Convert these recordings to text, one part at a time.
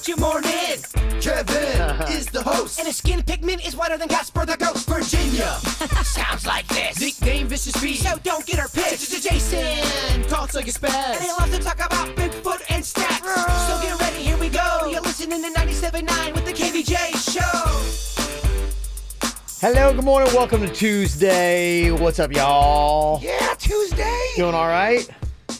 start your morning. Kevin is the host. And his skin pigment is whiter than Casper the Ghost. Virginia Sounds like this. nickname Vicious Beast. So don't get her pissed. Jason Talks like a and spaz. he loves to talk about Bigfoot and stats. So get ready, here we go. You're listening to 97.9 with the KVJ Show. Hello, good morning, welcome to Tuesday. What's up, y'all? Yeah, Tuesday. Doing all right?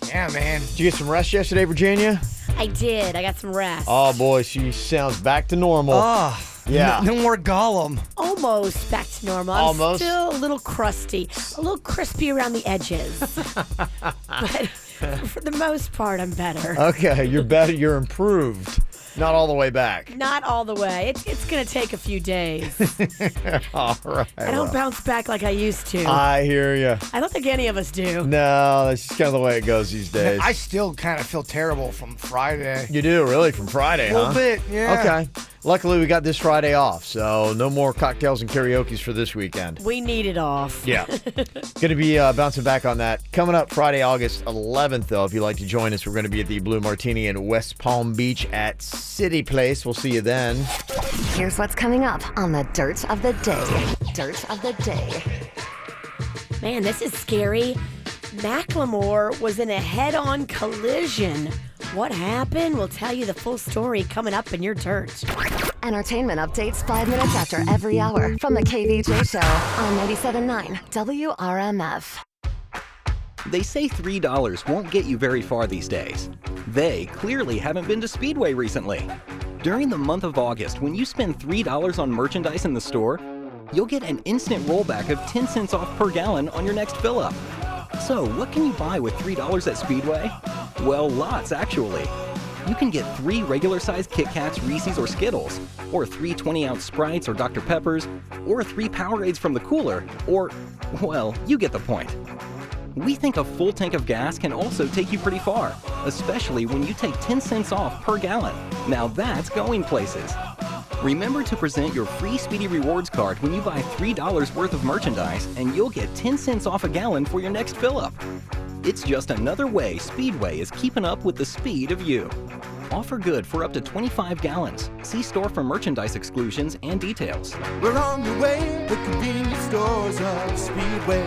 Yeah, man. Did you get some rest yesterday, Virginia? I did. I got some rest. Oh, boy, she sounds back to normal. Oh, Yeah. No more Gollum. Almost back to normal. I'm Almost? still a little crusty, a little crispy around the edges. But for the most part, I'm better. Okay, you're better, you're improved. Not all the way back. Not all the way. It's going to take a few days. All right. I don't bounce back like I used to. I hear you. I don't think any of us do. No, that's just kind of the way it goes these days. I still kind of feel terrible from Friday. You do, really, from Friday, A little bit, yeah. Okay. Luckily, we got this Friday off, so no more cocktails and karaoke's for this weekend. We need it off. Yeah. Going to be bouncing back on that. Coming up Friday, August 11th, though, if you'd like to join us, we're going to be at the Blue Martini in West Palm Beach at City Place. We'll see you then. Here's what's coming up on the Dirt of the Day. Dirt of the Day. Man, this is scary. Macklemore was in a head-on collision. What happened? We'll tell you the full story coming up in your dirt. Entertainment updates 5 minutes after every hour from the KVJ Show on 97.9 WRMF. They say $3 won't get you very far these days. They clearly haven't been to Speedway recently. During the month of August, when you spend $3 on merchandise in the store, you'll get an instant rollback of 10 cents off per gallon on your next fill-up. So what can you buy with $3 at Speedway? Well, lots actually. You can get 3 regular-sized Kit Kats, Reese's, or Skittles, or 3 20-ounce Sprites or Dr. Peppers, or 3 Powerades from the cooler, or, well, you get the point. We think a full tank of gas can also take you pretty far, especially when you take 10 cents off per gallon. Now that's going places. Remember to present your free Speedy Rewards card when you buy $3 worth of merchandise, and you'll get 10 cents off a gallon for your next fill-up. It's just another way Speedway is keeping up with the speed of you. Offer good for up to 25 gallons. See store for merchandise exclusions and details. We're on the way, the convenience stores of Speedway.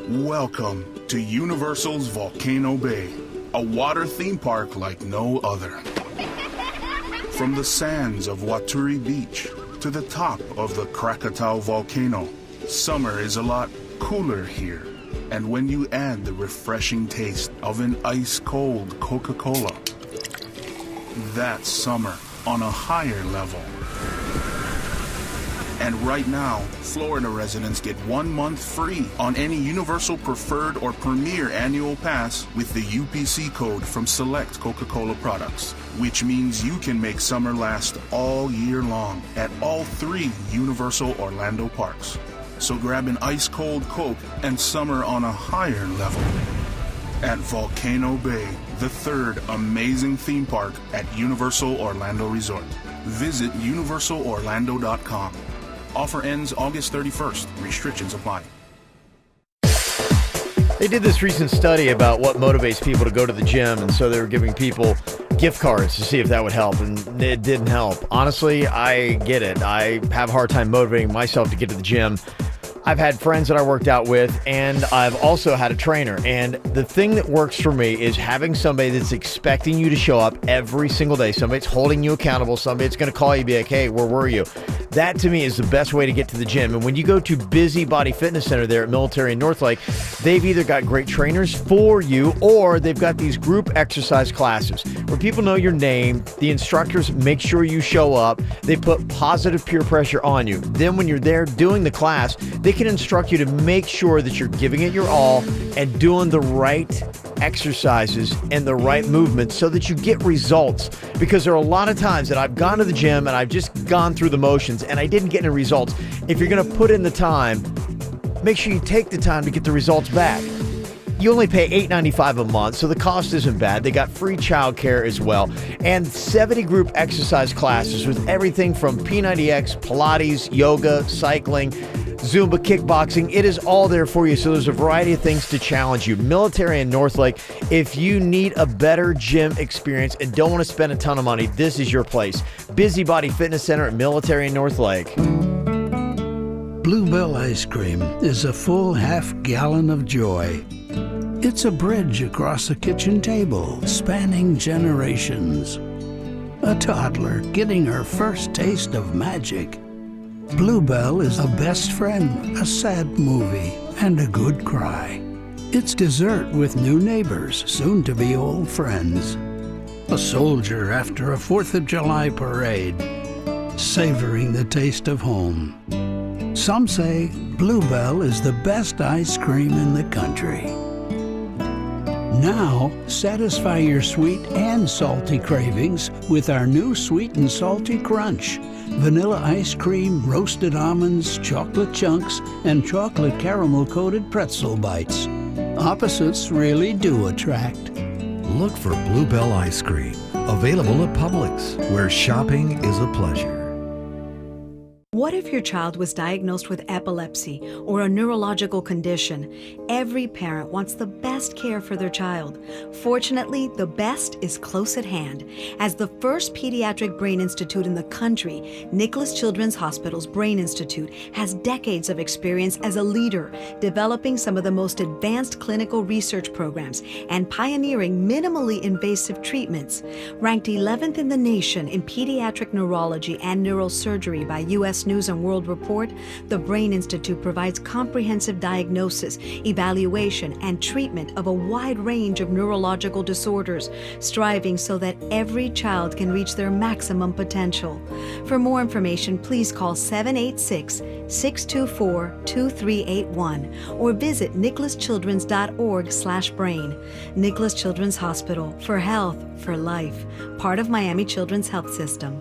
Welcome to Universal's Volcano Bay, a water theme park like no other. From the sands of Waturi Beach to the top of the Krakatau volcano, summer is a lot cooler here. And when you add the refreshing taste of an ice-cold Coca-Cola, that's summer on a higher level. And right now, Florida residents get 1 month free on any Universal Preferred or Premier annual pass with the UPC code from select Coca-Cola products, which means you can make summer last all year long at all 3 Universal Orlando parks. So grab an ice-cold Coke and summer on a higher level at Volcano Bay, the 3rd amazing theme park at Universal Orlando Resort. Visit universalorlando.com. Offer ends August 31st. Restrictions apply. They did this recent study about what motivates people to go to the gym, and so they were giving people gift cards to see if that would help, and it didn't help. Honestly, I get it. I have a hard time motivating myself to get to the gym. I've had friends that I worked out with, and I've also had a trainer. And the thing that works for me is having somebody that's expecting you to show up every single day. Somebody that's holding you accountable. Somebody that's going to call you and be like, hey, where were you? That, to me, is the best way to get to the gym. And when you go to Busybody Fitness Center there at Military and Northlake, they've either got great trainers for you, or they've got these group exercise classes where people know your name. The instructors make sure you show up. They put positive peer pressure on you. Then when you're there doing the class, they can instruct you to make sure that you're giving it your all and doing the right exercises and the right movements so that you get results. Because there are a lot of times that I've gone to the gym and I've just gone through the motions and I didn't get any results. If you're going to put in the time, make sure you take the time to get the results back. You only pay $8.95 a month, so the cost isn't bad. They got free childcare as well, and 70 group exercise classes with everything from P90X, Pilates, yoga, cycling. Zumba, kickboxing, it is all there for you. So there's a variety of things to challenge you. Military and Northlake, if you need a better gym experience and don't want to spend a ton of money, this is your place. Busybody Fitness Center at Military and Northlake. BlueBell ice cream is a full half-gallon of joy. It's a bridge across a kitchen table, spanning generations. A toddler getting her first taste of magic. BlueBell is a best friend, a sad movie, and a good cry. It's dessert with new neighbors, soon to be old friends. A soldier after a 4th of July parade, savoring the taste of home. Some say BlueBell is the best ice cream in the country. Now, satisfy your sweet and salty cravings with our new Sweet and Salty Crunch. Vanilla ice cream, roasted almonds, chocolate chunks, and chocolate caramel-coated pretzel bites. Opposites really do attract. Look for BlueBell ice cream, available at Publix, where shopping is a pleasure. What if your child was diagnosed with epilepsy or a neurological condition? Every parent wants the best care for their child. Fortunately, the best is close at hand. As the first pediatric brain institute in the country, Nicholas Children's Hospital's Brain Institute has decades of experience as a leader, developing some of the most advanced clinical research programs and pioneering minimally invasive treatments. Ranked 11th in the nation in pediatric neurology and neurosurgery by U.S. News and World Report, the Brain Institute provides comprehensive diagnosis, evaluation, and treatment of a wide range of neurological disorders, striving so that every child can reach their maximum potential. For more information, please call 786-624-2381 or visit nicholaschildrens.org/brain. Nicholas Children's Hospital, for health, for life, part of Miami Children's Health System.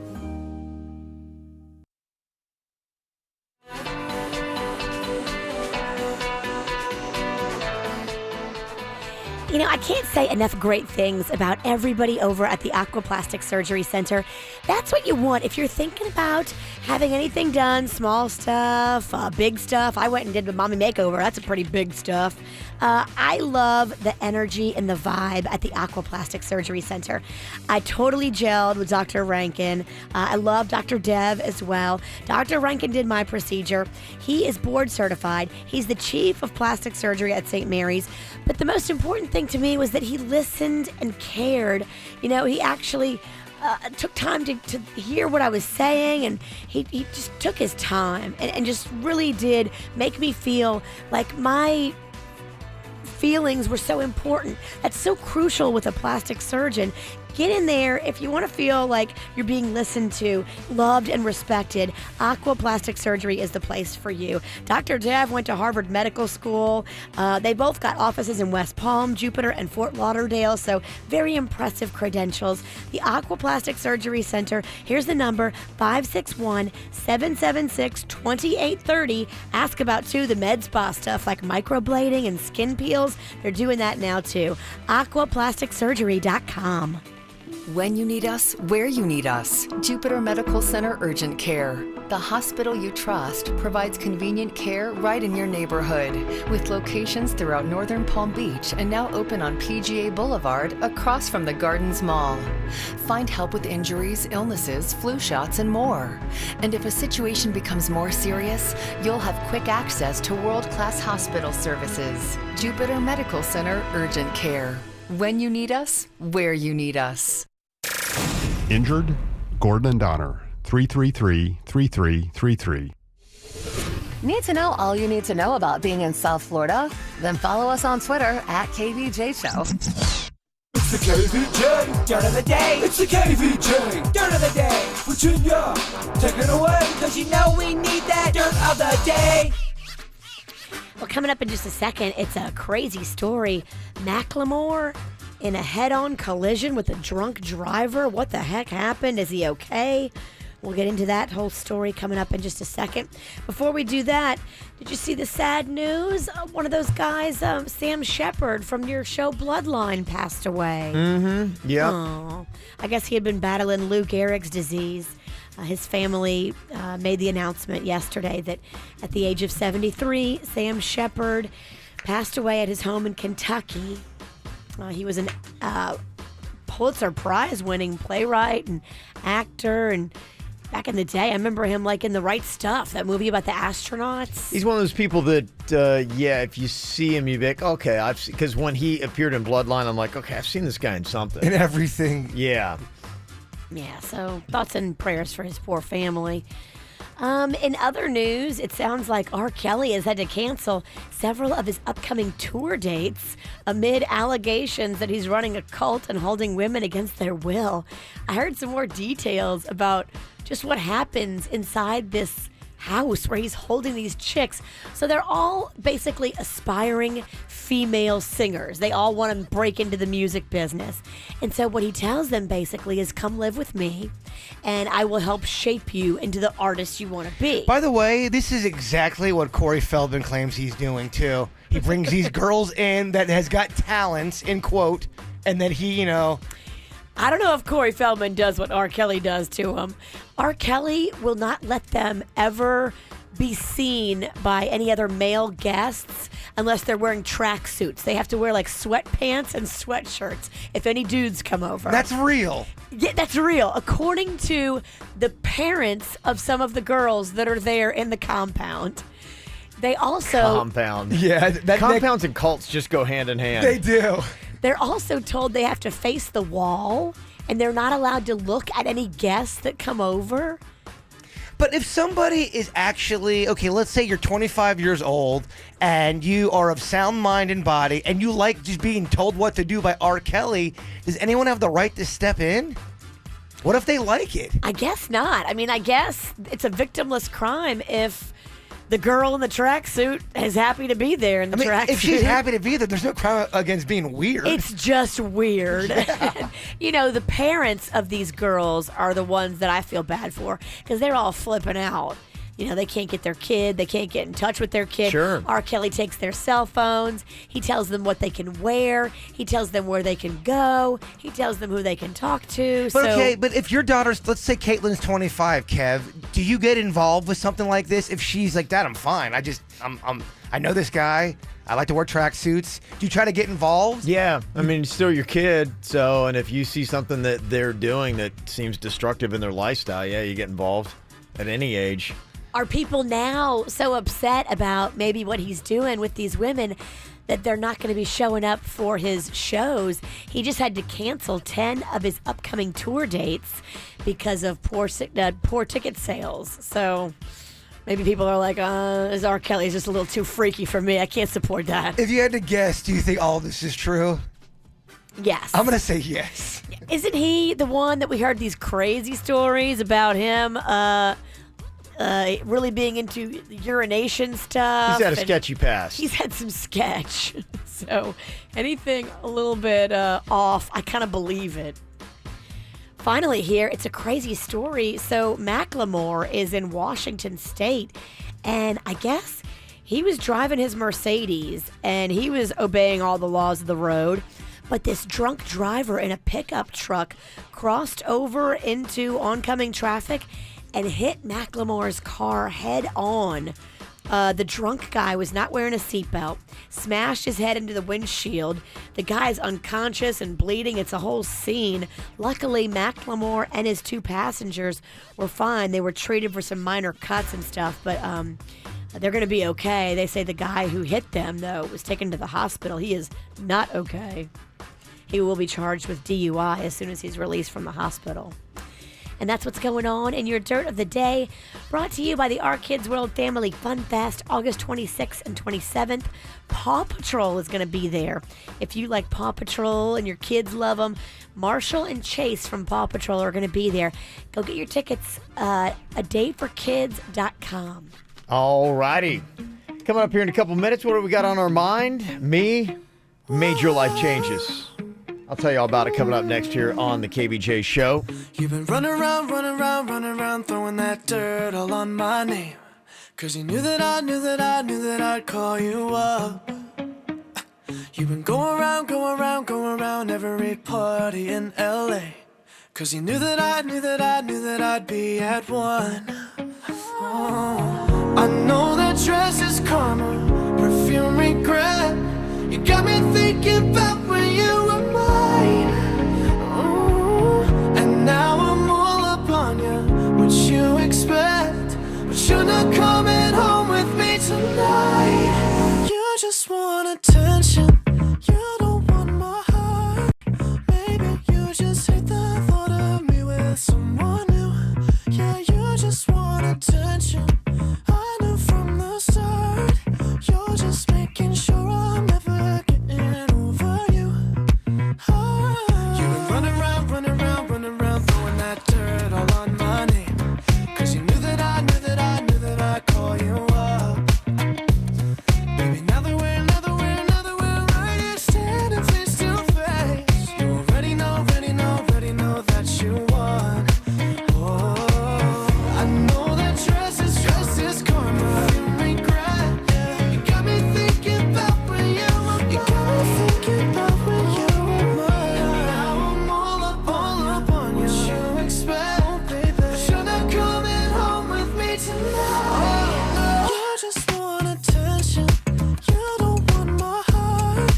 You know, I can't say enough great things about everybody over at the Aquaplastic Surgery Center. That's what you want if you're thinking about having anything done, small stuff, big stuff. I went and did the mommy makeover. That's a pretty big stuff. I love the energy and the vibe at the Aquaplastic Surgery Center. I totally gelled with Dr. Rankin. I love Dr. Dev as well. Dr. Rankin did my procedure. He is board certified. He's the chief of plastic surgery at St. Mary's. But the most important thing to me was that he listened and cared. You know, he actually took time to hear what I was saying, and he just took his time and just really did make me feel like my feelings were so important. That's so crucial with a plastic surgeon. Get in there if you want to feel like you're being listened to, loved, and respected. Aquaplastic Surgery is the place for you. Dr. Dev went to Harvard Medical School. They both got offices in West Palm, Jupiter, and Fort Lauderdale, so very impressive credentials. The Aquaplastic Surgery Center, here's the number, 561-776-2830. Ask about, too, the med spa stuff like microblading and skin peels. They're doing that now, too. Aquaplasticsurgery.com. When you need us, where you need us. Jupiter Medical Center Urgent Care. The hospital you trust provides convenient care right in your neighborhood, with locations throughout northern Palm Beach and now open on PGA Boulevard across from the Gardens Mall. Find help with injuries, illnesses, flu shots, and more. And if a situation becomes more serious, you'll have quick access to world-class hospital services. Jupiter Medical Center Urgent Care. When you need us, where you need us. Injured? Gordon and Donner, 333-3333. Need to know all you need to know about being in South Florida? Then follow us on Twitter at KVJ Show. It's the KVJ Dirt of the day. It's the KVJ Dirt of the day. Virginia, take it away. Cause you know we need that dirt of the day. Well, coming up in just a second, it's a crazy story. Macklemore in a head-on collision with a drunk driver. What the heck happened? Is he okay? We'll get into that whole story coming up in just a second. Before we do that, did you see the sad news? One of those guys, Sam Shepard from your show Bloodline, passed away. Mm-hmm. Yeah. I guess he had been battling Lou Gehrig's disease. His family made the announcement yesterday that at the age of 73, Sam Shepard passed away at his home in Kentucky. He was an Pulitzer Prize-winning playwright and actor, and back in the day, I remember him like in The Right Stuff, that movie about the astronauts. He's one of those people that, if you see him, you'd be like, okay, because when he appeared in Bloodline, I'm like, okay, I've seen this guy in something. In everything. Yeah. Yeah, so thoughts and prayers for his poor family. In other news, it sounds like R. Kelly has had to cancel several of his upcoming tour dates amid allegations that he's running a cult and holding women against their will. I heard some more details about just what happens inside this house where he's holding these chicks. So they're all basically aspiring female singers. They all want to break into the music business. And so what he tells them basically is, come live with me and I will help shape you into the artist you want to be. By the way, this is exactly what Corey Feldman claims he's doing too. He brings these girls in that has got talents, in quote, and then he, I don't know if Corey Feldman does what R. Kelly does to him. R. Kelly will not let them ever be seen by any other male guests unless they're wearing tracksuits. They have to wear like sweatpants and sweatshirts if any dudes come over. That's real. Yeah, that's real. According to the parents of some of the girls that are there in the compound. They also... Compound. Yeah. Compounds and cults just go hand in hand. They do. They're also told they have to face the wall, and they're not allowed to look at any guests that come over. But if somebody is actually, okay, let's say you're 25 years old, and you are of sound mind and body, and you like just being told what to do by R. Kelly, does anyone have the right to step in? What if they like it? I guess not. I mean, I guess it's a victimless crime if the girl in the tracksuit is happy to be there in the tracksuit. If she's happy to be there, there's no crime against being weird. It's just weird. The parents of these girls are the ones that I feel bad for because they're all flipping out. They can't get their kid. They can't get in touch with their kid. Sure. R. Kelly takes their cell phones. He tells them what they can wear. He tells them where they can go. He tells them who they can talk to. But if your daughter's, let's say Caitlin's 25, Kev, do you get involved with something like this? If she's like, Dad, I'm fine. I know this guy. I like to wear tracksuits. Do you try to get involved? Yeah. I mean, it's still your kid. So, and if you see something that they're doing that seems destructive in their lifestyle, yeah, you get involved at any age. Are people now so upset about maybe what he's doing with these women that they're not going to be showing up for his shows? He just had to cancel 10 of his upcoming tour dates because of poor ticket sales. So maybe people are like, this R. Kelly is just a little too freaky for me. I can't support that. If you had to guess, do you think all this is true? Yes. I'm going to say yes. Isn't he the one that we heard these crazy stories about him really being into urination stuff? He's had a sketchy past. He's had some sketch. So anything a little bit off, I kind of believe it. Finally here, it's a crazy story. So Macklemore is in Washington State, and I guess he was driving his Mercedes, and he was obeying all the laws of the road. But this drunk driver in a pickup truck crossed over into oncoming traffic and hit Macklemore's car head on. The drunk guy was not wearing a seatbelt, smashed his head into the windshield. The guy's unconscious and bleeding. It's a whole scene. Luckily, Macklemore and his two passengers were fine. They were treated for some minor cuts and stuff, but they're going to be okay. They say the guy who hit them, though, was taken to the hospital. He is not okay. He will be charged with DUI as soon as he's released from the hospital. And that's what's going on in your Dirt of the Day, brought to you by the Our Kids World Family Fun Fest, August 26th and 27th. Paw Patrol is going to be there. If you like Paw Patrol and your kids love them, Marshall and Chase from Paw Patrol are going to be there. Go get your tickets at adayforkids.com. All righty. Coming up here in a couple minutes, what do we got on our mind? Me, major life changes. I'll tell you all about it coming up next here on the KBJ Show. You've been running around, throwing that dirt all on my name. 'Cause you knew that I'd call you up. You've been going around every party in LA. 'cause he knew that I'd be at one. Oh, I know that dress is karma, perfume regret. You got me thinking about when you were mine. Oh, and now I'm all up on you, what you expect, but you're not coming home with me tonight. You just want attention, you don't want my heart. Maybe you just hate the thought of me with someone new. Yeah, you just want attention, I knew from the start. You're just making sure I'm never getting over you. You've been running around, throwing that dirt all on my name, 'cause you knew that I'd call you up. Baby, now that we're right here standing face to face, you already know that you won. Oh, I know that dress is karma, you regret. You got me thinking about when you were mine. Now I'm all up on you. What you expect, baby? But you're not coming home with me tonight. You just want attention, you don't want my heart.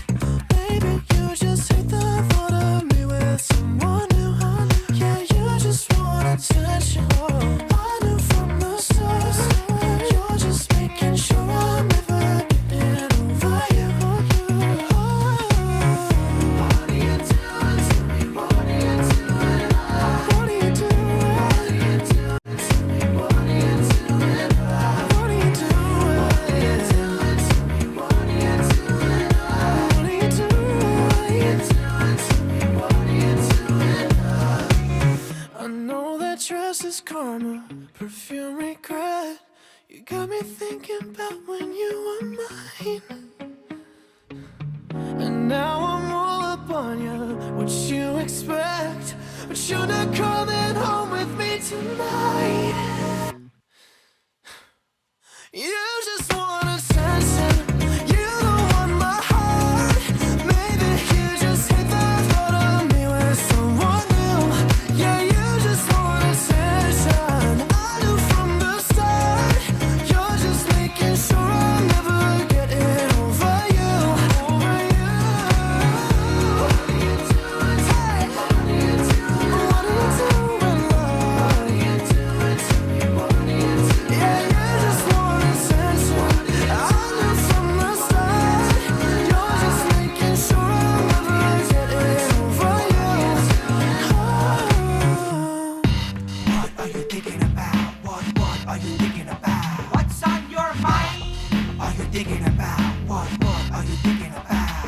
Maybe you just hate the thought of me with someone new. Yeah, you just want attention, I knew from the start. You're just making sure I'm never getting over you. What are you doing to me? What are you doing? What are you doing? What are you doing to me? What are you doing? What are you doing? What are you doing to me? What are you doing? What are you doing to me? What are you doing? I know that dress is karma, perfume regret. You got me thinking about when you were mine. And now I'm all up on you, what you expect, but you're not coming home with me tonight. You just want attention, you don't want my heart. Maybe you just hate the thought of me with someone new. Yeah, you just want attention, I knew from the start. You're just making sure I'm never getting over you. What are you doing? Hey, what are you doing? What are you doing, love? What are you doing to me? What are you doing? Yeah, you just want attention, I knew from the start. You're just making sure I'm never getting over you. What are you thinking about? What are you thinking about? What's on your mind? Are you thinking about? What are you thinking about?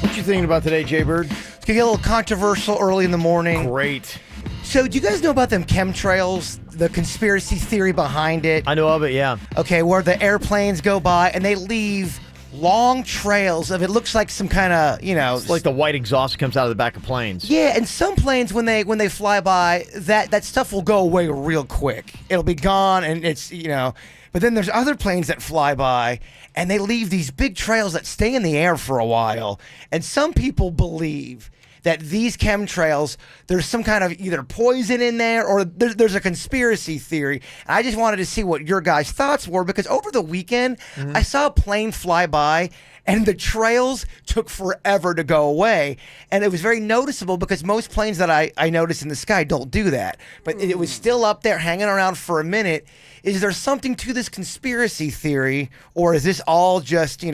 What you thinking about today, Jay-Bird? It's gonna get a little controversial early in the morning. Great. So, do you guys know about them chemtrails? The conspiracy theory behind it? I know of it, yeah. Okay, where the airplanes go by and they leave long trails of, it looks like some kind of, It's like the white exhaust comes out of the back of planes. yeah, and some planes when they fly by, that stuff will go away real quick. It'll be gone, and it's But then there's other planes that fly by and they leave these big trails that stay in the air for a while. And some people believe that these chemtrails, there's some kind of either poison in there, or there's a conspiracy theory. I just wanted to see what your guys' thoughts were, because over the weekend, I saw a plane fly by and the trails took forever to go away. And it was very noticeable because most planes that I notice in the sky don't do that. But it was still up there hanging around for a minute. Is there something to this conspiracy theory, or is this all just,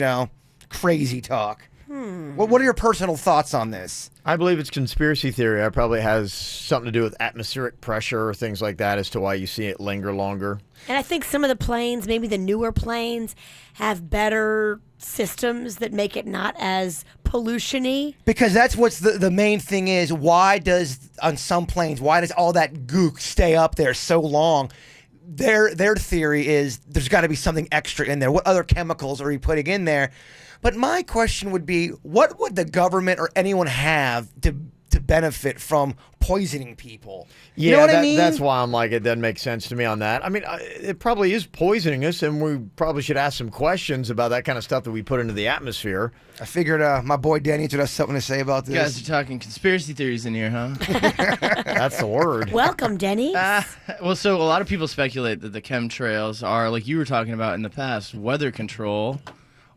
crazy talk? What are your personal thoughts on this? I believe it's conspiracy theory. It probably has something to do with atmospheric pressure or things like that as to why you see it linger longer. And I think some of the planes, maybe the newer planes, have better systems that make it not as pollution-y. Because that's what's the main thing is, why does all that gook stay up there so long? Their theory is there's got to be something extra in there. What other chemicals are we putting in there? But my question would be, what would the government or anyone have to to benefit from poisoning people. Yeah, You know what I mean? that's why I'm like, it doesn't make sense to me on that. I mean, it probably is poisoning us, and we probably should ask some questions about that kind of stuff that we put into the atmosphere. I figured my boy Danny would have something to say about this. You guys are talking conspiracy theories in here, huh? That's the word. Welcome, Denny. Well, so a lot of people speculate that the chemtrails are, like you were talking about in the past, weather control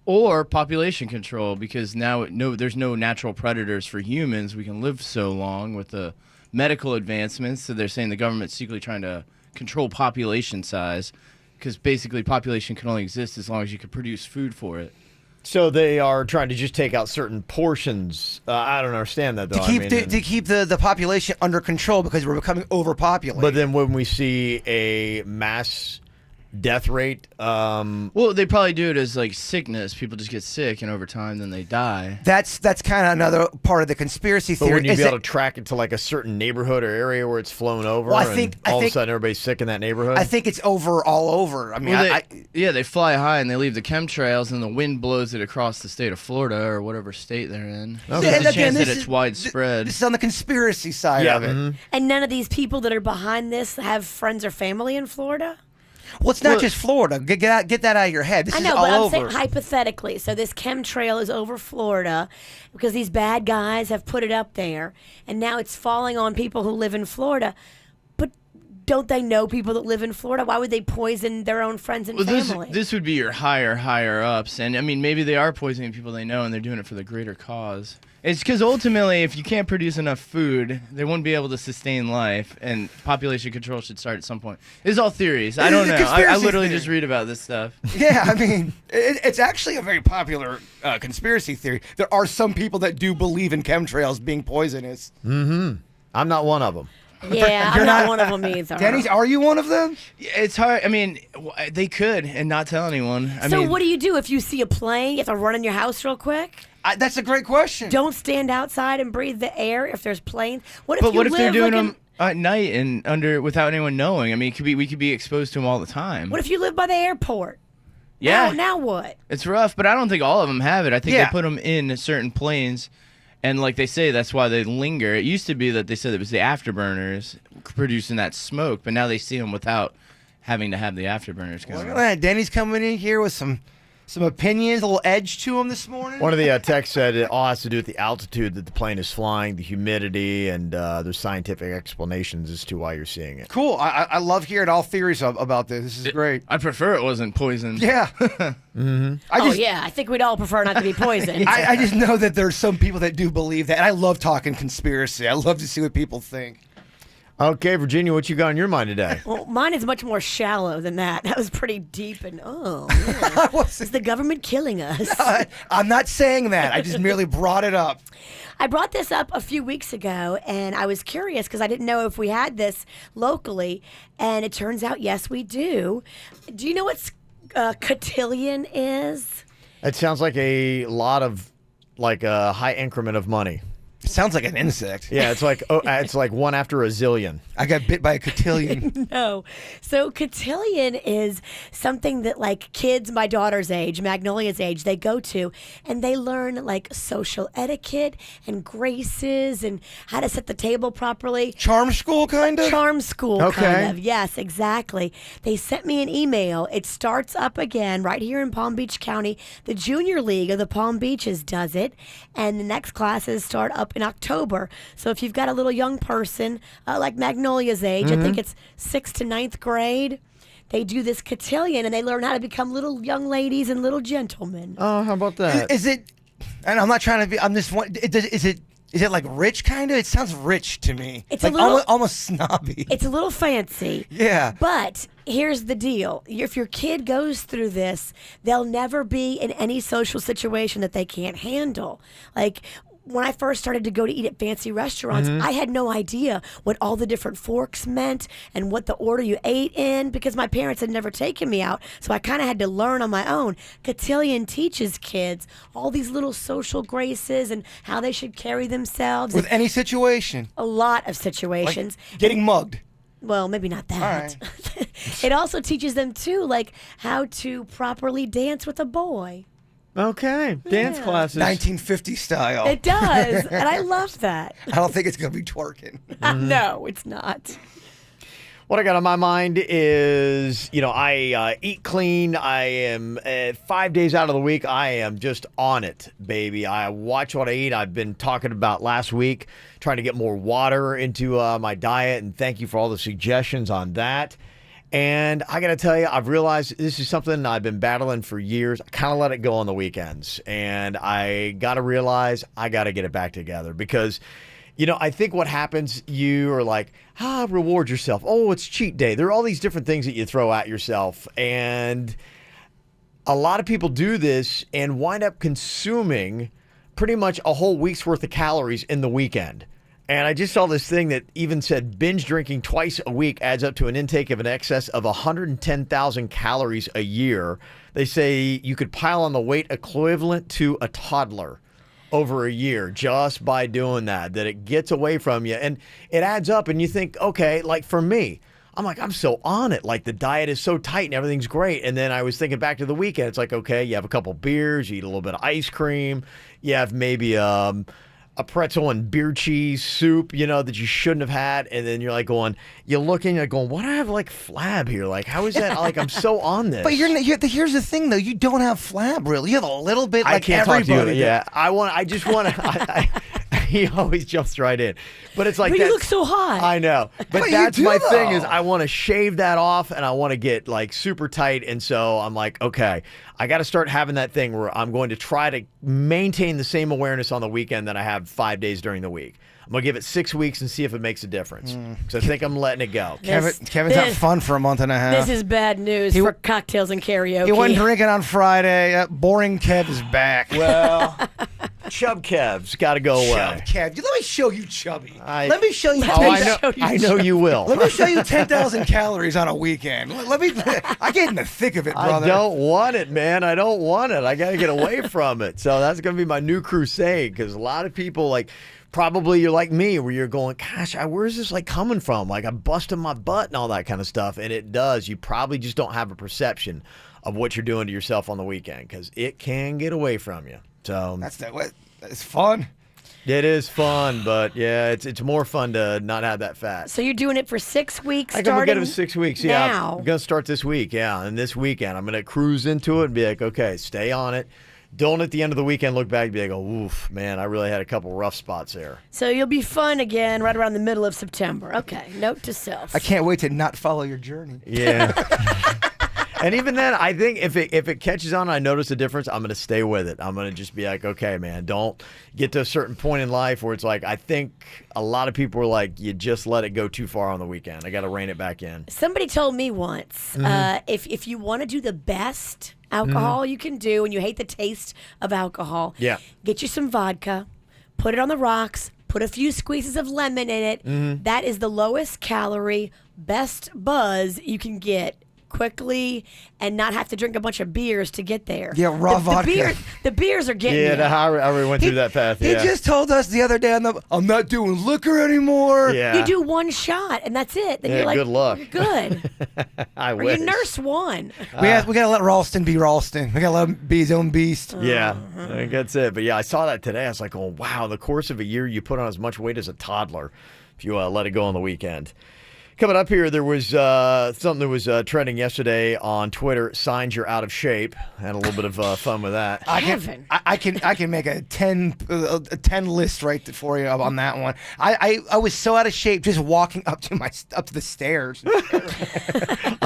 or population control, because now there's no natural predators for humans. We can live so long with the medical advancements. So they're saying the government's secretly trying to control population size, because basically population can only exist as long as you can produce food for it. So they are trying to just take out certain portions. I don't understand that, though. To keep the population under control, because we're becoming overpopulated. But then when we see a mass death rate, well, they probably do it as like sickness. People just get sick, and over time, then they die. That's kind of another part of the conspiracy theory. But wouldn't you be able to track it to like a certain neighborhood or area where it's flown over? Well, and all of a sudden everybody's sick in that neighborhood? I think it's all over. I mean, well, they fly high and they leave the chemtrails, and the wind blows it across the state of Florida or whatever state they're in. Okay. There's a And again, chance that this it's is- widespread. This is on the conspiracy side of it. And none of these people that are behind this have friends or family in Florida? Well, it's not just Florida. Get that out of your head. This I is know, all but I'm over. saying hypothetically. So this chemtrail is over Florida because these bad guys have put it up there, and now it's falling on people who live in Florida. But don't they know people that live in Florida? Why would they poison their own friends and Well, family? this would be your higher ups, and I mean maybe they are poisoning people they know, and they're doing it for the greater cause. It's because ultimately, if you can't produce enough food, they won't be able to sustain life, and population control should start at some point. This is all theories. I don't know. I literally theory. just read about this stuff. Yeah, I mean, it's actually a very popular conspiracy theory. There are some people that do believe in chemtrails being poisonous. Mm-hmm. I'm not one of them. Yeah, I'm not one of them either. Denny's, are you one of them? It's hard. I mean, they could and not tell anyone. So what do you do if you see a plane? You have to run in your house real quick? That's a great question. Don't stand outside and breathe the air if there's planes. What if But you what if they're live doing like them at night and without anyone knowing? I mean, we could be exposed to them all the time. What if you live by the airport? Yeah. Now what? It's rough, but I don't think all of them have it. I think Yeah. they put them in certain planes, and like they say, that's why they linger. It used to be that they said it was the afterburners producing that smoke, but now they see them without having to have the afterburners going. Look at that. Denny's coming in here with some opinions, a little edge to him this morning. One of the texts said it all has to do with the altitude that the plane is flying, the humidity, and there's scientific explanations as to why you're seeing it. Cool. I love hearing all theories about this. This is great. I prefer it wasn't poisoned. Yeah. Mm-hmm. I think we'd all prefer not to be poisoned. I just know that there's some people that do believe that. And I love talking conspiracy. I love to see what people think. Okay, Virginia, what you got on your mind today? Well, mine is much more shallow than that. That was pretty deep and yeah. Is the government killing us? I'm not saying that. I just merely brought it up. I brought this up a few weeks ago, and I was curious because I didn't know if we had this locally, and it turns out, yes, we do. Do you know what cotillion is? It sounds like a lot of, like a high increment of money. It sounds like an insect. Yeah, it's like one after a zillion. I got bit by a cotillion. No. So cotillion is something that like kids my daughter's age, Magnolia's age, they go to and they learn like social etiquette and graces and how to set the table properly. Charm school, kind of? Charm school, Okay. kind of. Yes, exactly. They sent me an email. It starts up again right here in Palm Beach County. The Junior League of the Palm Beaches does it, and the next classes start up in October. So if you've got a little young person like Magnolia's age, I think it's 6th to 9th grade, they do this cotillion and they learn how to become little young ladies and little gentlemen. Oh, how about that? Is it, and I'm not trying to be, I'm just, is it like rich kind of? It sounds rich to me. It's like a little almost snobby. It's a little fancy. Yeah. But here's the deal. If your kid goes through this, they'll never be in any social situation that they can't handle. Like, when I first started to go to eat at fancy restaurants, I had no idea what all the different forks meant and what the order you ate in because my parents had never taken me out. So I kind of had to learn on my own. Cotillion teaches kids all these little social graces and how they should carry themselves. With any situation. A lot of situations. Like getting mugged. Well, maybe not that. All right. It also teaches them, too, like how to properly dance with a boy. Okay, dance classes. 1950 style. It does, and I love that. I don't think it's going to be twerking. No, it's not. What I got on my mind is, I eat clean. I am 5 days out of the week. I am just on it, baby. I watch what I eat. I've been talking about last week, trying to get more water into my diet, and thank you for all the suggestions on that. And I got to tell you, I've realized this is something I've been battling for years. I kind of let it go on the weekends. And I got to realize I got to get it back together because, I think what happens, you are like, reward yourself. Oh, it's cheat day. There are all these different things that you throw at yourself. And a lot of people do this and wind up consuming pretty much a whole week's worth of calories in the weekend. And I just saw this thing that even said binge drinking twice a week adds up to an intake of an excess of 110,000 calories a year. They say you could pile on the weight equivalent to a toddler over a year just by doing that it gets away from you. And it adds up and you think, okay, like for me, I'm like, I'm so on it. Like the diet is so tight and everything's great. And then I was thinking back to the weekend. It's like, okay, you have a couple beers, you eat a little bit of ice cream, you have maybe a pretzel and beer cheese soup, that you shouldn't have had. And then you're like you're looking, you're going, what do I have like flab here? Like, how is that? Like, I'm so on this. But here's the thing though. You don't have flab really. You have a little bit like I can't everybody. Talk to you. Yeah. I just want to, he always jumps right in. But it's like, but you look so hot. I know. But that's my thing is I want to shave that off and I want to get like super tight. And so I'm like, okay, I got to start having that thing where I'm going to try to maintain the same awareness on the weekend that I have 5 days during the week. I'm going to give it 6 weeks and see if it makes a difference. Because I think I'm letting it go. Kevin's had fun for a month and a half. This is bad news for cocktails and karaoke. He went drinking on Friday. Boring Kev is back. Well, Chub Kev's got to go away. Chub Kev. Let me show you Chubby. Let me show you. I know you will. Let me show you 10,000 calories on a weekend. I get in the thick of it, brother. I don't want it, man. I don't want it. I got to get away from it. So that's going to be my new crusade because a lot of people probably you're like me where you're going, gosh, where's this coming from? Like I'm busting my butt and all that kind of stuff. And it does. You probably just don't have a perception of what you're doing to yourself on the weekend because it can get away from you. So it's fun. It is fun, but yeah, it's more fun to not have that fat. So you're doing it for 6 weeks I'm going to get it 6 weeks. Yeah, now. I'm going to start this week. Yeah, and this weekend I'm going to cruise into it and be like, okay, stay on it. Don't at the end of the weekend look back and be like, oh, oof, man, I really had a couple rough spots there. So you'll be fun again right around the middle of September. Okay, note to self. I can't wait to not follow your journey. Yeah. And even then, I think if it catches on, I notice a difference, I'm going to stay with it. I'm going to just be like, okay, man, don't get to a certain point in life where it's like, I think a lot of people are like, you just let it go too far on the weekend. I got to rein it back in. Somebody told me once, if you want to do the best alcohol you can do and you hate the taste of alcohol, get you some vodka, put it on the rocks, put a few squeezes of lemon in it. That is the lowest calorie, best buzz you can get quickly and not have to drink a bunch of beers to get there. Yeah, raw vodka. The beers are getting you. I already went through that path. He just told us the other day, I'm not doing liquor anymore. Yeah. You do one shot and that's it. Then you're like, good luck. You're good. I or wish. you nurse one. We got to let Ralston be Ralston. We got to let him be his own beast. Yeah, I think that's it. But yeah, I saw that today. I was like, oh, wow, in the course of a year, you put on as much weight as a toddler if you let it go on the weekend. Coming up here, there was something that was trending yesterday on Twitter. Signs you're out of shape. Had a little bit of fun with that. I can make a 10 list right for you on that one. I was so out of shape just walking up to the stairs. All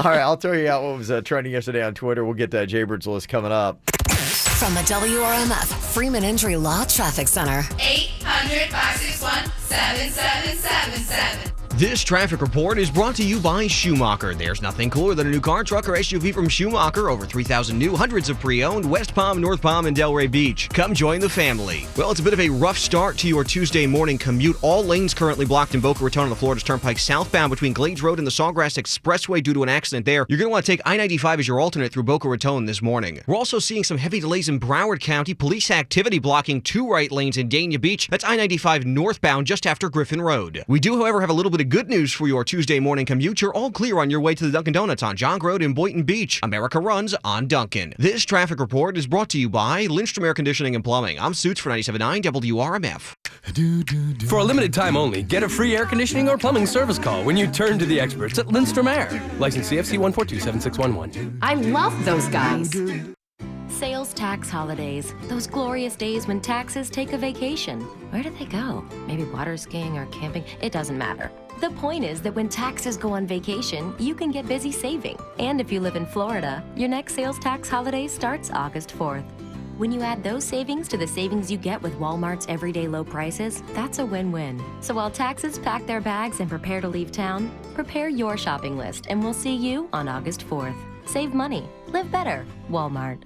right, I'll tell you out what was trending yesterday on Twitter. We'll get that Jaybird's list coming up. From the WRMF Freeman Injury Law Traffic Center. 800-561-7777. This traffic report is brought to you by Schumacher. There's nothing cooler than a new car, truck, or SUV from Schumacher. Over 3,000 new, hundreds of pre-owned, West Palm, North Palm, and Delray Beach. Come join the family. Well, it's a bit of a rough start to your Tuesday morning commute. All lanes currently blocked in Boca Raton on the Florida Turnpike southbound between Glades Road and the Sawgrass Expressway due to an accident there. You're going to want to take I-95 as your alternate through Boca Raton this morning. We're also seeing some heavy delays in Broward County. Police activity blocking 2 right lanes in Dania Beach. That's I-95 northbound just after Griffin Road. We do, however, have a little bit of of good news for your Tuesday morning commute. You're all clear on your way to the Dunkin' Donuts on John Road in Boynton Beach. America runs on Dunkin'. This traffic report is brought to you by Lindstrom Air Conditioning and Plumbing. I'm Suits for 97.9 WRMF. For a limited time only, get a free air conditioning or plumbing service call when you turn to the experts at Lindstrom Air. License CFC 1427611. I love those guys. Sales tax holidays. Those glorious days when taxes take a vacation. Where do they go? Maybe water skiing or camping? It doesn't matter. The point is that when taxes go on vacation, you can get busy saving. And if you live in Florida, your next sales tax holiday starts August 4th. When you add those savings to the savings you get with Walmart's everyday low prices, that's a win-win. So while taxes pack their bags and prepare to leave town, prepare your shopping list and we'll see you on August 4th. Save money. Live better. Walmart.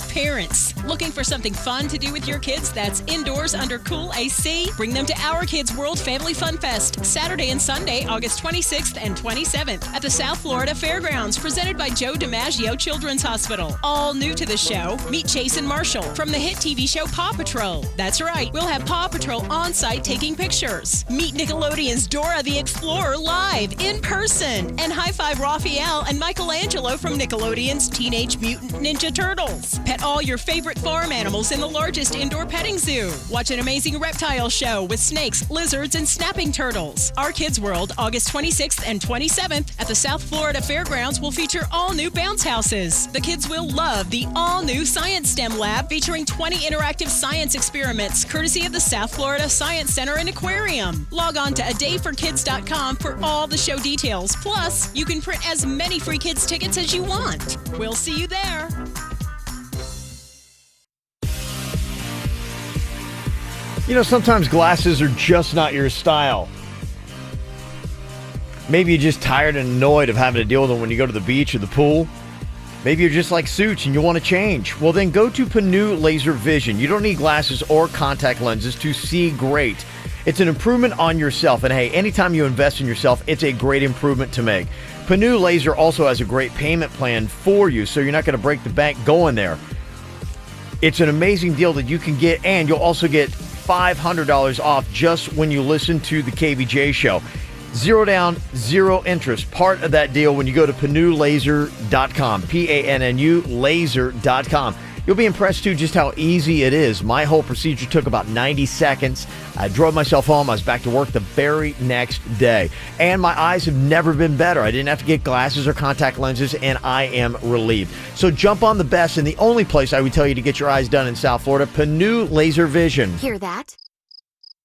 Parents, looking for something fun to do with your kids that's indoors under cool AC? Bring them to Our Kids World Family Fun Fest, Saturday and Sunday, August 26th and 27th at the South Florida Fairgrounds, presented by Joe DiMaggio Children's Hospital. All new to the show, meet Chase and Marshall from the hit TV show Paw Patrol. That's right, we'll have Paw Patrol on site taking pictures. Meet Nickelodeon's Dora the Explorer live in person, and high five Raphael and Michelangelo from Nickelodeon's Teenage Mutant Ninja Turtles. Pet all your favorite farm animals in the largest indoor petting zoo. Watch an amazing reptile show with snakes, lizards, and snapping turtles. Our Kids World, August 26th and 27th at the South Florida Fairgrounds will feature all new bounce houses. The kids will love the all-new Science STEM Lab featuring 20 interactive science experiments, courtesy of the South Florida Science Center and Aquarium. Log on to adayforkids.com for all the show details. Plus, you can print as many free kids tickets as you want. We'll see you there. You know, sometimes glasses are just not your style. Maybe you're just tired and annoyed of having to deal with them when you go to the beach or the pool. Maybe you're just like Suits and you want to change. Well, then go to Panu Laser Vision. You don't need glasses or contact lenses to see great. It's an improvement on yourself. And hey, anytime you invest in yourself, it's a great improvement to make. Panu Laser also has a great payment plan for you, so you're not going to break the bank going there. It's an amazing deal that you can get, and you'll also get $500 off just when you listen to the KVJ show. 0 down, 0 interest. Part of that deal when you go to panulaser.com. P-A-N-N-U laser.com. You'll be impressed too just how easy it is. My whole procedure took about 90 seconds. I drove myself home. I was back to work the very next day. And my eyes have never been better. I didn't have to get glasses or contact lenses, and I am relieved. So jump on the best and the only place I would tell you to get your eyes done in South Florida, Panu Laser Vision. Hear that?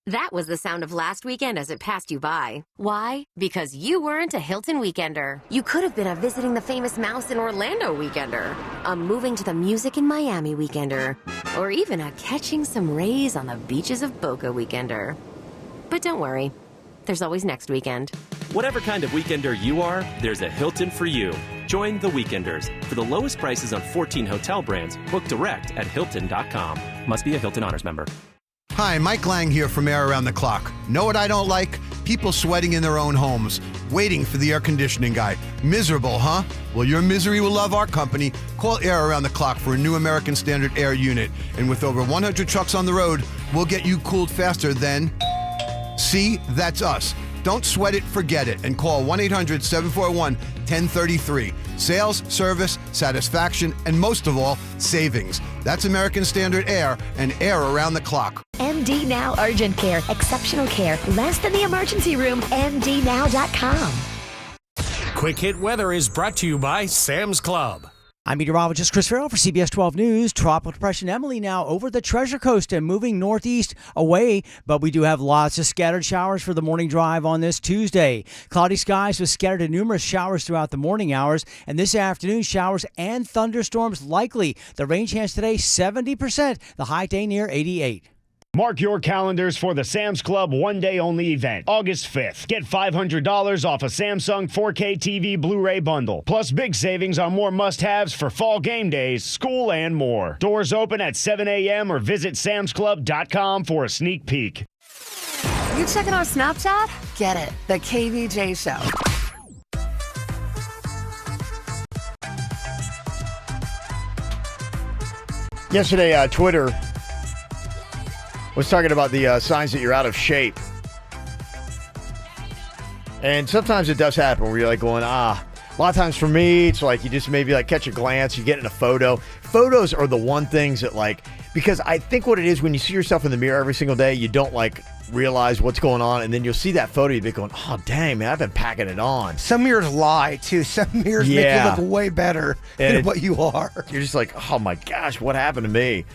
That was the sound of last weekend as it passed you by. Why? Because you weren't a Hilton weekender. You could have been a visiting the famous mouse in Orlando weekender, a moving to the music in Miami weekender, or even a catching some rays on the beaches of Boca weekender. But don't worry, there's always next weekend. Whatever kind of weekender you are, there's a Hilton for you. Join the Weekenders. For the lowest prices on 14 hotel brands, book direct at Hilton.com. Must be a Hilton Honors member. Hi, Mike Lang here from Air Around the Clock. Know what I don't like? People sweating in their own homes, waiting for the air conditioning guy. Miserable, huh? Well, your misery will love our company. Call Air Around the Clock for a new American Standard Air unit. And with over 100 trucks on the road, we'll get you cooled faster than... See, that's us. Don't sweat it, forget it, and call 1-800-741-1033. Sales, service, satisfaction, and most of all, savings. That's American Standard Air and Air Around the Clock. MD Now Urgent Care. Exceptional care. Less than the emergency room. MDNow.com. Quick Hit Weather is brought to you by Sam's Club. I'm meteorologist Chris Farrell for CBS 12 News. Tropical Depression Emily now over the Treasure Coast and moving northeast away, but we do have lots of scattered showers for the morning drive on this Tuesday. Cloudy skies with scattered and numerous showers throughout the morning hours, and this afternoon showers and thunderstorms likely. The rain chance today 70%, the high day near 88. Mark your calendars for the Sam's Club one-day-only event, August 5th. Get $500 off a Samsung 4K TV Blu-ray bundle, plus big savings on more must-haves for fall game days, school, and more. Doors open at 7 a.m. or visit samsclub.com for a sneak peek. You checking our Snapchat? Get it, the KVJ Show. Yesterday, Twitter was talking about the signs that you're out of shape. And sometimes it does happen where you're like going, a lot of times for me, it's like you just maybe like catch a glance, you get in a photo. Photos are the one things that like, because I think what it is when you see yourself in the mirror every single day, you don't like realize what's going on, and then you'll see that photo, you'll be going, oh dang man, I've been packing it on. Some mirrors lie too. Some mirrors make you look way better than what you are. You're just like, oh my gosh, what happened to me?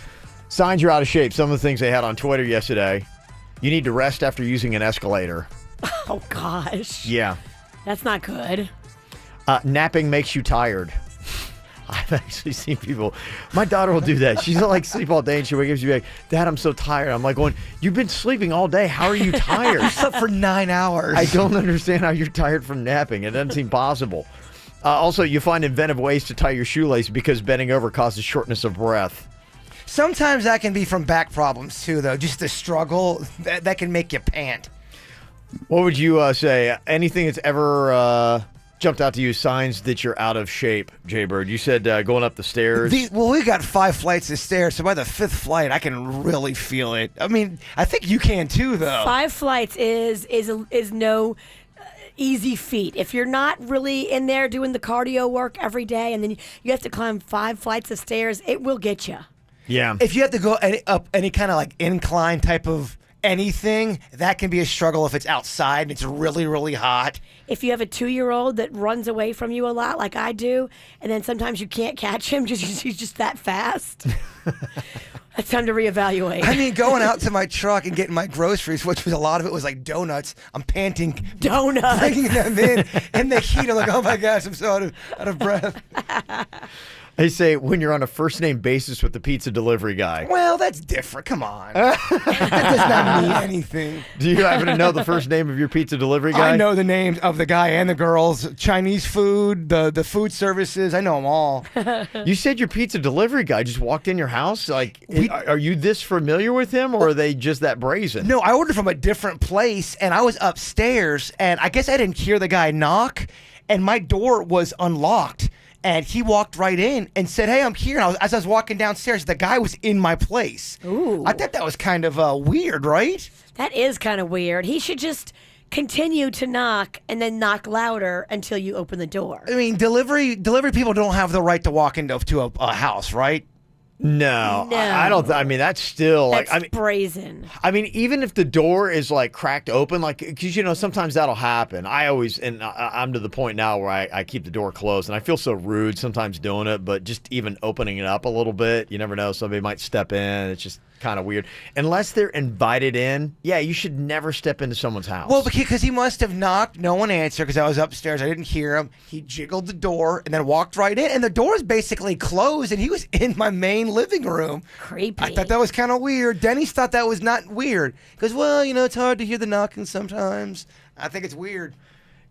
Signs you're out of shape. Some of the things they had on Twitter yesterday. You need to rest after using an escalator. Oh gosh. Yeah. That's not good. Napping makes you tired. I've actually seen people. My daughter will do that. She's like sleep all day, and she wakes up and she's like, Dad, I'm so tired. I'm like going, you've been sleeping all day. How are you tired? You slept for 9 hours. I don't understand how you're tired from napping. It doesn't seem possible. Also, you find inventive ways to tie your shoelace because bending over causes shortness of breath. Sometimes that can be from back problems too, though. Just the struggle that can make you pant. What would you say? Anything that's ever jumped out to you, signs that you're out of shape, Jaybird? You said going up the stairs. Well, we got 5 flights of stairs, so by the 5th flight, I can really feel it. I mean, I think you can too, though. 5 flights is no easy feat. If you're not really in there doing the cardio work every day, and then you have to climb 5 flights of stairs, it will get you. Yeah. If you have to go up any kind of like incline type of anything, that can be a struggle if it's outside and it's really, really hot. If you have a 2-year-old that runs away from you a lot, like I do, and then sometimes you can't catch him because he's just that fast, it's time to reevaluate. I mean, going out to my truck and getting my groceries, which was a lot of it was like donuts. I'm panting. Donuts. Bringing them in the heat. I'm like, oh my gosh, I'm so out of breath. They say when you're on a first name basis with the pizza delivery guy. Well, that's different. Come on. That does not mean anything. Do you happen to know the first name of your pizza delivery guy? I know the names of the guy and the girls. Chinese food, the food services. I know them all. You said your pizza delivery guy just walked in your house? Like, are you this familiar with him, or are they just that brazen? No, I ordered from a different place, and I was upstairs, and I guess I didn't hear the guy knock, and my door was unlocked. And he walked right in and said, hey, I'm here. And as I was walking downstairs, the guy was in my place. Ooh. I thought that was kind of weird, right? That is kind of weird. He should just continue to knock and then knock louder until you open the door. I mean, delivery people don't have the right to walk into a house, right? No, I don't. I mean, that's still That's like, I mean, brazen. I mean, even if the door is like cracked open, like, because sometimes that'll happen. I'm to the point now where I keep the door closed, and I feel so rude sometimes doing it. But just even opening it up a little bit, you never know, somebody might step in. It's just kind of weird. Unless they're invited in, yeah, you should never step into someone's house. Well, because he must have knocked, no one answered because I was upstairs. I didn't hear him. He jiggled the door and then walked right in, and the door is basically closed, and he was in my main living room. Creepy. I thought that was kind of weird. Denny's thought that was not weird. He goes, well, it's hard to hear the knocking sometimes. I think it's weird.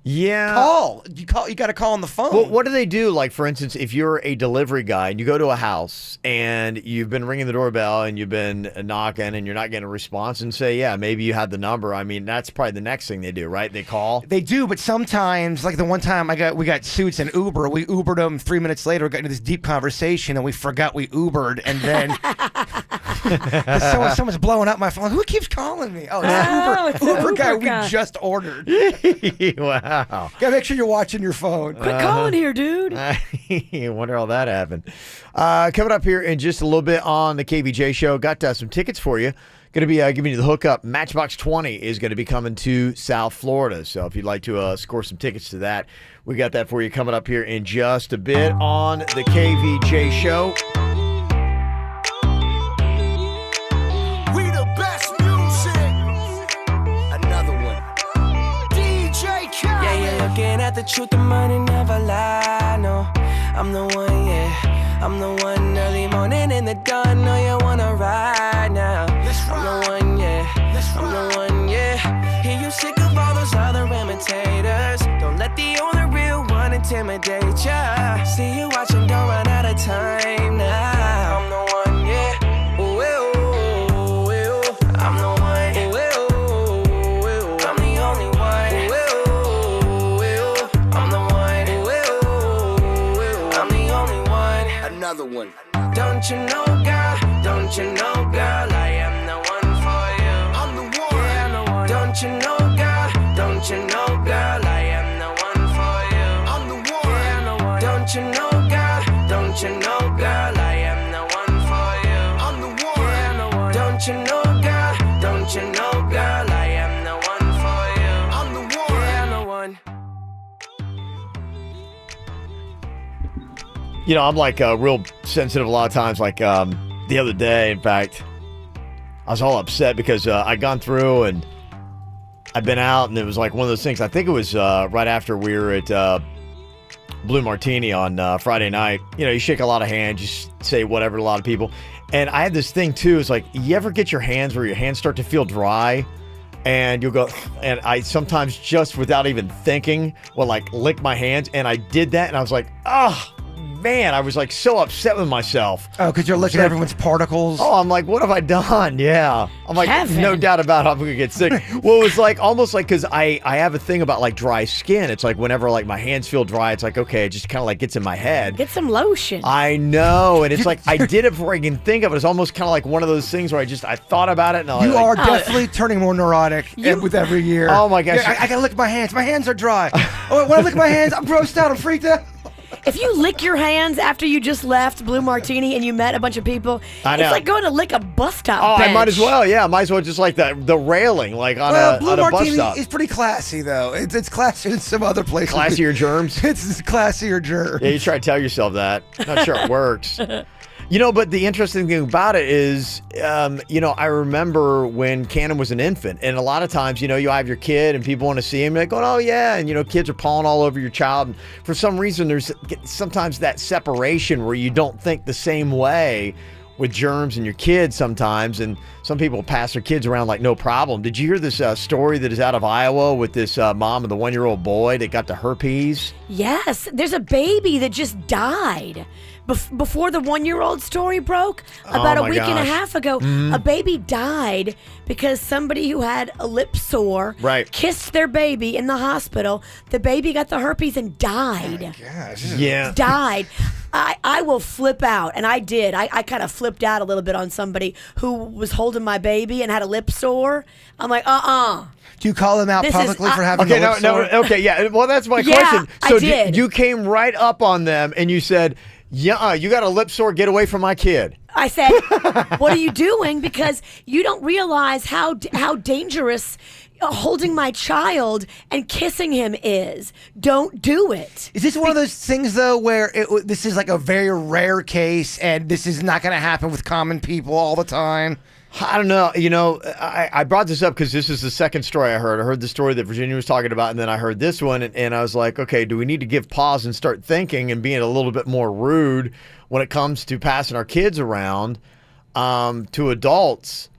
Yeah. You got to call on the phone. Well, what do they do? Like, for instance, if you're a delivery guy and you go to a house and you've been ringing the doorbell and you've been knocking and you're not getting a response, and say, yeah, maybe you had the number. I mean, that's probably the next thing they do, right? They call. They do, but sometimes, like the one time we got suits in Uber. We Ubered them 3 minutes later. We got into this deep conversation and we forgot we Ubered, and then someone's blowing up my phone. Who keeps calling me? Oh, it's the Uber guy we just ordered. Wow. Gotta make sure you're watching your phone. Quit calling here, dude. I wonder how that happened. Coming up here in just a little bit on the KVJ show, got some tickets for you. Going to be giving you the hookup. Matchbox 20 is going to be coming to South Florida. So if you'd like to score some tickets to that, we got that for you coming up here in just a bit on the KVJ show. Looking at the truth, the money never lie, no. I'm the one, yeah. I'm the one early morning in the dawn. Know you wanna ride now. I'm the one, yeah. I'm the one, yeah. Hear you sick of all those other imitators. Don't let the only real one intimidate ya. See you watching, don't run out of time now. I'm the one, yeah. Ooh, ooh, ooh, ooh. I'm the one. Ooh, ooh, ooh. I'm the only one. Ooh, ooh. I'm the one. Ooh, I'm the only one. Another one. Don't you know, girl? Don't you know, girl? I am the one for you. I'm the one. Yeah, I'm the one. Don't you know, girl? Don't you know, girl? one. You know, I'm like real sensitive a lot of times. Like the other day, in fact, I was all upset because I'd gone through and I'd been out, and it was like one of those things. I think it was right after we were at Blue Martini on Friday night. You know, you shake a lot of hands, you say whatever to a lot of people. And I had this thing too. It's like, you ever get your hands where your hands start to feel dry? And you'll go, and I sometimes just without even thinking will like lick my hands. And I did that, and I was like, oh, man, I was like so upset with myself. Oh, because you're licking everyone's particles? Oh, I'm like, what have I done? Yeah. I'm like, Kevin. no doubt about it, I'm going to get sick. Well, it was like almost like, because I have a thing about like dry skin. It's like whenever like my hands feel dry, it's like, okay, it just kind of like gets in my head. Get some lotion. I know. And it's like, I did it before I can think of it. It's almost kind of like one of those things where I thought about it. And You are definitely turning more neurotic with every year. Oh my gosh. Yeah, I gotta lick my hands. My hands are dry. Oh, when I lick my hands, I'm grossed out. I'm freaked out. If you lick your hands after you just left Blue Martini and you met a bunch of people, I know. it's like going to lick a bus stop Oh, bench. I might as well. Yeah, I might as well just like the railing, like on Blue a bus Martini stop. is pretty classy, though. It's classier than some other places. Classier germs? It's classier germs. Yeah, you try to tell yourself that. Not sure it works. You know, but the interesting thing about it is, you know, I remember when Cannon was an infant, and a lot of times, you know, you have your kid and people want to see him, they're going, oh yeah, and you know, kids are pawing all over your child, and for some reason there's sometimes that separation where you don't think the same way with germs and your kids sometimes, and some people pass their kids around like no problem. Did you hear this story that is out of Iowa with this mom and the 1-year-old boy that got the herpes? Yes, there's a baby that just died. Before the 1-year-old story broke, about a week and a half ago, a baby died because somebody who had a lip sore kissed their baby in the hospital. The baby got the herpes and died. Yeah. Died. I will flip out, and I did. I kind of flipped out a little bit on somebody who was holding my baby and had a lip sore. I'm like, Do you call them out publicly for having a lip sore? Okay, yeah. Well, that's my Yeah, question. I So did. you came right up on them and you said, yeah, you got a lip sore, get away from my kid. I said, what are you doing? Because you don't realize how dangerous holding my child and kissing him is. Don't do it. Is this one of those things, though, where this is like a very rare case and this is not going to happen with common people all the time? I don't know. You know, I brought this up because this is the second story I heard. I heard the story that Virginia was talking about, and then I heard this one, and I was like, okay, do we need to give pause and start thinking and being a little bit more rude when it comes to passing our kids around to adults?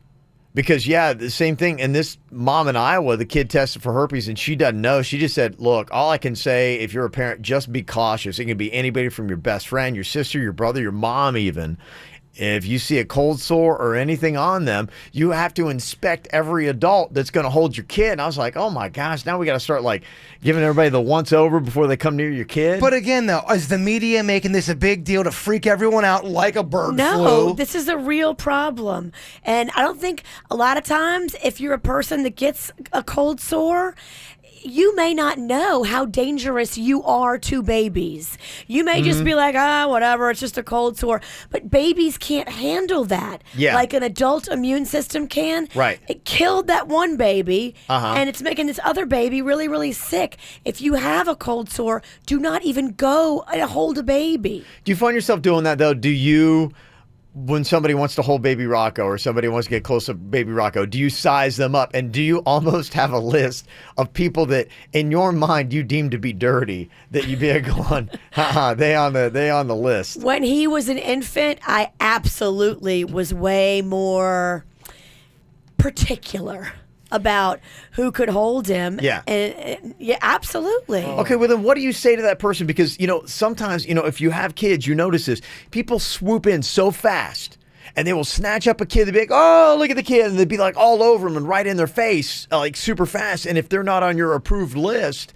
Because, yeah, the same thing. And this mom in Iowa, the kid tested for herpes, and she doesn't know. She just said, look, all I can say, if you're a parent, just be cautious. It can be anybody from your best friend, your sister, your brother, your mom even. If you see a cold sore or anything on them, you have to inspect every adult that's going to hold your kid. And I was like, oh my gosh, now we got to start like giving everybody the once over before they come near your kid. But again, though, is the media making this a big deal to freak everyone out like a bird flu? No, this is a real problem. And I don't think a lot of times if you're a person that gets a cold sore, you may not know how dangerous you are to babies. You may just be like, whatever, it's just a cold sore. But babies can't handle that. Yeah. Like an adult immune system can. Right. It killed that one baby, Uh-huh. and it's making this other baby really, really sick. If you have a cold sore, do not even go and hold a baby. Do you find yourself doing that, though? Do you, when somebody wants to hold baby Rocco or somebody wants to get close to baby Rocco, do you size them up? And do you almost have a list of people that in your mind you deem to be dirty that you'd be going, they on the list? When he was an infant, I absolutely was way more particular about who could hold him. Yeah. And yeah, absolutely. Okay, well then what do you say to that person? Because, you know, sometimes, you know, if you have kids, you notice this. People swoop in so fast and they will snatch up a kid. They'll be like, oh, look at the kid. And they'd be like all over them and right in their face, like super fast. And if they're not on your approved list,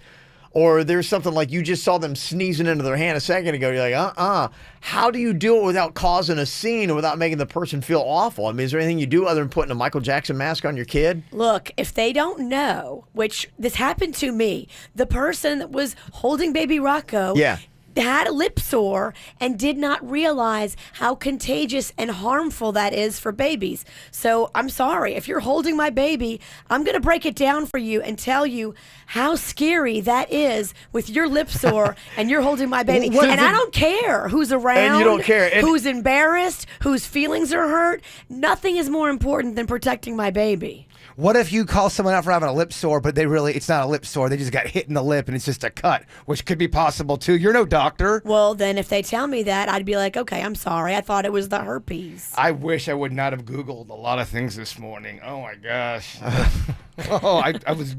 or there's something like you just saw them sneezing into their hand a second ago, you're like, how do you do it without causing a scene or without making the person feel awful? I mean, is there anything you do other than putting a Michael Jackson mask on your kid? Look, if they don't know, which this happened to me, the person that was holding baby Rocco, Yeah. had a lip sore and did not realize how contagious and harmful that is for babies. So I'm sorry. If you're holding my baby, I'm going to break it down for you and tell you how scary that is with your lip sore and you're holding my baby. And I don't care who's around, And you don't care. who's embarrassed, whose feelings are hurt. Nothing is more important than protecting my baby. What if you call someone out for having a lip sore, but it's not a lip sore, they just got hit in the lip and it's just a cut, which could be possible too. You're no doctor. Well, then if they tell me that, I'd be like, okay, I'm sorry. I thought it was the herpes. I wish I would not have Googled a lot of things this morning. Oh my gosh. I was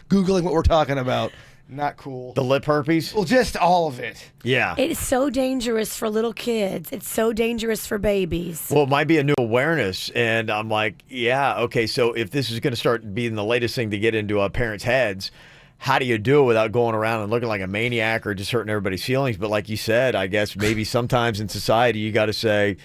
Googling what we're talking about. Not cool. The lip herpes? Well, just all of it. Yeah. It is so dangerous for little kids. It's so dangerous for babies. Well, it might be a new awareness. And I'm like, yeah, okay, so if this is going to start being the latest thing to get into parents' heads, how do you do it without going around and looking like a maniac or just hurting everybody's feelings? But like you said, I guess maybe sometimes in society you got to say,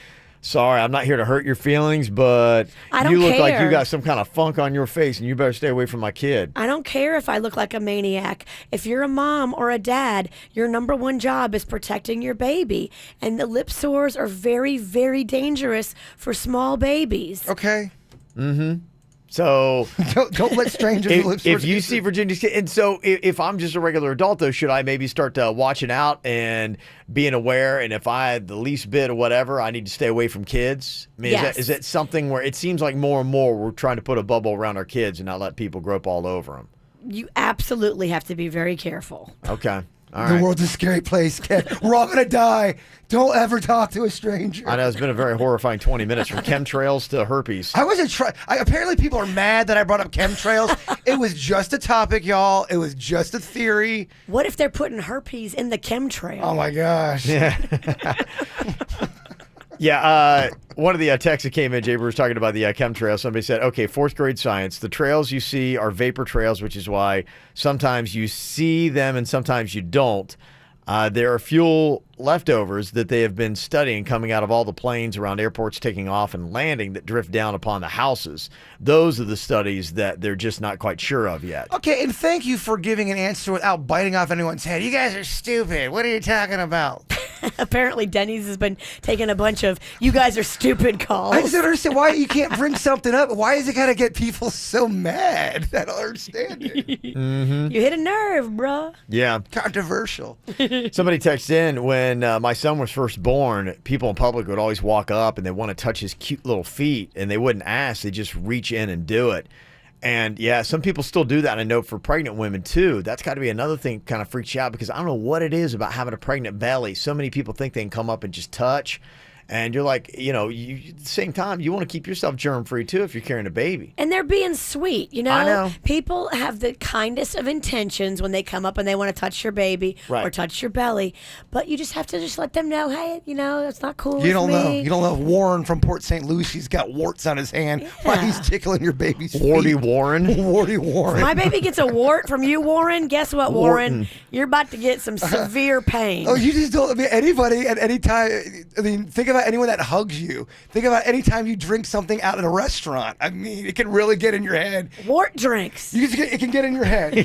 sorry, I'm not here to hurt your feelings, but you look like you got some kind of funk on your face and you better stay away from my kid. I don't care if I look like a maniac. If you're a mom or a dad, your number one job is protecting your baby. And the lip sores are very, very dangerous for small babies. Okay. Mm-hmm. So don't let strangers. If you see Virginia's kid, and so if I'm just a regular adult, though, should I maybe start watching out and being aware? And if I had the least bit of whatever, I need to stay away from kids. I mean, Yes. is that something where it seems like more and more we're trying to put a bubble around our kids and not let people grope all over them? You absolutely have to be very careful. Okay. All The right. world's a scary place, Kev. We're all gonna die. Don't ever talk to a stranger. I know it's been a very horrifying 20 minutes from chemtrails to herpes. I wasn't apparently people are mad that I brought up chemtrails. It was just a topic, y'all. It was just a theory. What if they're putting herpes in the chemtrail? Oh my gosh. Yeah. Yeah, one of the texts that came in, Jaber was talking about the chemtrails. Somebody said, okay, 4th grade science. The trails you see are vapor trails, which is why sometimes you see them and sometimes you don't. There are fuel leftovers that they have been studying coming out of all the planes around airports taking off and landing that drift down upon the houses. Those are the studies that they're just not quite sure of yet. Okay, and thank you for giving an answer without biting off anyone's head. You guys are stupid. What are you talking about? Apparently, Denny's has been taking a bunch of "you guys are stupid" calls. I just don't understand why you can't bring something up. Why is it gotta get people so mad? I don't understand it. Mm-hmm. You hit a nerve, bruh. Yeah. Controversial. Somebody texted in when my son was first born, people in public would always walk up and they want to touch his cute little feet and they wouldn't ask. They just reach in and do it. And yeah, some people still do that. I know for pregnant women too. That's got to be another thing that kind of freaks you out because I don't know what it is about having a pregnant belly. So many people think they can come up and just touch. And you're like, at the same time, you want to keep yourself germ-free, too, if you're carrying a baby. And they're being sweet, I know. People have the kindest of intentions when they come up and they want to touch your baby Right. or touch your belly. But you just have to just let them know, hey, it's not cool You with don't me. know. You don't know if Warren from Port St. Lucie's got warts on his hand while he's tickling your baby's Warty feet. Warren? Warty Warren. My baby gets a wart from you, Warren. Guess what, Warren? Wharton. You're about to get some severe pain. Oh, you just don't. I mean, anybody at any time. I mean, think about anyone that hugs you. Think about any time you drink something out at a restaurant. I mean, it can really get in your head. Wart drinks. It can get in your head.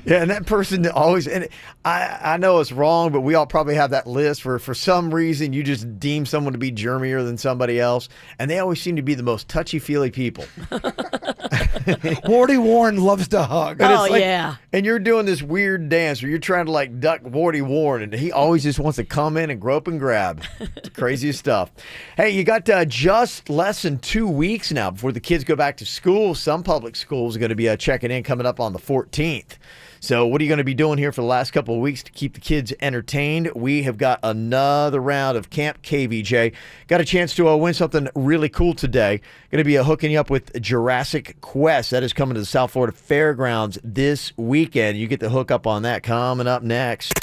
Yeah, and that person always, and I know it's wrong, but we all probably have that list where for some reason you just deem someone to be germier than somebody else, and they always seem to be the most touchy-feely people. Warty Warren loves to hug. And Oh, it's like- yeah. And you're doing this weird dance where you're trying to duck Warty Warren, and he always just wants to come in and grope and grab. It's the craziest stuff. Hey, you got just less than 2 weeks now before the kids go back to school. Some public schools are going to be checking in coming up on the 14th. So what are you going to be doing here for the last couple of weeks to keep the kids entertained? We have got another round of Camp KVJ. Got a chance to win something really cool today. Going to be hooking you up with Jurassic Quest. That is coming to the South Florida Fairgrounds this weekend. You get the hook up on that coming up next.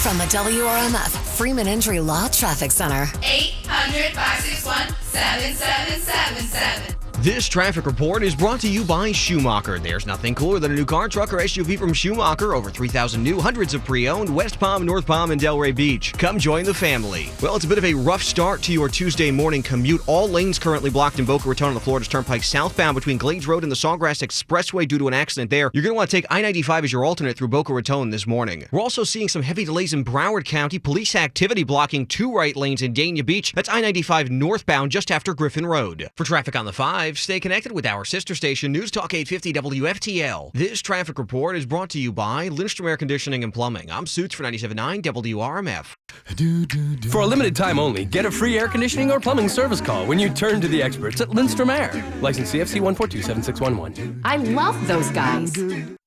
From the WRMF Freeman Injury Law Traffic Center. 800-561-7777. This traffic report is brought to you by Schumacher. There's nothing cooler than a new car, truck, or SUV from Schumacher. Over 3,000 new, hundreds of pre-owned, West Palm, North Palm, and Delray Beach. Come join the family. Well, it's a bit of a rough start to your Tuesday morning commute. All lanes currently blocked in Boca Raton on the Florida Turnpike southbound between Glades Road and the Sawgrass Expressway due to an accident there. You're going to want to take I-95 as your alternate through Boca Raton this morning. We're also seeing some heavy delays in Broward County. Police activity blocking 2 right lanes in Dania Beach. That's I-95 northbound just after Griffin Road. For traffic on the 5, stay connected with our sister station, News Talk 850 WFTL. This traffic report is brought to you by Lindstrom Air Conditioning and Plumbing. I'm Suits for 97.9 WRMF. For a limited time only, get a free air conditioning or plumbing service call when you turn to the experts at Lindstrom Air. License CFC 1427611. I love those guys.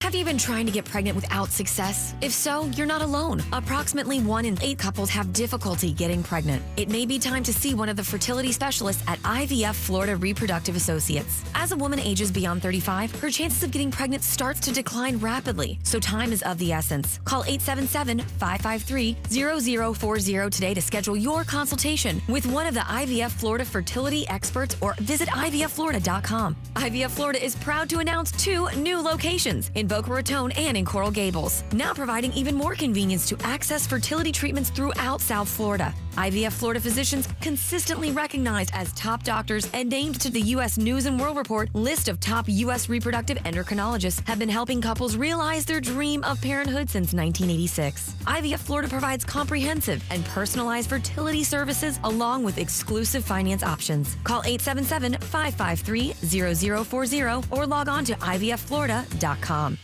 Have you been trying to get pregnant without success? If so, you're not alone. Approximately 1 in 8 couples have difficulty getting pregnant. It may be time to see one of the fertility specialists at IVF Florida Reproductive Associates. As a woman ages beyond 35, her chances of getting pregnant starts to decline rapidly, so time is of the essence. Call 877-553-0040 today to schedule your consultation with one of the IVF Florida fertility experts or visit IVFFlorida.com. IVF Florida is proud to announce 2 new locations in Boca Raton and in Coral Gables, now providing even more convenience to access fertility treatments throughout South Florida. IVF Florida physicians, consistently recognized as top doctors and named to the U.S. News and World Report list of top U.S. reproductive endocrinologists, have been helping couples realize their dream of parenthood since 1986. IVF Florida provides comprehensive and personalized fertility services along with exclusive finance options. Call 877-553-0040 or log on to IVFFlorida.com.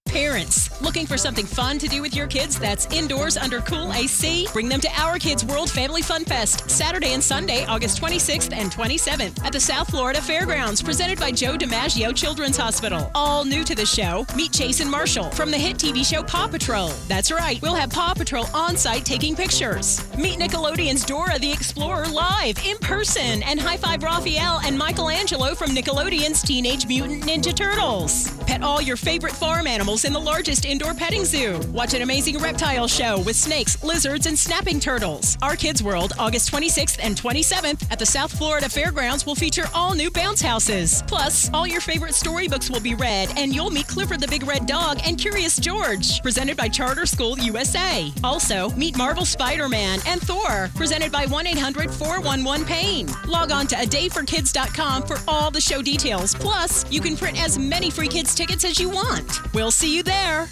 Parents, looking for something fun to do with your kids that's indoors under cool AC? Bring them to Our Kids World Family Fun Fest, Saturday and Sunday, August 26th and 27th at the South Florida Fairgrounds, presented by Joe DiMaggio Children's Hospital. All new to the show, meet Chase and Marshall from the hit TV show Paw Patrol. That's right, we'll have Paw Patrol on site taking pictures. Meet Nickelodeon's Dora the Explorer live in person, and High Five Raphael and Michelangelo from Nickelodeon's Teenage Mutant Ninja Turtles. Pet all your favorite farm animals in the largest indoor petting zoo. Watch an amazing reptile show with snakes, lizards, and snapping turtles. Our Kids World, August 26th and 27th at the South Florida Fairgrounds, will feature all new bounce houses. Plus, all your favorite storybooks will be read, and you'll meet Clifford the Big Red Dog and Curious George, presented by Charter School USA. Also, meet Marvel Spider-Man and Thor, presented by 1-800-411-PAIN. Log on to adayforkids.com for all the show details. Plus, you can print as many free kids tickets as you want. We'll see you there.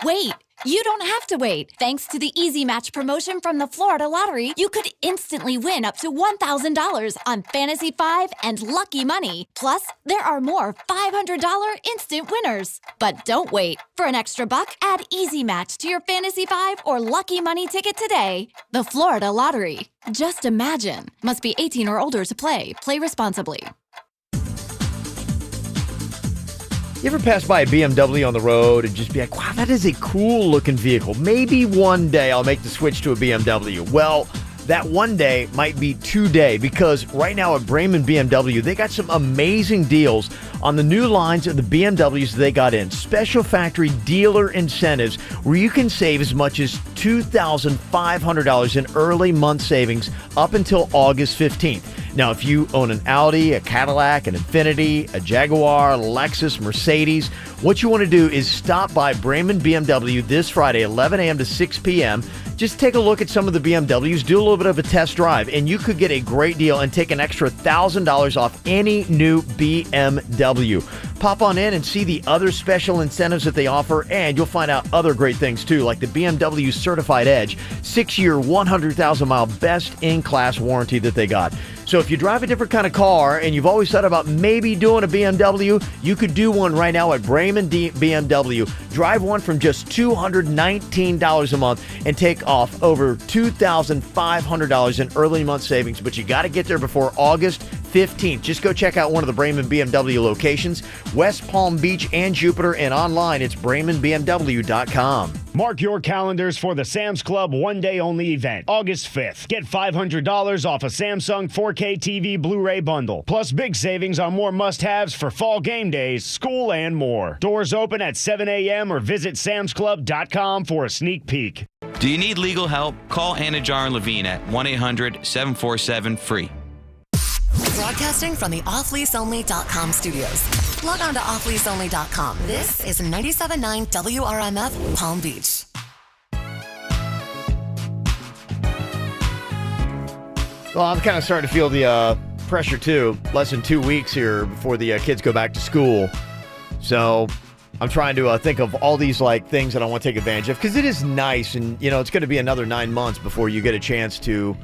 Wait, you don't have to wait. Thanks to the Easy Match promotion from the Florida Lottery, you could instantly win up to $1,000 on Fantasy 5 and Lucky Money. Plus, there are more $500 instant winners. But don't wait. For an extra $1, add Easy Match to your Fantasy 5 or Lucky Money ticket today. The Florida Lottery. Just imagine. Must be 18 or older to play. Play responsibly. You ever pass by a BMW on the road and just be like, wow, that is a cool looking vehicle. Maybe one day I'll make the switch to a BMW. Well, that one day might be today, because right now at Bremen BMW, they got some amazing deals on the new lines of the BMWs they got in. Special factory dealer incentives where you can save as much as $2,500 in early month savings up until August 15th. Now, if you own an Audi, a Cadillac, an Infiniti, a Jaguar, Lexus, Mercedes, what you want to do is stop by Bremen BMW this Friday, 11 a.m. to 6 p.m. Just take a look at some of the BMWs, do a little bit of a test drive, and you could get a great deal and take an extra $1,000 off any new BMW. Pop on in and see the other special incentives that they offer, and you'll find out other great things too, like the BMW Certified Edge, 6-year, 100,000-mile best-in-class warranty that they got. So if you drive a different kind of car and you've always thought about maybe doing a BMW, you could do one right now at Bremen BMW. Drive one from just $219 a month and take off over $2,500 in early month savings. But you got to get there before August 15th. Just go check out one of the Bremen BMW locations, West Palm Beach and Jupiter, and online it's BremenBMW.com. Mark your calendars for the Sam's Club one-day-only event, August 5th. Get $500 off a Samsung 4K TV Blu-ray bundle, plus big savings on more must-haves for fall game days, school, and more. Doors open at 7 a.m. or visit samsclub.com for a sneak peek. Do you need legal help? Call Anajar and Levine at 1-800-747-FREE. Broadcasting from the offleaseonly.com studios. Log on to offleaseonly.com. This is 97.9 WRMF Palm Beach. Well, I'm kind of starting to feel the pressure, too. Less than 2 weeks here before the kids go back to school. So I'm trying to think of all these things that I want to take advantage of, because it is nice, and it's going to be another 9 months before you get a chance to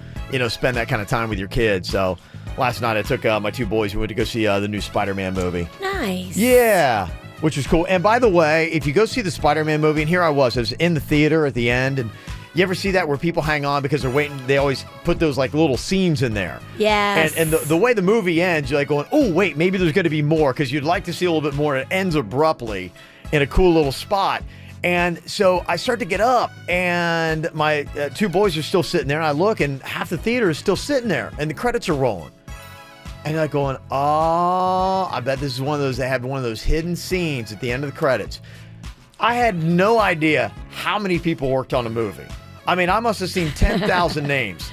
spend that kind of time with your kids. So last night I took my 2 boys. We went to go see the new Spider-Man movie. Nice. Yeah, which was cool. And by the way, if you go see the Spider-Man movie, and here I was in the theater at the end, and you ever see that where people hang on because they're waiting? They always put those little scenes in there. Yes. And the way the movie ends, you're going, oh, wait, maybe there's going to be more, because you'd like to see a little bit more. It ends abruptly in a cool little spot. And so I start to get up, and my 2 boys are still sitting there, and I look, and half the theater is still sitting there, and the credits are rolling. And you're going, oh, I bet this is one of those, they have one of those hidden scenes at the end of the credits. I had no idea how many people worked on a movie. I mean, I must have seen 10,000 names.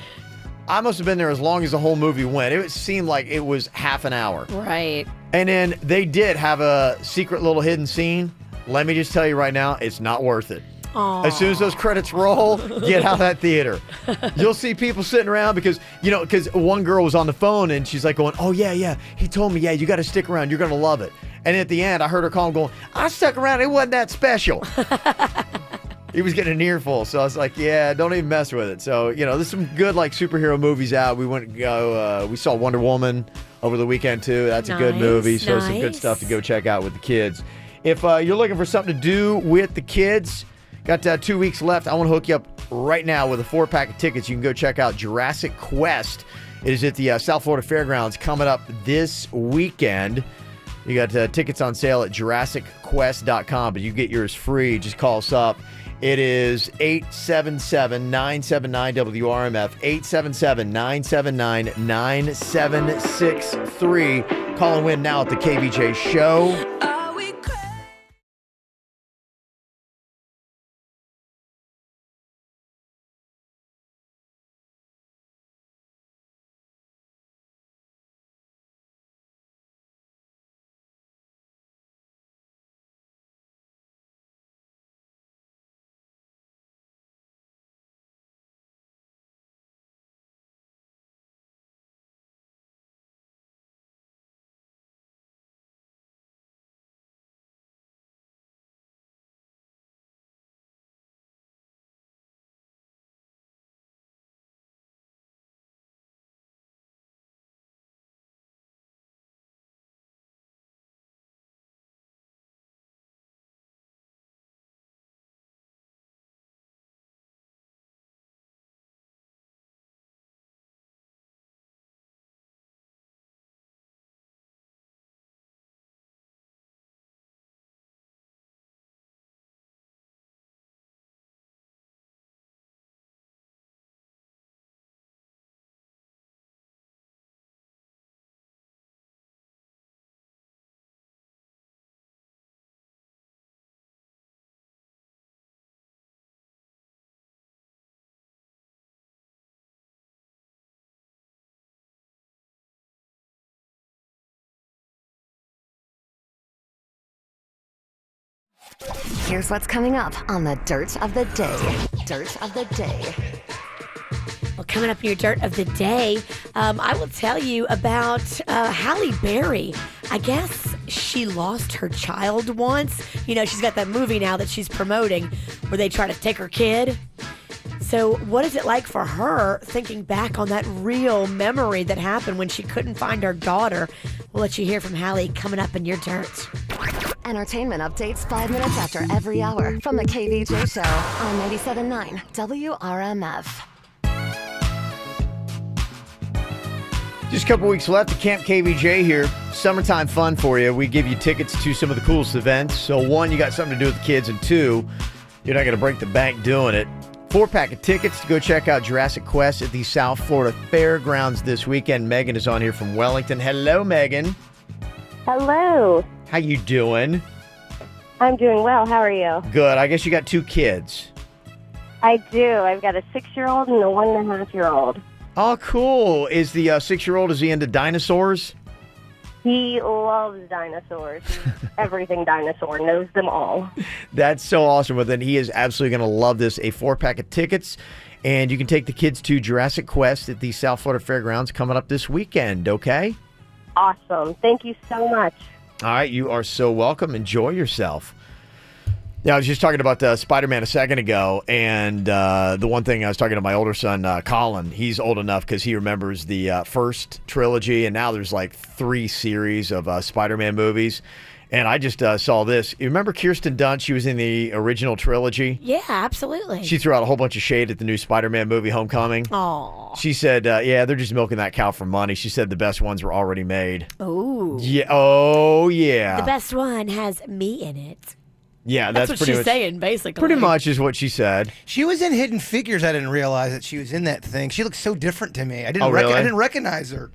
I must have been there as long as the whole movie went. It seemed like it was half an hour. Right. And then they did have a secret little hidden scene. Let me just tell you right now, it's not worth it. Aww. As soon as those credits roll, get out of that theater. You'll see people sitting around because one girl was on the phone and she's going, oh, yeah. He told me, you got to stick around. You're going to love it. And at the end, I heard her call him going, I stuck around. It wasn't that special. He was getting an earful. So I was like, yeah, don't even mess with it. So, there's some good superhero movies out. We went, we saw Wonder Woman over the weekend too. That's a good movie. So some good stuff to go check out with the kids. If you're looking for something to do with the kids, got 2 weeks left. I want to hook you up right now with a 4-pack of tickets. You can go check out Jurassic Quest. It is at the South Florida Fairgrounds coming up this weekend. You got tickets on sale at JurassicQuest.com, but you get yours free. Just call us up. It is 877-979-WRMF, 877-979-9763. Call and win now at the KVJ Show. Here's what's coming up on the Dirt of the Day. Dirt of the Day. Well, coming up in your Dirt of the Day, I will tell you about Halle Berry. I guess she lost her child once. She's got that movie now that she's promoting where they try to take her kid. So what is it like for her thinking back on that real memory that happened when she couldn't find her daughter? We'll let you hear from Halle coming up in your Dirt. Entertainment updates 5 minutes after every hour from the KVJ Show on 97.9 WRMF. Just a couple weeks left to Camp KVJ here. Summertime fun for you. We give you tickets to some of the coolest events. So 1, you got something to do with the kids, and 2, you're not going to break the bank doing it. 4-pack of tickets to go check out Jurassic Quest at the South Florida Fairgrounds this weekend. Megan is on here from Wellington. Hello, Megan. Hello. How you doing? I'm doing well. How are you? Good. I guess you got 2 kids. I do. I've got a 6-year-old and a 1.5-year-old. Oh, cool. Is the 6-year-old, is he into dinosaurs? He loves dinosaurs. Everything dinosaur, knows them all. That's so awesome. Well, then he is absolutely going to love this. A 4-pack of tickets, and you can take the kids to Jurassic Quest at the South Florida Fairgrounds coming up this weekend, okay? Awesome. Thank you so much. All right, you are so welcome. Enjoy yourself. Yeah, I was just talking about Spider-Man a second ago, and the one thing I was talking to my older son, Colin, he's old enough because he remembers the first trilogy, and now there's like 3 series of Spider-Man movies. And I just saw this. You remember Kirsten Dunst? She was in the original trilogy. Yeah, absolutely. She threw out a whole bunch of shade at the new Spider-Man movie, Homecoming. Aw. She said, yeah, they're just milking that cow for money. She said the best ones were already made. Ooh. Yeah. Oh, yeah. The best one has me in it. Yeah, That's that's what pretty she's much, saying, basically. Pretty much is what she said. She was in Hidden Figures. I didn't realize that she was in that thing. She looks so different to me. I didn't recognize her.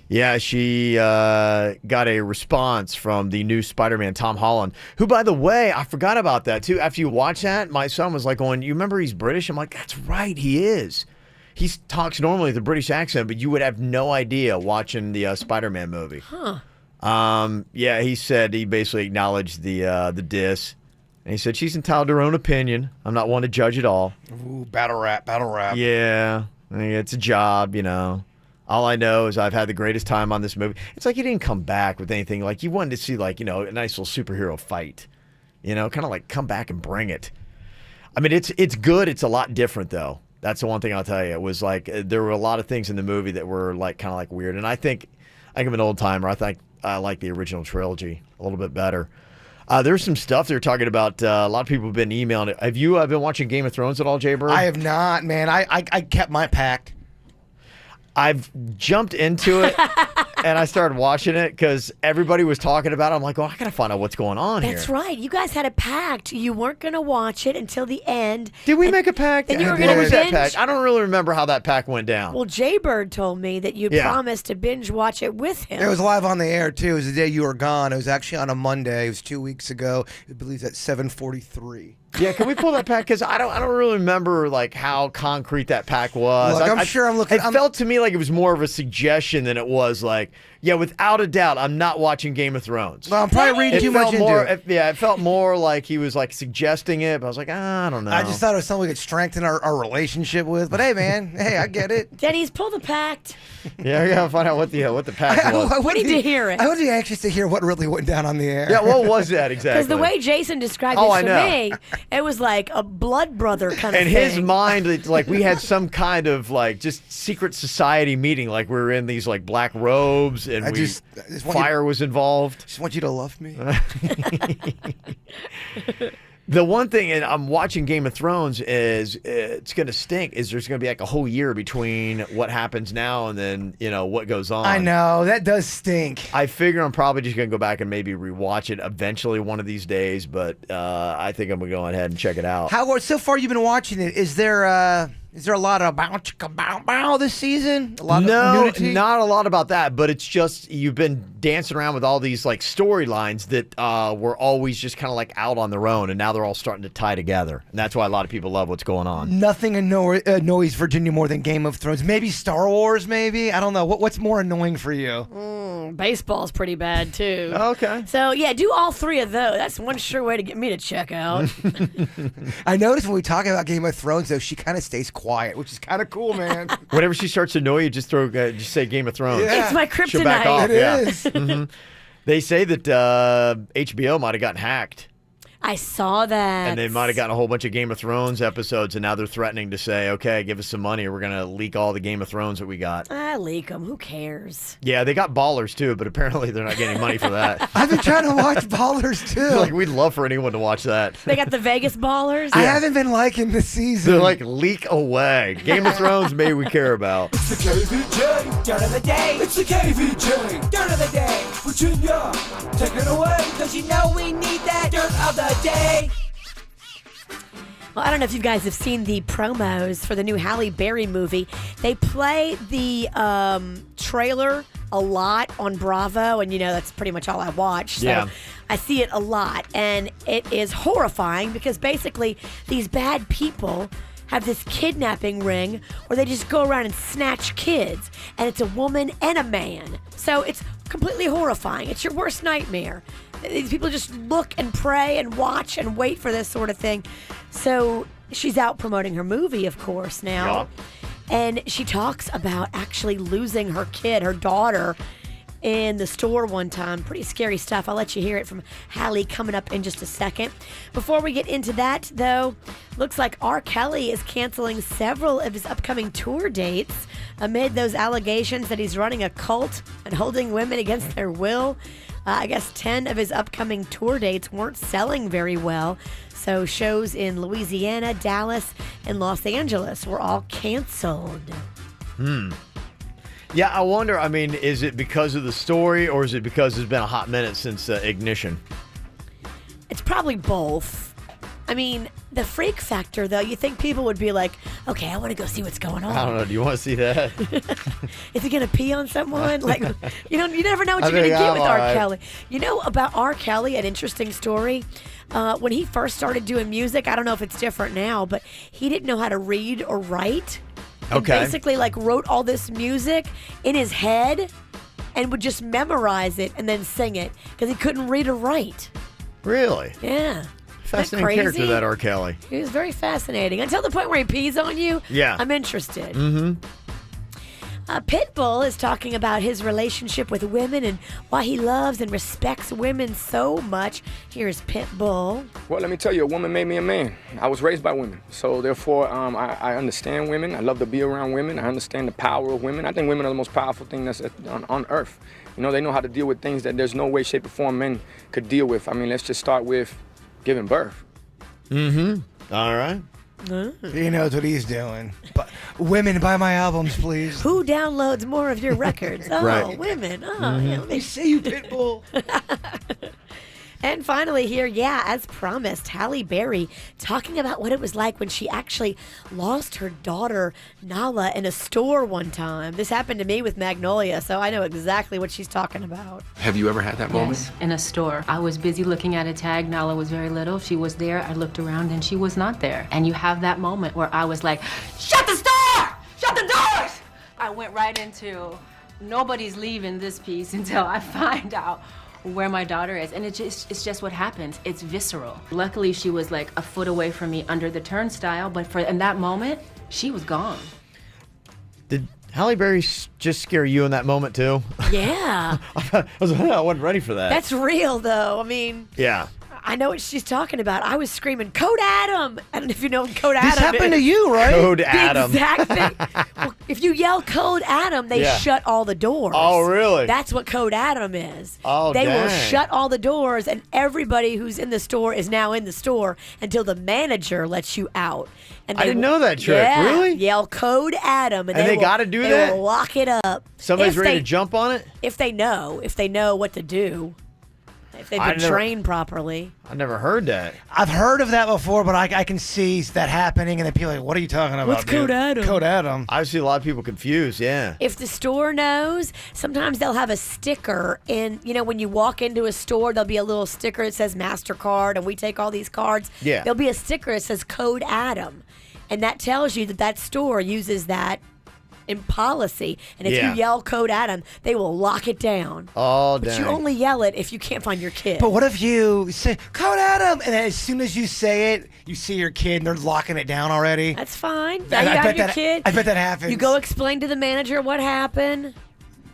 Yeah, she got a response from the new Spider-Man, Tom Holland, who, by the way, I forgot about that, too. After you watch that, my son was like going, you remember he's British? I'm like, that's right, he is. He talks normally with a British accent, but you would have no idea watching the Spider-Man movie. Huh. Yeah, he said he basically acknowledged the diss. And he said, she's entitled to her own opinion. I'm not one to judge at all. Ooh, battle rap. Yeah, I mean, it's a job, you know. All I know is I've had the greatest time on this movie. It's like he didn't come back with anything. Like, you wanted to see, like, you know, a nice little superhero fight. You know, kind of like come back and bring it. I mean, it's good. It's a lot different, though. That's the one thing I'll tell you. It was like there were a lot of things in the movie that were like kind of like weird. And I think I'm an old timer. I think I like the original trilogy a little bit better. There's some stuff they're talking about. A lot of people have been emailing it. Have you been watching Game of Thrones at all, Jay Bird? I have not, man. I kept my pact. I've jumped into it and I started watching it because everybody was talking about it. I'm like, oh, I got to find out what's going on here. That's right. You guys had a pact. You weren't going to watch it until the end. Did we make a pact? And you were What going to was binge. that pact? I don't really remember how that pact went down. Well, Jay Bird told me that you promised to binge watch it with him. It was live on the air, too. It was the day you were gone. It was actually on a Monday. It was 2 weeks ago. I believe at 7:43. Yeah, can we pull that pack? Because I don't really remember like how concrete that pack was. Look, I'm sure I'm looking. It felt to me like it was more of a suggestion than it was like, yeah, without a doubt, I'm not watching Game of Thrones. Well, I'm probably reading too much into it. Yeah, it felt more like he was like suggesting it, but I was like, I don't know. I just thought it was something we could strengthen our relationship with. But hey, man, hey, I get it. Denny's, pull the pact. Yeah, we gotta find out what the pack was. We need to hear it. I would be anxious to hear what really went down on the air. Yeah, what was that exactly? Because the way Jason described Oh, it I to know. me, it was like a blood brother kind of In thing. his mind, it's like we had some kind of like just secret society meeting, like we were in these like black robes and I just want fire was involved. Just want you to love me. The one thing, and I'm watching Game of Thrones, is it's going to stink. Is there's going to be like a whole year between what happens now and then what goes on. I know that does stink. I figure I'm probably just going to go back and maybe rewatch it eventually one of these days. But I think I'm going to go ahead and check it out. How so far you've been watching it? Is there a lot of bow this season? A lot of nudity? Not a lot about that, but it's just you've been dancing around with all these like storylines that were always just kind of like out on their own, and now they're all starting to tie together, and that's why a lot of people love what's going on. Nothing annoys Virginia more than Game of Thrones. Maybe Star Wars. Maybe I don't know. What's more annoying for you? Baseball's pretty bad too. Okay. So yeah, do all 3 of those. That's one sure way to get me to check out. I noticed when we talk about Game of Thrones, though, she kind of stays quiet, which is kind of cool, man. Whenever she starts to annoy you, just say Game of Thrones. Yeah. It's my She'll back kryptonite. off. It yeah. is. Mhm. They say that HBO might have gotten hacked. I saw that. And they might have gotten a whole bunch of Game of Thrones episodes, and now they're threatening to say, okay, give us some money, or we're going to leak all the Game of Thrones that we got. Leak them. Who cares? Yeah, they got Ballers, too, but apparently they're not getting money for that. I've been trying to watch Ballers, too. Like, we'd love for anyone to watch that. They got the Vegas Ballers. I haven't been liking the season. They're like, leak away. Game of Thrones, maybe we care about. It's the KVJ Dirt of the Day. It's the KVJ Dirt of the Day. Virginia, take it away. Cause you know we need that Dirt of the Day. Well, I don't know if you guys have seen the promos for the new Halle Berry movie. They play the trailer a lot on Bravo, and that's pretty much all I watch. So Yeah. I see it a lot, and it is horrifying because basically these bad people have this kidnapping ring where they just go around and snatch kids, and it's a woman and a man. So it's completely horrifying. It's your worst nightmare. These people just look and pray and watch and wait for this sort of thing. So she's out promoting her movie, of course, now. And she talks about actually losing her kid, her daughter, in the store one time. Pretty scary stuff. I'll let you hear it from Hallie coming up in just a second. Before we get into that, though, looks like R. Kelly is canceling several of his upcoming tour dates amid those allegations that he's running a cult and holding women against their will. I guess 10 of his upcoming tour dates weren't selling very well. So shows in Louisiana, Dallas, and Los Angeles were all canceled. Yeah, I wonder, I mean, is it because of the story or is it because it's been a hot minute since Ignition? It's probably both. I mean, the freak factor, though, you think people would be like, okay, I want to go see what's going on. I don't know. Do you want to see that? Is he going to pee on someone? Like, you never know what you're going to get with R. Kelly. You know about R. Kelly, an interesting story. When he first started doing music, I don't know if it's different now, but he didn't know how to read or write. And basically, wrote all this music in his head and would just memorize it and then sing it because he couldn't read or write. Really? Yeah. Fascinating character, that R. Kelly. He was very fascinating. Until the point where he pees on you, yeah. I'm interested. Mm-hmm. Pitbull is talking about his relationship with women and why he loves and respects women so much. Here's Pitbull. Well, let me tell you, a woman made me a man. I was raised by women. So therefore, I understand women. I love to be around women. I understand the power of women. I think women are the most powerful thing that's on earth. You know, they know how to deal with things that there's no way, shape, or form men could deal with. I mean, let's just start with giving birth. Mm-hmm. All right. He knows what he's doing. But women, buy my albums, please. Who downloads more of your records? Oh, Right. Women. Oh, Mm-hmm. yeah, They say you, Pitbull. And finally here, as promised, Halle Berry talking about what it was like when she actually lost her daughter, Nala, in a store one time. This happened to me with Magnolia, so I know exactly what she's talking about. Have you ever had that moment? Yes, in a store. I was busy looking at a tag. Nala was very little. She was there. I looked around and she was not there. And you have that moment where I was like, shut the store! Shut the doors! I went right into, nobody's leaving this piece until I find out where my daughter is. And it's just what happens. It's visceral. Luckily, she was like a foot away from me under the turnstile, but in that moment, she was gone. Did Halle Berry just scare you in that moment, too? Yeah. I wasn't ready for that. That's real, though. I mean, Yeah. I know what she's talking about. I was screaming, Code Adam! I don't know if you know what Code Adam This happened is. to you, right? Code The Adam. exact thing. Well, if you yell Code Adam, they Yeah. shut all the doors. Oh, really? That's what Code Adam is. Oh, They will dang. shut all the doors, and everybody who's in the store is now in the store until the manager lets you out. And I they didn't will- know that trick. Yeah, Really? Yell Code Adam, And they will- gotta do they that? will lock it up. Somebody's If ready they- to jump on it? If they know what to do. If they've I been never- trained properly. I never heard that. I've heard of that before, but I can see that happening, and then people are like, what are you talking about, What's dude? Code Adam? Code Adam. I see a lot of people confused, yeah. If the store knows, sometimes they'll have a sticker in, when you walk into a store, there'll be a little sticker that says MasterCard and we take all these cards. Yeah. There'll be a sticker that says Code Adam. And that tells you that store uses that in policy. And if Yeah. you yell Code Adam, they will lock it down. Oh, But dang. you only yell it if you can't find your kid. But what if you say, Code Adam, and then as soon as you say it, you see your kid and they're locking it down already? That's fine. Now I you bet have your that- kid. I bet that happens. You go explain to the manager what happened.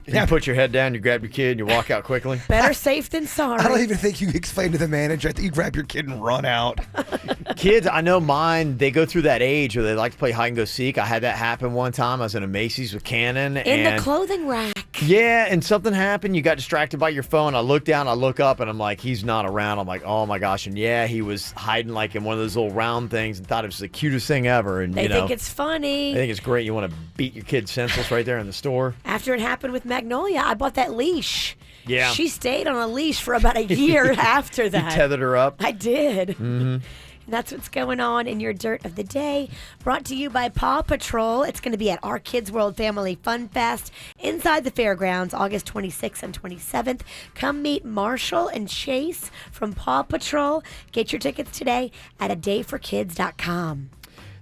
You put your head down, you grab your kid, and you walk out quickly. Better safe than sorry. I don't even think you explain to the manager. I think you grab your kid and run out. Kids, I know mine, they go through that age where they like to play hide and go seek. I had that happen one time. I was in a Macy's with Cannon. In and the clothing rack. Yeah, and something happened. You got distracted by your phone. I look down, I look up, and I'm like, he's not around. I'm like, oh my gosh. And yeah, he was hiding like in one of those little round things and thought it was the cutest thing ever. And They think it's funny. I think it's great. You want to beat your kid senseless right there in the store. After it happened with Magnolia, I bought that leash. Yeah. She stayed on a leash for about a year after You that. tethered her up. I did. Mm-hmm. And that's what's going on in your Dirt of the Day. Brought to you by Paw Patrol. It's going to be at our Kids World Family Fun Fest inside the fairgrounds, August 26th and 27th. Come meet Marshall and Chase from Paw Patrol. Get your tickets today at adayforkids.com.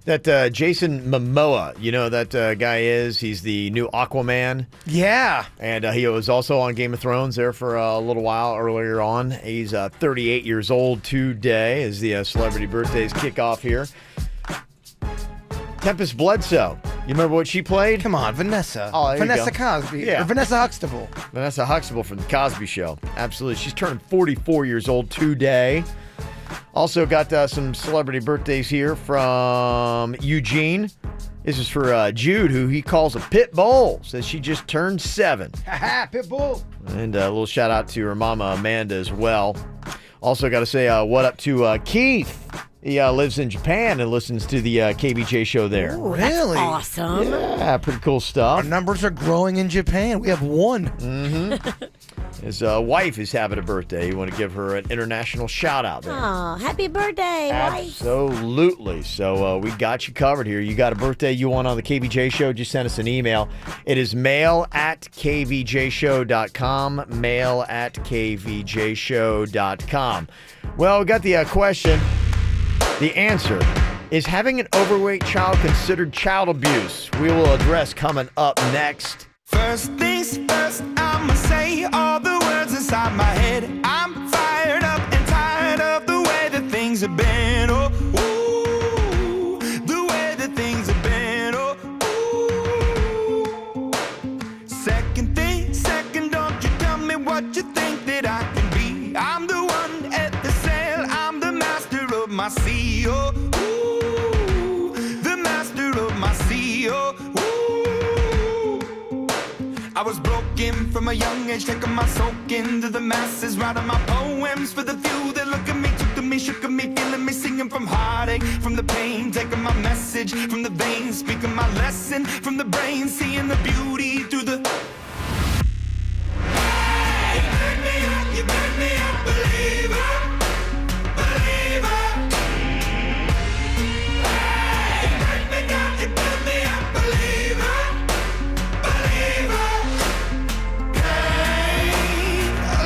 That Jason Momoa, you know that guy is. He's the new Aquaman. Yeah. And he was also on Game of Thrones there for a little while earlier on. He's 38 years old today as the celebrity birthdays kick off here. Tempest Bledsoe. You remember what she played? Come on, Vanessa. Oh, there Vanessa you go. Cosby. Yeah. Or Vanessa Huxtable. Vanessa Huxtable from The Cosby Show. Absolutely. She's turning 44 years old today. Also got some celebrity birthdays here from Eugene. This is for Jude, who he calls a pit bull. Says she just turned 7. Haha, Pitbull. And a little shout out to her mama, Amanda, as well. Also got to say what up to Keith. He lives in Japan and listens to the KVJ show there. Ooh, that's Really? awesome. Yeah, pretty cool stuff. Our numbers are growing in Japan. We have 1. Mm-hmm. His wife is having a birthday. You want to give her an international shout out there. Aw, happy birthday, wife. Absolutely. So we got you covered here. You got a birthday you want on the KVJ show, just send us an email. It is mail@kvjshow.com, mail@kvjshow.com. Well, we got the question. The answer is having an overweight child considered child abuse. We will address coming up next. First things first, I'ma say all the words inside my head. I'm fired up and tired of the way that things have been. Oh, ooh, the way that things have been. Oh, ooh. Second thing, second, don't you tell me what you think that I can be. I'm the one at the sail, I'm the master of my sea. Oh, ooh, the master of my sea. Oh, I was broken from a young age, taking my soak into the masses, writing my poems for the few that look at me, took to me, shook at me, feeling me, singing from heartache, from the pain, taking my message from the veins, speaking my lesson from the brain, seeing the beauty through the... Hey, you burn me up, believer, believer. Hey, you burn me down, you burn me up, believer, believer.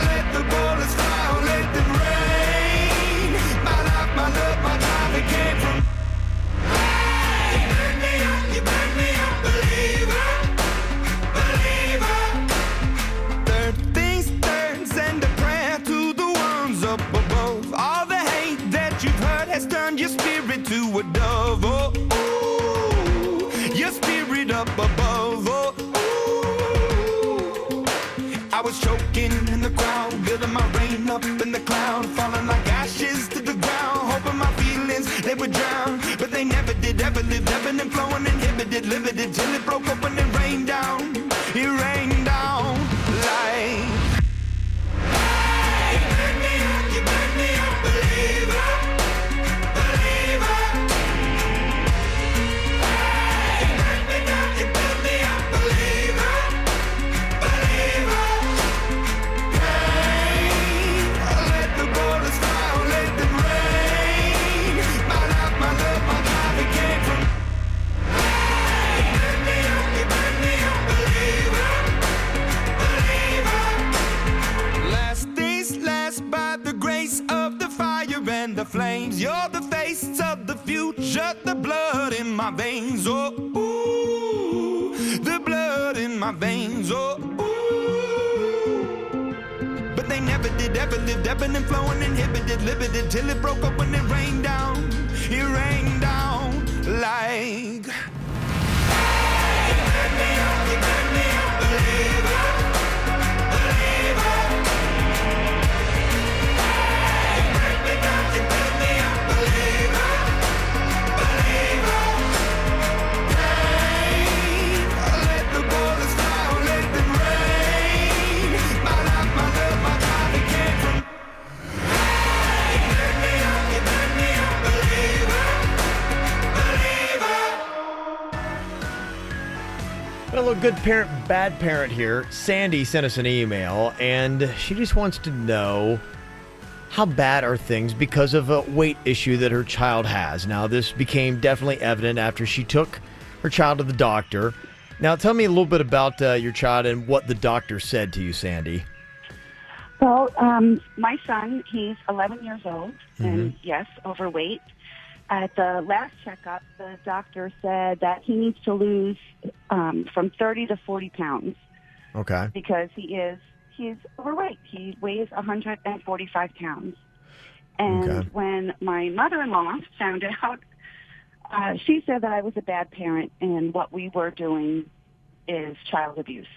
Let the bullets fly, let them rain. My life, my love, my drive, it came from. Hey, you burn me up, believer, believer. Third things third, send a prayer to the ones up above. All the hate that you've heard has turned your spirit to a dove. Oh, ooh, your spirit up above. Oh, ooh. I was choking in the crowd, building my rain up in the cloud, falling like ashes to the ground, hoping my feelings they would drown, but they never did. Ever lived, ebbing and flowing, inhibited, limited, till it broke open and rained down. It rained down like. Hey, you burn me up, believer, believer. Hey, you burn me down, you burn me up, believer, believer. Let the bullets fly, let them rain. My life, my love, my drive, it came from. Hey, you burn me up, believer, believer. Last things last, by the grace of the fire and the flames. You're the face of the future, the blood in my veins. Oh, ooh, the blood in my veins. Oh, ooh. But they never did, ever lived, ebbing and flowing, inhibited, limited, till it broke up when it rained down. It rained down like. Hey, you burn me up, believer, believer. Hey, you burn me down, you burn me up, believer, believer. Hey, let the bullets fly, let them rain. My life, my love, my drive, it came from. Hey, you burn me up, believer, believer. Got a little good parent, bad parent here. Sandy sent us an email, and she just wants to know how bad are things because of a weight issue that her child has. Now, this became definitely evident after she took her child to the doctor. Now, tell me a little bit about your child and what the doctor said to you, Sandy. Well, my son, he's 11 years old, and yes, overweight. at the last checkup, the doctor said that he needs to lose from 30 to 40 pounds. Okay. Because he's overweight. He weighs 145 pounds. And when my mother-in-law found out, she said that I was a bad parent and what we were doing is child abuse.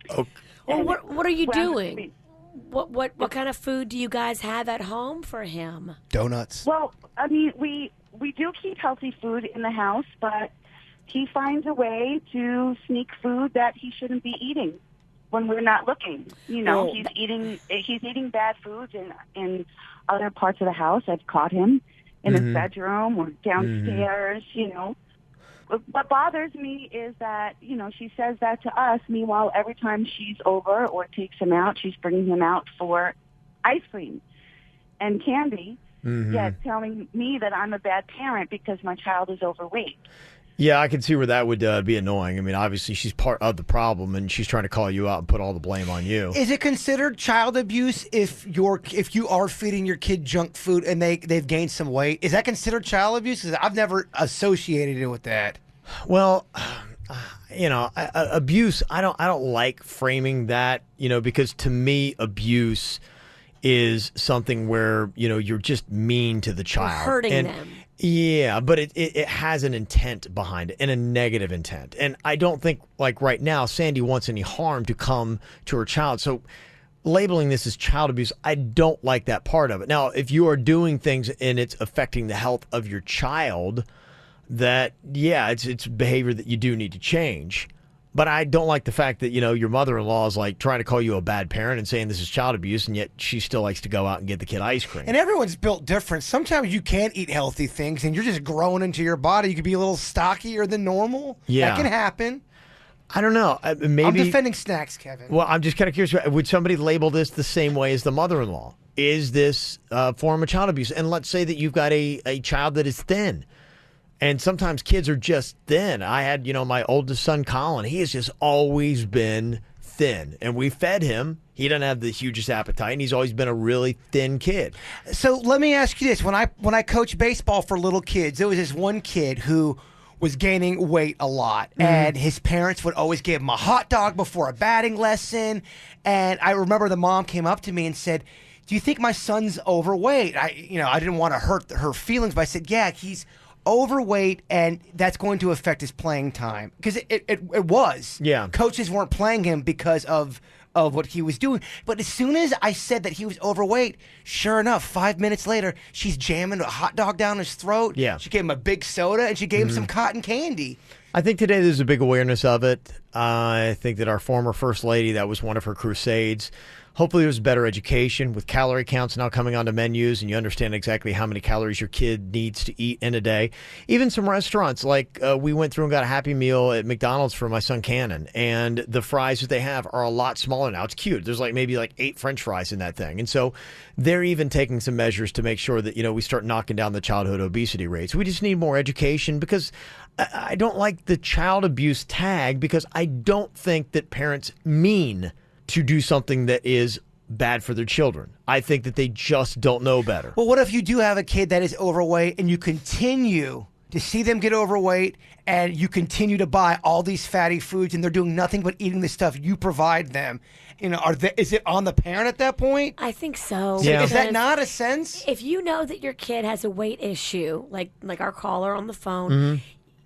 Okay. Well, what are you doing? What kind of food do you guys have at home for him? Donuts. Well, I mean, we do keep healthy food in the house, but he finds a way to sneak food that he shouldn't be eating when we're not looking. You know, he's eating bad foods in other parts of the house. I've caught him in his bedroom or downstairs, you know. What bothers me is that, you know, she says that to us. Meanwhile, every time she's over or takes him out, she's bringing him out for ice cream and candy, yet telling me that I'm a bad parent because my child is overweight. Yeah, I can see where that would be annoying. I mean, obviously, she's part of the problem, and she's trying to call you out and put all the blame on you. Is it considered child abuse if you are feeding your kid junk food and they've gained some weight? Is that considered child abuse? 'Cause I've never associated it with that. Well, you know, abuse. I don't like framing that. You know, because to me, abuse is something where you're just mean to the child, hurting them. Yeah, but it has an intent behind it, and a negative intent. And I don't think, like right now, Sandy wants any harm to come to her child. So labeling this as child abuse, I don't like that part of it. Now, if you are doing things and it's affecting the health of your child, that, yeah, it's behavior that you do need to change. But I don't like the fact that, your mother-in-law is like trying to call you a bad parent and saying this is child abuse, and yet she still likes to go out and get the kid ice cream. And everyone's built different. Sometimes you can't eat healthy things and you're just growing into your body. You could be a little stockier than normal. Yeah. That can happen. I don't know. Maybe I'm defending snacks, Kevin. Well, I'm just kind of curious. Would somebody label this the same way as the mother-in-law? Is this a form of child abuse? And let's say that you've got a child that is thin. And sometimes kids are just thin. I had, my oldest son, Colin. He has just always been thin. And we fed him. He doesn't have the hugest appetite, and he's always been a really thin kid. So let me ask you this. When I coached baseball for little kids, there was this one kid who was gaining weight a lot. And his parents would always give him a hot dog before a batting lesson. And I remember the mom came up to me and said, "Do you think my son's overweight?" I didn't want to hurt her feelings, but I said, "Yeah, he's overweight, and that's going to affect his playing time." Because it was. Yeah. Coaches weren't playing him because of what he was doing. But as soon as I said that he was overweight, sure enough, 5 minutes later, she's jamming a hot dog down his throat. Yeah. She gave him a big soda, and she gave him some cotton candy. I think today there's a big awareness of it. I think that our former First Lady, that was one of her crusades. Hopefully there's better education with calorie counts now coming onto menus, and you understand exactly how many calories your kid needs to eat in a day. Even some restaurants, like we went through and got a Happy Meal at McDonald's for my son Cannon, and the fries that they have are a lot smaller now. It's cute. There's maybe 8 French fries in that thing. And so they're even taking some measures to make sure that, we start knocking down the childhood obesity rates. We just need more education, because I don't like the child abuse tag, because I don't think that parents mean to do something that is bad for their children. I think that they just don't know better. Well, what if you do have a kid that is overweight and you continue to see them get overweight and you continue to buy all these fatty foods and they're doing nothing but eating the stuff you provide them? Is it on the parent at that point? I think so. Yeah. Is that not a sense? If you know that your kid has a weight issue, like our caller on the phone,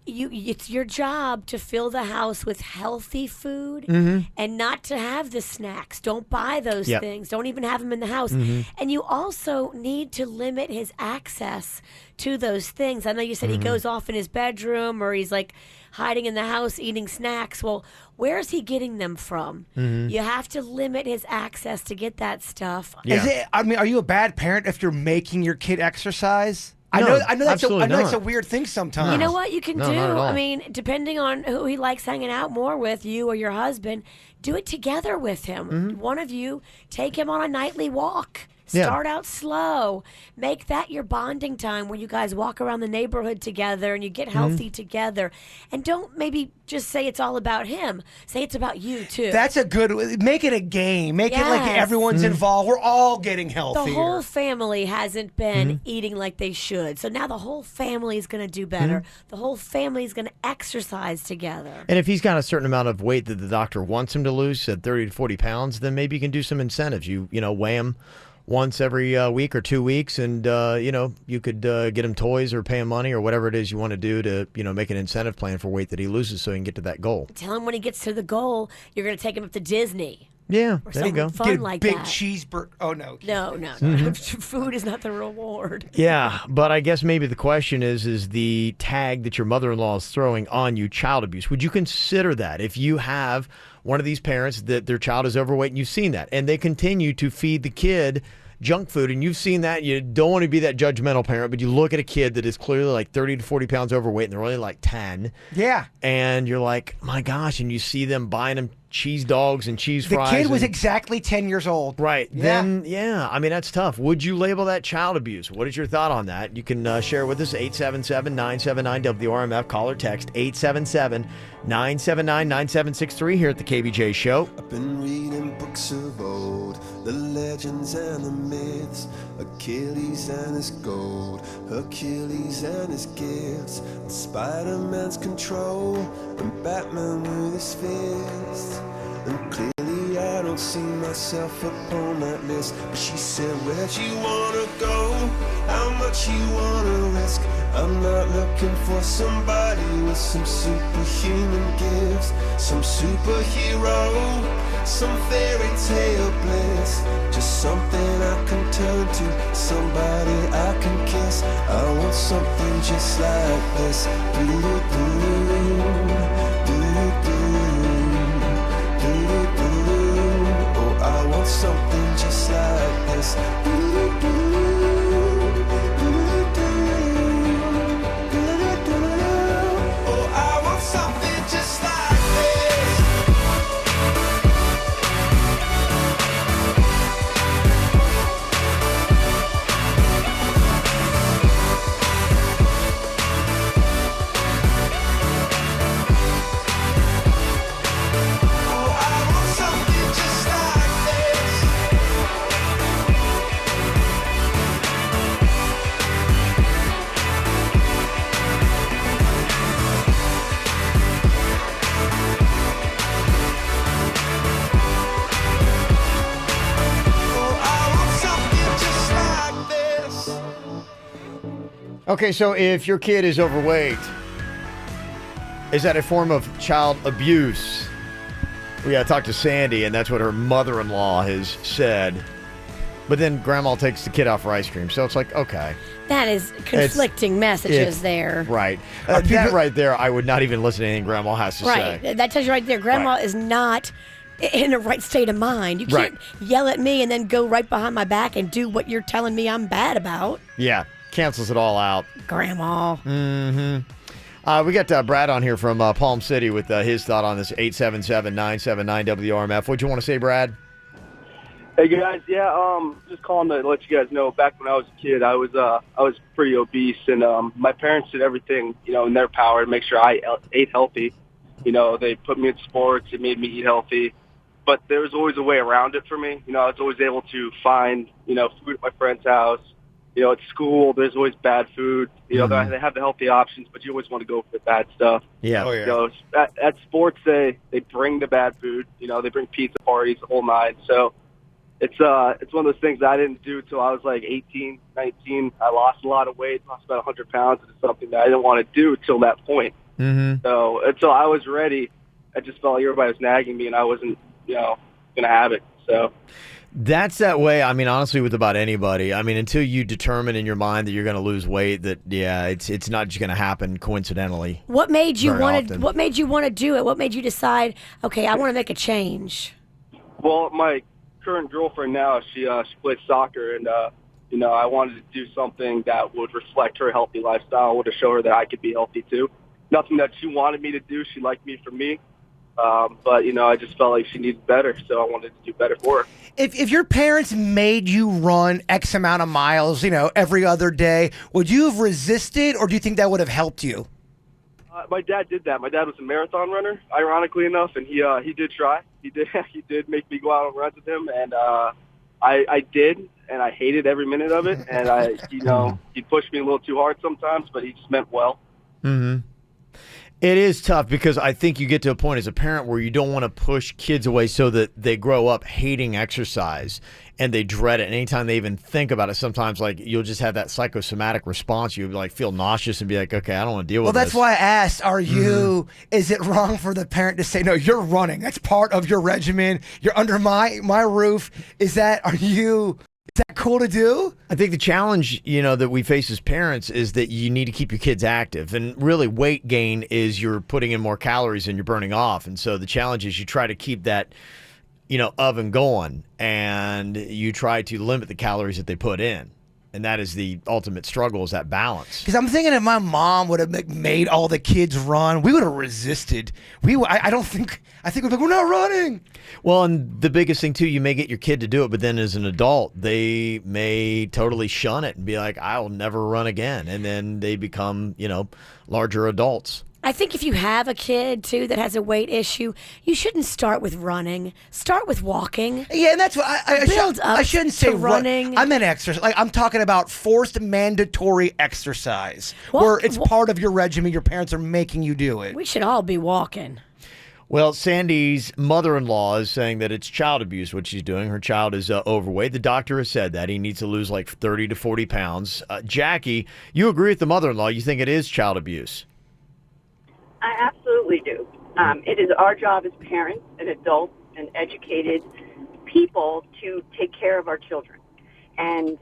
it's your job to fill the house with healthy food and not to have the snacks. Don't buy those things. Don't even have them in the house. And you also need to limit his access to those things. I know you said he goes off in his bedroom, or he's hiding in the house eating snacks. Well, where's he getting them from? You have to limit his access to get that stuff. Yeah. Are you a bad parent if you're making your kid exercise? I know that's a weird thing sometimes. You know what you can do? Not at all. I mean, depending on who he likes hanging out more with, you or your husband, do it together with him. One of you take him on a nightly walk. Yeah. Start out slow. Make that your bonding time where you guys walk around the neighborhood together and you get healthy together. And don't maybe just say it's all about him. Say it's about you, too. That's a good. Make it a game. Make it like Yes. everyone's involved. We're all getting The healthier. whole family hasn't been eating like they should. So now the whole family is going to do better. The whole family is going to exercise together. And if he's got a certain amount of weight that the doctor wants him to lose, said 30 to 40 pounds, then maybe you can do some incentives. You weigh him once every week or 2 weeks, and you could get him toys or pay him money or whatever it is you want to do to make an incentive plan for weight that he loses so he can get to that goal. Tell him when he gets to the goal, you're going to take him up to Disney. Yeah, Or there you something go. fun Get a like big that. cheeseburger. Oh, no. No. Food is not the reward. Yeah, but I guess maybe the question is the tag that your mother-in-law is throwing on you child abuse. Would you consider that if you have one of these parents that their child is overweight and you've seen that and they continue to feed the kid junk food and you've seen that, you don't want to be that judgmental parent, but you look at a kid that is clearly like 30 to 40 pounds overweight and they're only like 10. Yeah. And you're like, my gosh, and you see them buying them cheese dogs and cheese The fries. kid was and- exactly 10 years old. Right. Yeah. Then, I mean, that's tough. Would you label that child abuse? What is your thought on that? You can share with us, 877-979-WRMF. Call or text 877-979-9763 here at the KVJ Show. I've been reading books of old, the legends and the myths, Achilles and his gold, Hercules and his gifts, and Spider-Man's control, and Batman with his fists. And clearly I don't see myself upon that list. But she said, where'd you wanna go? How much you wanna risk? I'm not looking for somebody with some superhuman gifts, some superhero, some fairy tale bliss. Just something I can turn to, somebody I can kiss. I want something just like this. Oh, I want something just like this. Oh, I want something just like Okay, so if your kid is overweight, is that a form of child abuse? We got to talk to Sandy, and that's what her mother-in-law has said. But then grandma takes the kid out for ice cream, so it's like, okay. That is conflicting messages it's- there. Right. That right there, I would not even listen to anything grandma has to Right. say. That tells you right there, grandma is not in the right state of mind. You can't Right. yell at me and then go right behind my back and do what you're telling me I'm bad about. Yeah, cancels it all out. Grandma. Mm-hmm. We got Brad on here from Palm City with his thought on this 877-979-WRMF. What'd you want to say, Brad? Hey guys, just calling to let you guys know. Back when I was a kid, I was pretty obese, and my parents did everything in their power to make sure I ate healthy. They put me in sports, it made me eat healthy, but there was always a way around it for me. I was always able to find food at my friend's house. At school, there's always bad food. They have the healthy options, but you always want to go for the bad stuff. Yeah. At sports, they bring the bad food. They bring pizza parties, the whole nine. So it's one of those things that I didn't do till I was like 18, 19. I lost a lot of weight, lost about 100 pounds. It's something that I didn't want to do till that point. Mm-hmm. So until I was ready, I just felt like everybody was nagging me, and I wasn't, going to have it. So. That's that way, I mean, honestly, with about anybody. I mean, until you determine in your mind that you're going to lose weight, that, it's not just going to happen coincidentally. What made you want to? What made you want to do it? What made you decide? Okay, I want to make a change. Well, my current girlfriend now, she plays soccer, and I wanted to do something that would reflect her healthy lifestyle, to show her that I could be healthy too. Nothing that she wanted me to do. She liked me for me, But, I just felt like she needed better, so I wanted to do better for her. If your parents made you run X amount of miles, every other day, would you have resisted, or do you think that would have helped you? My dad did that. My dad was a marathon runner, ironically enough, and he did try. He did make me go out on runs with him, and I did, and I hated every minute of it. And he pushed me a little too hard sometimes, but he just meant well. Mm-hmm. It is tough because I think you get to a point as a parent where you don't want to push kids away so that they grow up hating exercise and they dread it. And anytime they even think about it, sometimes you'll just have that psychosomatic response. You'll feel nauseous and be like, okay, I don't want to deal with this. Well, that's why I asked, is it wrong for the parent to say, no, you're running. That's part of your regimen. You're under my roof. Is that cool to do? I think the challenge, that we face as parents is that you need to keep your kids active. And really weight gain is you're putting in more calories than you're burning off. And so the challenge is you try to keep that, oven going, and you try to limit the calories that they put in. And that is the ultimate struggle, is that balance. Because I'm thinking if my mom would have made all the kids run, we would have resisted. I think we're like, we're not running. Well, and the biggest thing, too, you may get your kid to do it, but then as an adult, they may totally shun it and be like, I'll never run again. And then they become, larger adults. I think if you have a kid, too, that has a weight issue, you shouldn't start with running. Start with walking. Yeah, and that's what I shouldn't say running. I meant exercise. I'm talking about forced mandatory exercise, where it's part of your regimen. Your parents are making you do it. We should all be walking. Well, Sandy's mother-in-law is saying that it's child abuse, what she's doing. Her child is overweight. The doctor has said that. He needs to lose 30 to 40 pounds. Jackie, you agree with the mother-in-law. You think it is child abuse? I absolutely do. It is our job as parents and adults and educated people to take care of our children. And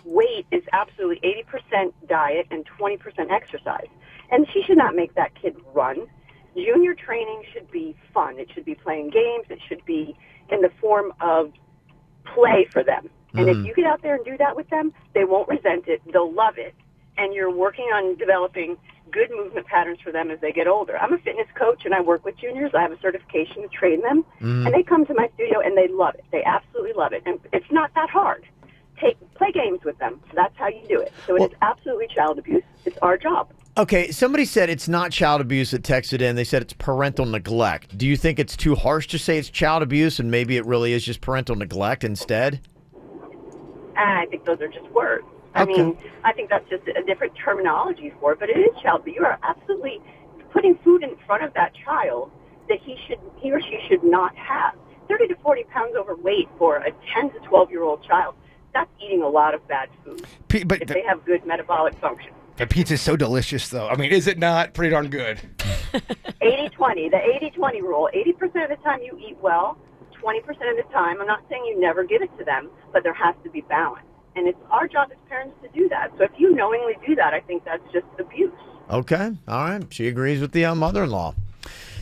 weight is absolutely 80% diet and 20% exercise. And she should not make that kid run. Junior training should be fun. It should be playing games. It should be in the form of play for them. And if you get out there and do that with them, they won't resent it. They'll love it. And you're working on developing good movement patterns for them as they get older. I'm a fitness coach, and I work with juniors. I have a certification to train them, and they come to my studio, and they love it. They absolutely love it, and it's not that hard. Play games with them. That's how you do it. So it is absolutely child abuse. It's our job. Okay, somebody said it's not child abuse that texted in. They said it's parental neglect. Do you think it's too harsh to say it's child abuse, and maybe it really is just parental neglect instead? I think those are just words. I mean, I think that's just a different terminology for it, but it is child abuse. You are absolutely putting food in front of that child that he or she should not have. 30 to 40 pounds overweight for a 10 to 12-year-old child, that's eating a lot of bad food if they have good metabolic function. The pizza is so delicious, though. I mean, is it not pretty darn good? 80-20, the 80-20 rule. 80% of the time you eat well, 20% of the time, I'm not saying you never give it to them, but there has to be balance. And it's our job as parents to do that. So if you knowingly do that, I think that's just abuse. Okay. All right. She agrees with the mother-in-law.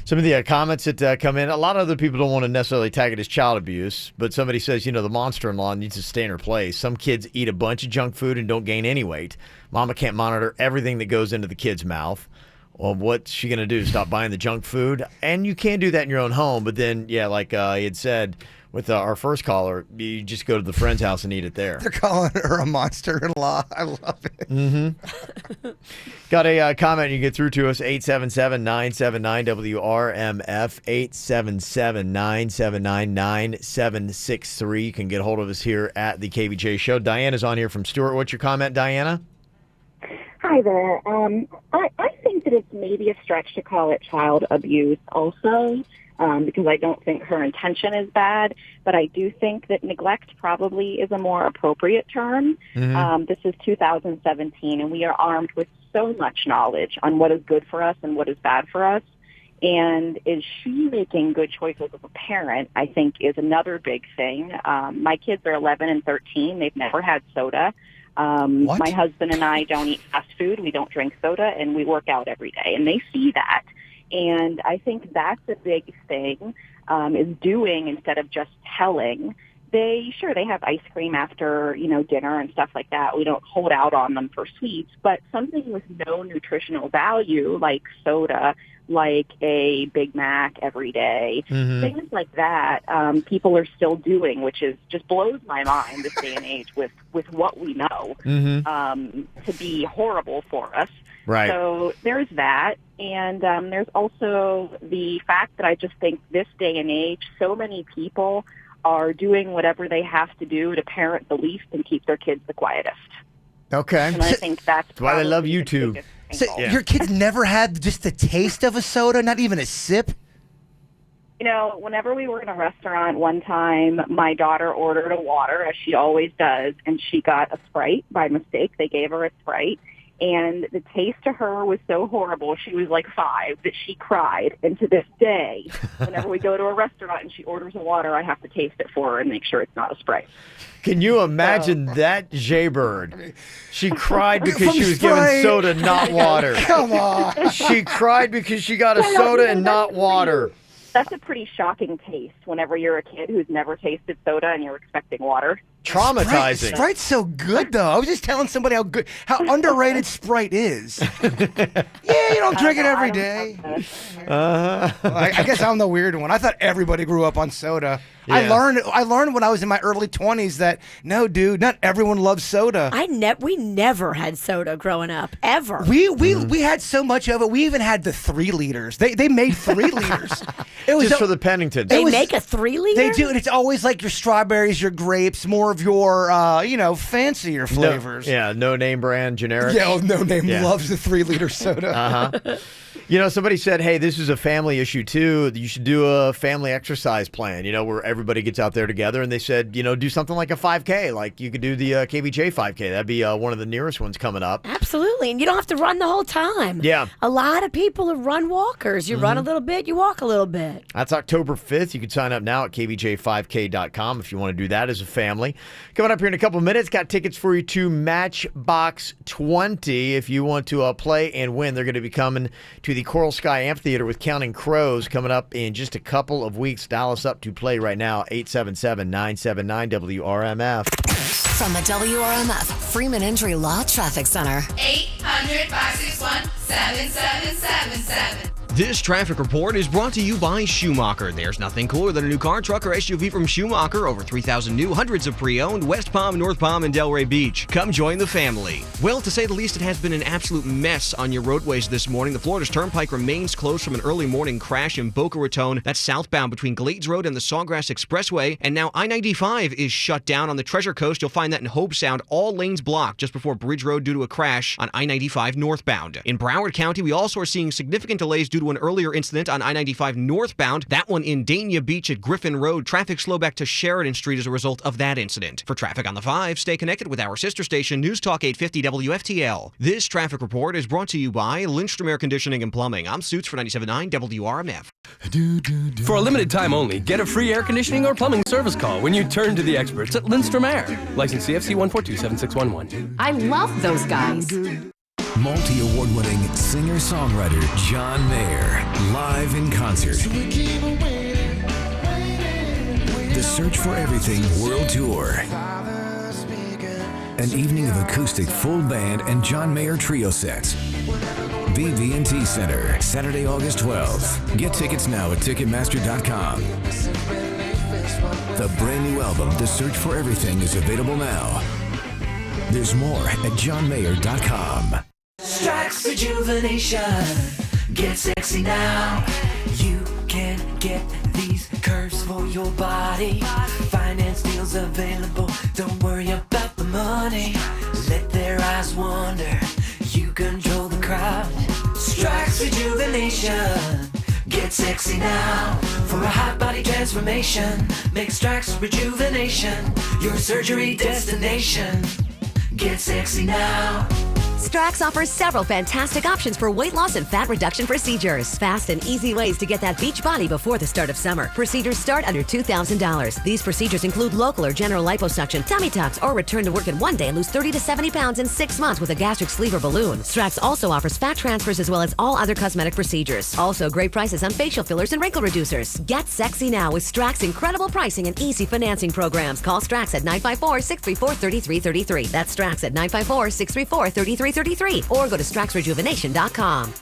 Some of the comments that come in, a lot of other people don't want to necessarily tag it as child abuse, but somebody says, the monster-in-law needs to stay in her place. Some kids eat a bunch of junk food and don't gain any weight. Mama can't monitor everything that goes into the kid's mouth. Well, what's she going to do? Stop buying the junk food? And you can do that in your own home, but then, like he had said, with our first caller, you just go to the friend's house and eat it there. They're calling her a monster-in-law. I love it. Mm-hmm. Got a comment you can get through to us, 877-979-WRMF, 877-979-9763. You can get a hold of us here at the KVJ Show. Diana's on here from Stewart. What's your comment, Diana? Hi there. I think that it's maybe a stretch to call it child abuse also. Because I don't think her intention is bad, but I do think that neglect probably is a more appropriate term. This is 2017, and we are armed with so much knowledge on what is good for us and what is bad for us. And is she making good choices as a parent, I think, is another big thing. My kids are 11 and 13. They've never had soda. My husband and I don't eat fast food. We don't drink soda, and we work out every day. And they see that. And I think that's a big thing, is doing instead of just telling. They have ice cream after, dinner and stuff like that. We don't hold out on them for sweets, but something with no nutritional value like soda, like a Big Mac every day. Mhm. Things like that people are still doing, which is just blows my mind this day and age with what we know to be horrible for us. Right. So there's that. And there's also the fact that I just think this day and age, so many people are doing whatever they have to do to parent the least and keep their kids the quietest. Okay. And I think that's why they love probably the YouTube. biggest So angle. your kids never had just the taste of a soda, not even a sip? You know, whenever we were in a restaurant one time, my daughter ordered a water, as she always does, and she got a Sprite by mistake. They gave her a Sprite. And the taste to her was so horrible, she was like 5, that she cried. And to this day, whenever we go to a restaurant and she orders a water, I have to taste it for her and make sure it's not a Sprite. Can you imagine that Jaybird? She cried because From she was given Sprite. soda, not water. Come on. She cried because she got a soda and not water. That's a pretty shocking taste whenever you're a kid who's never tasted soda and you're expecting water. Traumatizing. Sprite's so good, though. I was just telling somebody how underrated Sprite is. Yeah, you don't drink it every day. I guess I'm the weird one. I thought everybody grew up on soda. Yeah. I learned when I was in my early 20s that no, dude, not everyone loves soda. We never had soda growing up, ever. We had so much of it. We even had the 3 liters. They made 3 liters. It was Just for the Penningtons. They make a 3 liter? They do, and it's always like your strawberries, your grapes, more of your fancier flavors. No name brand, generic. Yeah, No Name loves the 3-liter soda. Uh-huh. Somebody said, hey, this is a family issue too. You should do a family exercise plan, where everybody gets out there together. And they said, do something like a 5K. Like you could do the KVJ 5K. That'd be one of the nearest ones coming up. Absolutely. And you don't have to run the whole time. Yeah. A lot of people are run walkers. You run a little bit, you walk a little bit. That's October 5th. You can sign up now at kvj5k.com if you want to do that as a family. Coming up here in a couple of minutes, got tickets for you to Matchbox 20. If you want to play and win, they're going to be coming to the Coral Sky Amphitheater with Counting Crows coming up in just a couple of weeks. Dial us up to play right now, 877-979-WRMF. From the WRMF Freeman Injury Law Traffic Center. 800-561-7777. This traffic report is brought to you by Schumacher. There's nothing cooler than a new car, truck, or SUV from Schumacher. Over 3,000 new, hundreds of pre-owned, West Palm, North Palm, and Delray Beach. Come join the family. Well, to say the least, it has been an absolute mess on your roadways this morning. The Florida's Turnpike remains closed from an early morning crash in Boca Raton. That's southbound between Glades Road and the Sawgrass Expressway. And now I-95 is shut down on the Treasure Coast. You'll find that in Hope Sound. All lanes blocked just before Bridge Road due to a crash on I-95 northbound. In Broward County, we also are seeing significant delays due to an earlier incident on I-95 northbound. That one in Dania Beach at Griffin Road. Traffic slow back to Sheridan Street as a result of that incident. For traffic on the 5, stay connected with our sister station, News Talk 850 WFTL. This traffic report is brought to you by Lindstrom Air Conditioning and Plumbing. I'm Suits for 97.9 WRMF. For a limited time only, get a free air conditioning or plumbing service call when you turn to the experts at Lindstrom Air. License CFC 1427611. I love those guys. Multi-award-winning singer-songwriter John Mayer, live in concert. The Search for Everything World Tour. An evening of acoustic full band and John Mayer trio sets. BB&T Center, Saturday, August 12th. Get tickets now at Ticketmaster.com. The brand new album, The Search for Everything, is available now. There's more at johnmayer.com. Strax Rejuvenation. Get sexy now. You can get these curves for your body. Finance deals available. Don't worry about the money. Let their eyes wander. You control the crowd. Strax Rejuvenation. Get sexy now. For a hot body transformation. Make Strax Rejuvenation your surgery destination. Get sexy now. Strax offers several fantastic options for weight loss and fat reduction procedures. Fast and easy ways to get that beach body before the start of summer. Procedures start under $2,000. These procedures include local or general liposuction, tummy tucks, or return to work in 1 day and lose 30 to 70 pounds in 6 months with a gastric sleeve or balloon. Strax also offers fat transfers as well as all other cosmetic procedures. Also, great prices on facial fillers and wrinkle reducers. Get sexy now with Strax incredible pricing and easy financing programs. Call Strax at 954-634-3333. That's Strax at 954-634-3333. Or go to StraxRejuvenation.com.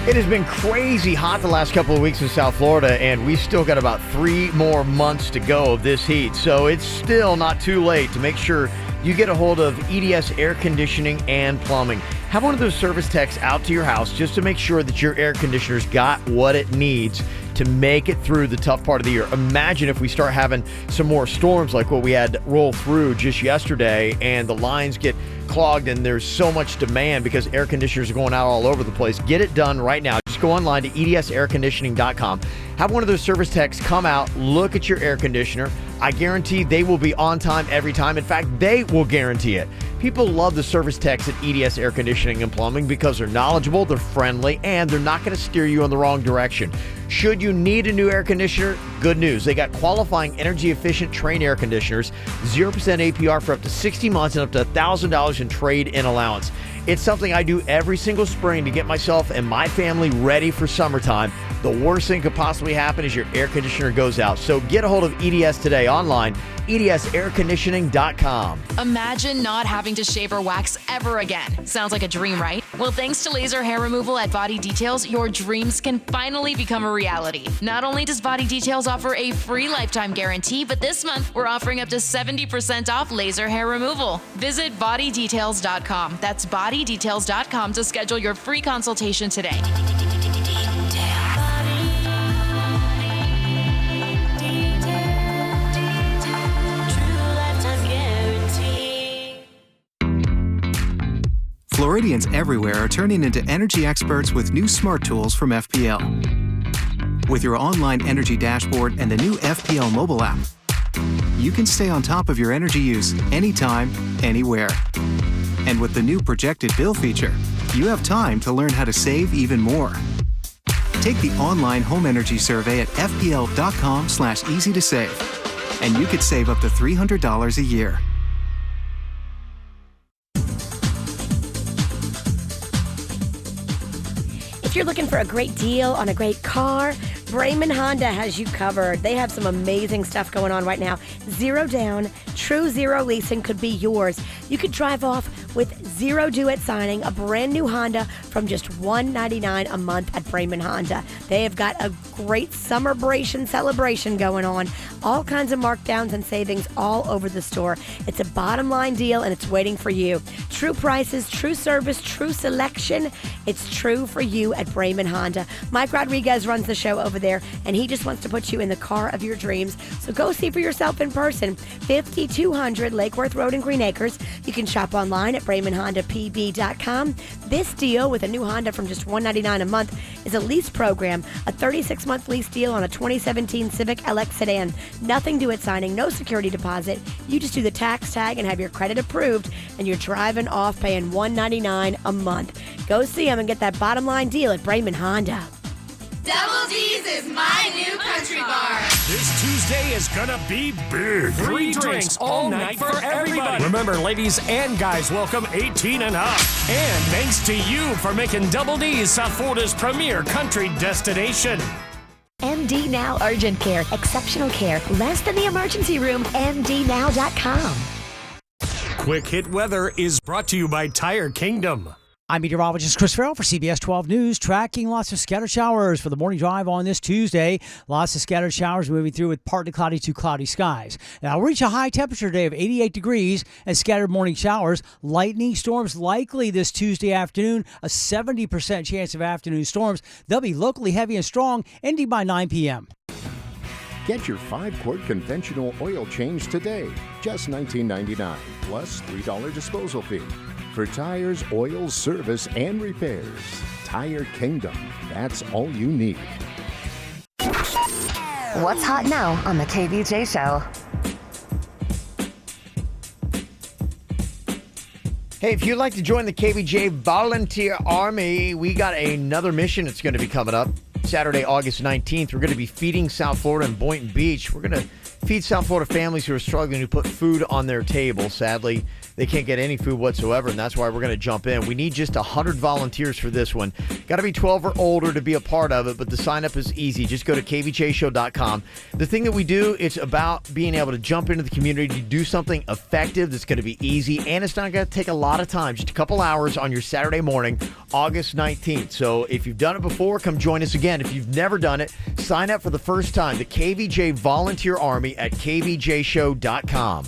It has been crazy hot the last couple of weeks in South Florida, and we've still got about 3 more months to go of this heat. So it's still not too late to make sure you get a hold of EDS Air Conditioning and Plumbing. Have one of those service techs out to your house just to make sure that your air conditioner's got what it needs to make it through the tough part of the year. Imagine if we start having some more storms like what we had roll through just yesterday, and the lines get clogged and there's so much demand because air conditioners are going out all over the place. Get it done right now. Just go online to edsairconditioning.com. Have one of those service techs come out, look at your air conditioner. I guarantee they will be on time every time. In fact, they will guarantee it. People love the service techs at EDS Air Conditioning and Plumbing because they're knowledgeable, they're friendly, and they're not going to steer you in the wrong direction. Should you need a new air conditioner, good news. They got qualifying energy-efficient Trane air conditioners, 0% APR for up to 60 months and up to $1,000 in trade-in allowance. It's something I do every single spring to get myself and my family ready for summertime. The worst thing could possibly happen is your air conditioner goes out. So get a hold of EDS today online, edsairconditioning.com. Imagine not having to shave or wax ever again. Sounds like a dream, right? Well, thanks to laser hair removal at Body Details, your dreams can finally become a reality. Not only does Body Details offer a free lifetime guarantee, but this month we're offering up to 70% off laser hair removal. Visit bodydetails.com. That's bodydetails.com to schedule your free consultation today. Floridians everywhere are turning into energy experts with new smart tools from FPL. With your online energy dashboard and the new FPL mobile app, you can stay on top of your energy use anytime, anywhere. And with the new projected bill feature, you have time to learn how to save even more. Take the online home energy survey at fpl.com/easy to save, and you could save up to $300 a year. If you're looking for a great deal on a great car, Brayman Honda has you covered. They have some amazing stuff going on right now. 0 down, true zero leasing could be yours. You could drive off with 0 due at signing a brand new Honda from just $199 a month at Brayman Honda. They have got a great summerbration celebration going on. All kinds of markdowns and savings all over the store. It's a bottom line deal and it's waiting for you. True prices, true service, true selection. It's true for you at Brayman Honda. Mike Rodriguez runs the show over there, and he just wants to put you in the car of your dreams. So go see for yourself in person. 5200 Lake Worth Road in Green Acres. You can shop online at BraymanHondaPB.com. This deal with a new Honda from just $199 a month is a lease program, a 36-month lease deal on a 2017 Civic LX sedan. Nothing due at signing, no security deposit. You just do the tax tag and have your credit approved, and you're driving off paying $199 a month. Go see them and get that bottom line deal at Brayman Honda. Double D's is my new country bar. This Tuesday is gonna be big. 3 drinks all night for everybody. Remember, ladies and guys, welcome 18 and up. And thanks to you for making Double D's South Florida's premier country destination. MD Now Urgent Care. Exceptional care. Less than the emergency room. MDNow.com. Quick Hit Weather is brought to you by Tire Kingdom. I'm meteorologist Chris Farrell for CBS 12 News. Tracking lots of scattered showers for the morning drive on this Tuesday. Lots of scattered showers moving through with partly cloudy to cloudy skies. Now, we'll reach a high temperature today of 88 degrees and scattered morning showers. Lightning storms likely this Tuesday afternoon. A 70% chance of afternoon storms. They'll be locally heavy and strong, ending by 9 p.m. Get your 5-quart conventional oil change today. Just $19.99 plus $3 disposal fee. For tires, oil, service, and repairs. Tire Kingdom. That's all you need. What's hot now on the KVJ Show? Hey, if you'd like to join the KVJ Volunteer Army, we got another mission that's going to be coming up. Saturday, August 19th, we're going to be feeding South Florida and Boynton Beach. We're going to feed South Florida families who are struggling to put food on their table. Sadly, they can't get any food whatsoever, and that's why we're going to jump in. We need just 100 volunteers for this one. Got to be 12 or older to be a part of it, but the sign-up is easy. Just go to kvjshow.com. The thing that we do, it's about being able to jump into the community, do something effective that's going to be easy, and it's not going to take a lot of time, just a couple hours on your Saturday morning, August 19th. So if you've done it before, come join us again. If you've never done it, sign up for the first time. The KVJ Volunteer Army at kvjshow.com.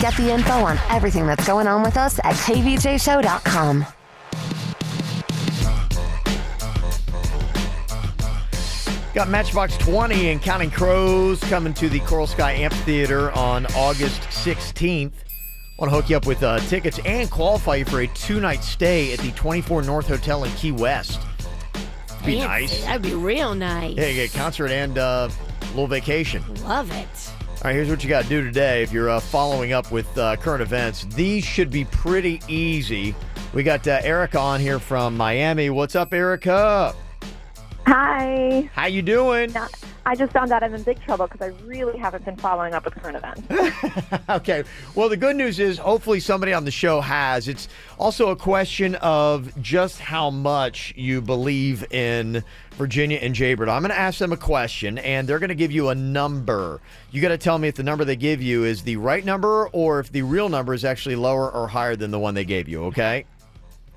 Get the info on everything that's going on with us at kvjshow.com. Got Matchbox 20 and Counting Crows coming to the Coral Sky Amphitheater on August 16th. Want to hook you up with tickets and qualify you for a 2-night stay at the 24 North Hotel in Key West. Be nice. That'd be real nice. Yeah, you get a concert and a little vacation. Love it. All right, here's what you got to do today. If you're following up with current events, these should be pretty easy. We got Erica on here from Miami. What's up, Erica? Hi. How you doing? I just found out I'm in big trouble because I really haven't been following up with current events. Okay. Well, the good news is hopefully somebody on the show has. It's also a question of just how much you believe in Virginia and Jaybird. I'm going to ask them a question, and they're going to give you a number. You got to tell me if the number they give you is the right number or if the real number is actually lower or higher than the one they gave you, okay?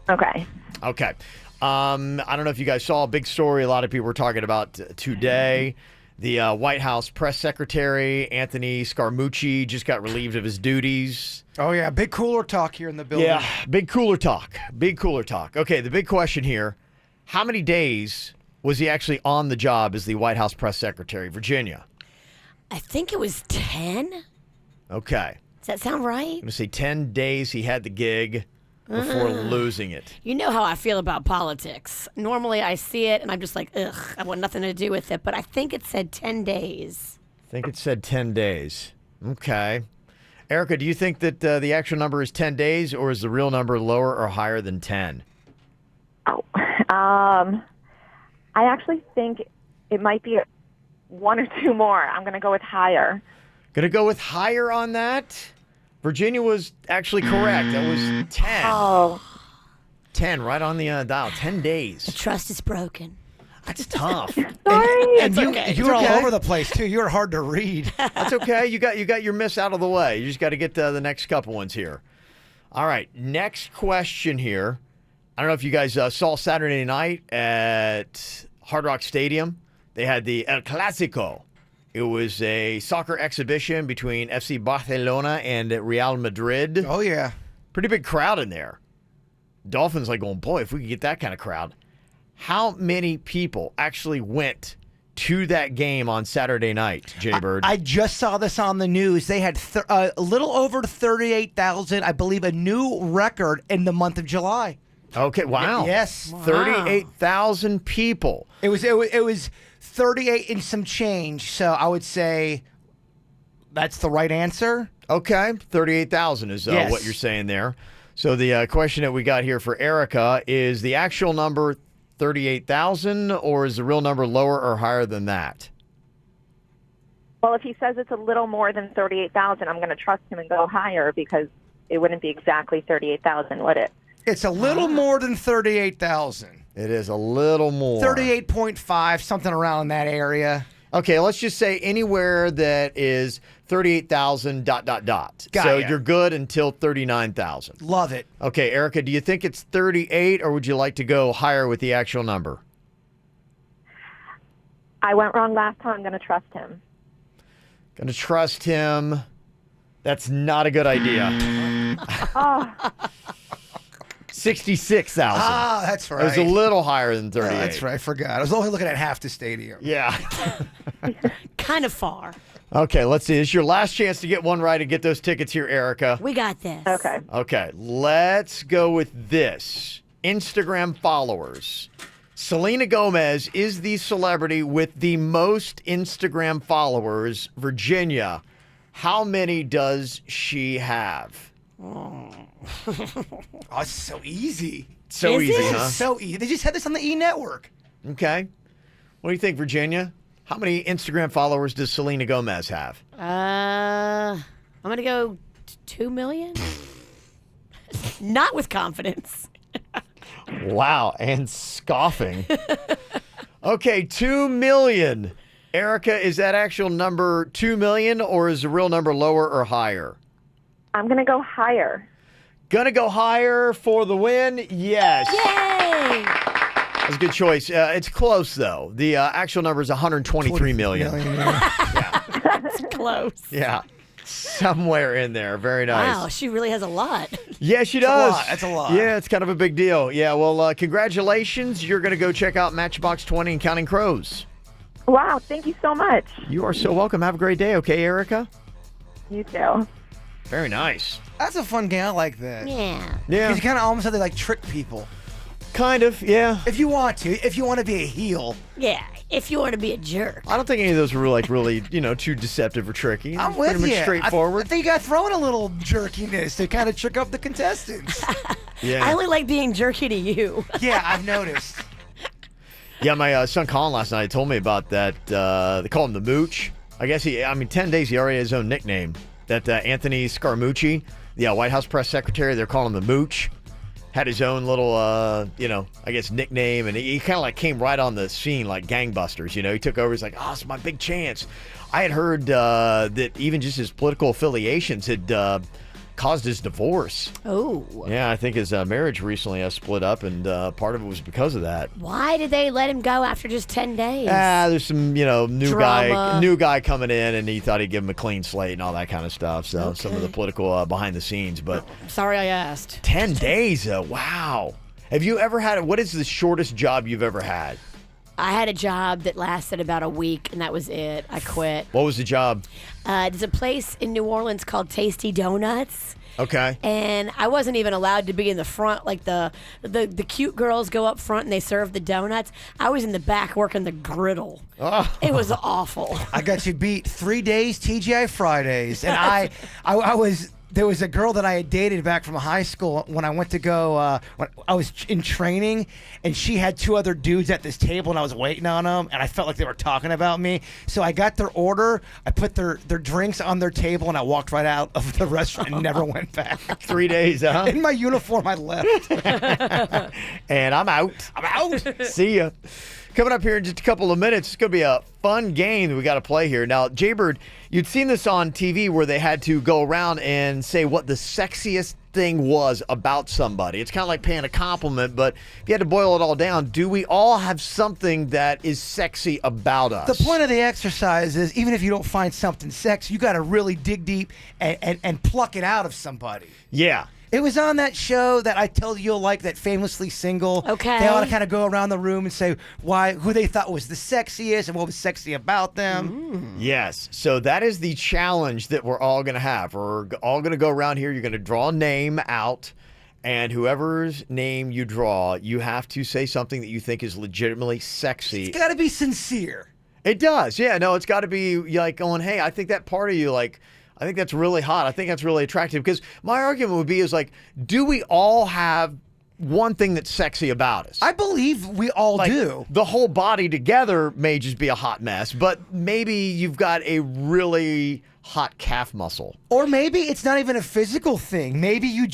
Okay. Okay. I don't know if you guys saw a big story a lot of people were talking about today. The White House press secretary, Anthony Scaramucci, just got relieved of his duties. Oh, yeah. Big cooler talk here in the building. Yeah, big cooler talk. Big cooler talk. Okay, the big question here, how many days was he actually on the job as the White House press secretary? Virginia. I think it was 10. Okay. Does that sound right? I'm going to say 10 days he had the gig before losing it. You know how I feel about politics. Normally I see it and I'm just like, ugh, I want nothing to do with it. But I think it said 10 days. I think it said 10 days. Okay. Erica, do you think that the actual number is 10 days or is the real number lower or higher than 10? I actually think it might be 1 or 2 more. I'm going to go with higher. Going to go with higher on that? Virginia was actually correct. That was 10. Oh. 10, right on the dial. 10 days. The trust is broken. That's tough. Sorry. And okay. you were all over the place, too. You were hard to read. That's okay. You got your miss out of the way. You just got to get the next couple ones here. All right. Next question here. I don't know if you guys saw Saturday night at Hard Rock Stadium. They had the El Clásico. It was a soccer exhibition between FC Barcelona and Real Madrid. Oh, yeah. Pretty big crowd in there. Dolphins like going, boy, if we could get that kind of crowd. How many people actually went to that game on Saturday night, Jaybird? I just saw this on the news. They had a little over 38,000, I believe, a new record in the month of July. Okay, wow. Yes. 38,000 people. It was 38 and some change, so I would say that's the right answer. Okay, 38,000 is Yes. what you're saying there. So the question that we got here for Erica is the actual number 38,000 or is the real number lower or higher than that? Well, if he says it's a little more than 38,000, I'm going to trust him and go higher because it wouldn't be exactly 38,000, would it? It's a little more than 38,000. It is a little more. 38.5, something around that area. Okay, let's just say anywhere that is 38,000 ... Got so ya. you're good until 39,000. Love it. Okay, Erica, do you think it's 38 or would you like to go higher with the actual number? I went wrong last time. I'm going to trust him. Going to trust him. That's not a good idea. Oh. 66,000. Ah, that's right. It was a little higher than 38. Oh, that's right. I forgot. I was only looking at half the stadium. Yeah. Kind of far. Okay, let's see. This is your last chance to get one right and get those tickets here, Erica. We got this. Okay. Okay, let's go with this. Instagram followers. Selena Gomez is the celebrity with the most Instagram followers. Virginia, how many does she have? Oh, it's so easy. So Is easy, it? huh? So easy. They just had this on the E! Network. Okay. What do you think, Virginia? How many Instagram followers does Selena Gomez have? I'm going to go 2 million. Not with confidence. Wow, and scoffing. Okay, 2 million. Erica, is that actual number 2 million, or is the real number lower or higher? I'm going to go higher. Gonna go higher for the win? Yes. Yay! That's a good choice. It's close, though. The actual number is 123 million. That's close. Yeah. Somewhere in there. Very nice. Wow, she really has a lot. Yeah, she does. That's a lot. Yeah, it's kind of a big deal. Yeah, well, congratulations. You're going to go check out Matchbox 20 and Counting Crows. Wow, thank you so much. You are so welcome. Have a great day, okay, Erica? You too. Very nice. That's a fun game. I like that. Yeah. Yeah. Because you kind of almost have to like trick people. Kind of, yeah. If you want to. If you want to be a heel. Yeah, if you want to be a jerk. I don't think any of those were really, too deceptive or tricky. I'm with Pretty you. much straightforward. I think you got thrown a little jerkiness to kind of trick up the contestants. Yeah. I only like being jerky to you. Yeah, I've noticed. Yeah, my son Colin last night told me about that. They call him the Mooch. I guess 10 days he already has his own nickname. That Anthony Scaramucci, the White House press secretary, they're calling him the Mooch. Had his own little, I guess nickname, and he kind of like came right on the scene like gangbusters. He took over. He's like, oh, it's my big chance. I had heard that even just his political affiliations had caused his divorce. Oh. Yeah, I think his marriage recently split up, and part of it was because of that. Why did they let him go after just 10 days? There's some, new Drama. guy coming in, and he thought he'd give him a clean slate and all that kind of stuff. So some of the political behind the scenes, but Sorry I asked. 10 days, wow. Have you ever had what is the shortest job you've ever had? I had a job that lasted about a week, and that was it. I quit. What was the job? There's a place in New Orleans called Tasty Donuts. Okay. And I wasn't even allowed to be in the front. Like the cute girls go up front and they serve the donuts. I was in the back working the griddle. Oh. It was awful. I got you beat 3 days TGI Fridays, and I was. There was a girl that I had dated back from high school when I went to go, when I was in training, and she had 2 other dudes at this table, and I was waiting on them, and I felt like they were talking about me. So I got their order, I put their drinks on their table, and I walked right out of the restaurant and never went back. 3 days, huh? In my uniform, I left. And I'm out. See ya. Coming up here in just a couple of minutes, it's going to be a fun game that we got to play here. Now, Jaybird, you'd seen this on TV where they had to go around and say what the sexiest thing was about somebody. It's kind of like paying a compliment, but if you had to boil it all down, do we all have something that is sexy about us? The point of the exercise is, even if you don't find something sexy, you got to really dig deep and pluck it out of somebody. Yeah. It was on that show that I tell you you'll like, that Famously Single. Okay. They ought to kind of go around the room and say who they thought was the sexiest and what was sexy about them. Yes. So that is the challenge that we're all going to have. We're all going to go around here. You're going to draw a name out, and whoever's name you draw, you have to say something that you think is legitimately sexy. It's got to be sincere. It does. Yeah. No, it's got to be like going, hey, I think that part of you, like, I think that's really hot. I think that's really attractive. Because my argument would be is like, do we all have one thing that's sexy about us? I believe we all do. The whole body together may just be a hot mess, but maybe you've got a really hot calf muscle. Or maybe it's not even a physical thing. Maybe you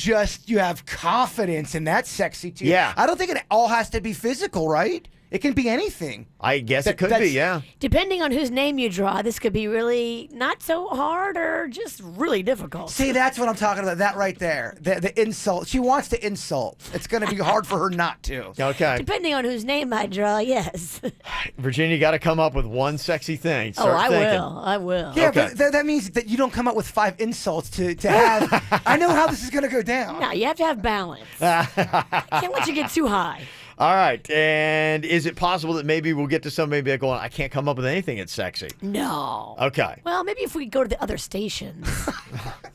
have confidence and that's sexy too. Yeah. I don't think it all has to be physical, right? It can be anything. I guess it could be, yeah. Depending on whose name you draw, this could be really not so hard or just really difficult. See, that's what I'm talking about. That right there. The insult. She wants to insult. It's going to be hard for her not to. Okay. Depending on whose name I draw, yes. Virginia, you got to come up with one sexy thing. I will. Yeah, Okay. but that means that you don't come up with 5 insults to have. I know how this is going to go down. No, you have to have balance. I can't let you get too high. All right. And is it possible that maybe we'll get to somebody going, I can't come up with anything that's sexy? No. Okay. Well, maybe if we go to the other stations.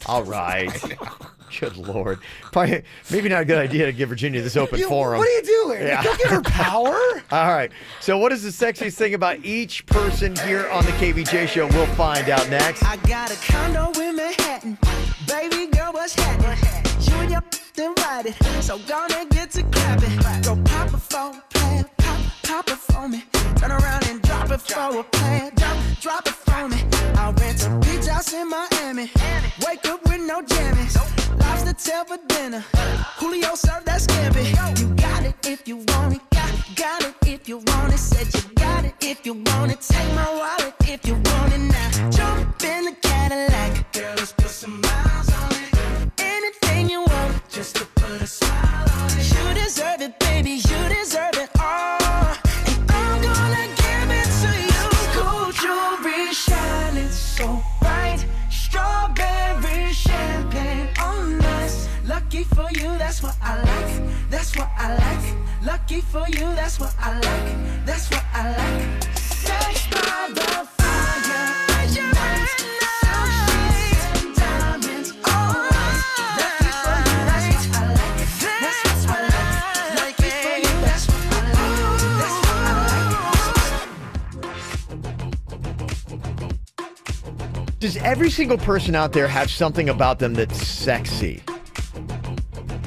All right. Good Lord. Probably, maybe not a good idea to give Virginia this open forum. What are you doing? Yeah. Don't give her power. All right. So what is the sexiest thing about each person here on the KVJ show? We'll find out next. I got a condo in Manhattan. Baby girl, what's happening? You and your then ride it. So gonna get to clapping. Go pop a phone, pop Pop it for me. Turn around and drop it for a plan. Drop it for me. I'll rent a beach house in Miami. Wake up with no jammies. Lobster tail for dinner. Julio served that scampi. You got it if you want it. Got it if you want it. Said you got it if you want it. Take my wallet if you want it now. Jump in the Cadillac. Girl, let's put some miles on it. Anything you want, just to put a smile on it. You deserve it, baby. You deserve it all. And I'm gonna give it to you. Gold jewelry shining so bright. Strawberry champagne on us. Lucky for you, that's what I like. That's what I like. Lucky for you, that's what I like. That's what I like. Sex by the fire. Sunshine and diamonds on us. Lucky for you, that's what I like. That's what I like. Lucky for you, that's what I like. That's what I like. Does every single person out there have something about them that's sexy?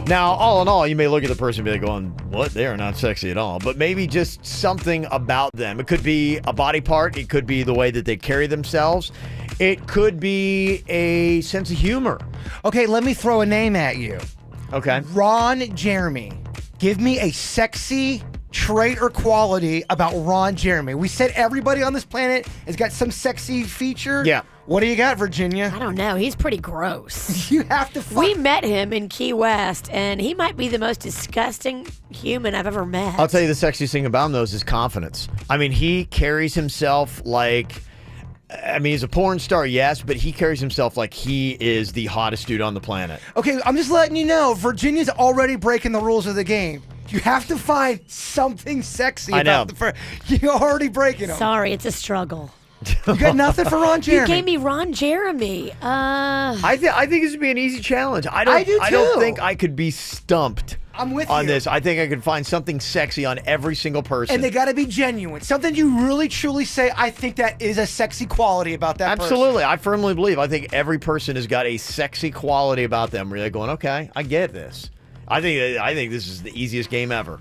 Now, all in all, you may look at the person and be like, going, what? They are not sexy at all. But maybe just something about them. It could be a body part. It could be the way that they carry themselves. It could be a sense of humor. Okay, let me throw a name at you. Okay. Ron Jeremy. Give me a sexy trait or quality about Ron Jeremy. We said everybody on this planet has got some sexy feature. Yeah. What do you got, Virginia? I don't know. He's pretty gross. You have to. We met him in Key West, and he might be the most disgusting human I've ever met. I'll tell you the sexiest thing about him, though, is his confidence. I mean, he carries himself like... I mean, he's a porn star, yes, but he carries himself like he is the hottest dude on the planet. Okay, I'm just letting you know, Virginia's already breaking the rules of the game. You have to find something sexy about the first. You're already breaking them. Sorry, it's a struggle. You got nothing for Ron Jeremy? You gave me Ron Jeremy. I think this would be an easy challenge. I do too. I don't think I could be stumped. I'm with on you. this. I think I could find something sexy on every single person. And they got to be genuine. Something you really, truly say, I think that is a sexy quality about that Absolutely. person. I firmly believe. I think every person has got a sexy quality about them where they're going, okay, I get this. I think this is the easiest game ever.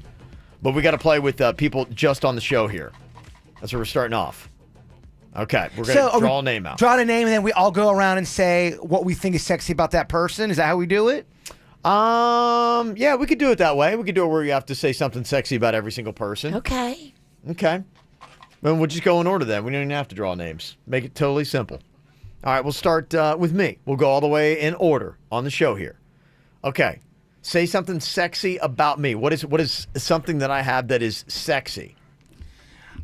But we got to play with people just on the show here. That's where we're starting off. Okay, we're going to draw a name out. Draw a name, and then we all go around and say what we think is sexy about that person. Is that how we do it? Yeah, we could do it that way. We could do it where you have to say something sexy about every single person. Okay. Okay. Then we'll just go in order then. We don't even have to draw names. Make it totally simple. All right, we'll start with me. We'll go all the way in order on the show here. Okay. Say something sexy about me. What is something that I have that is sexy?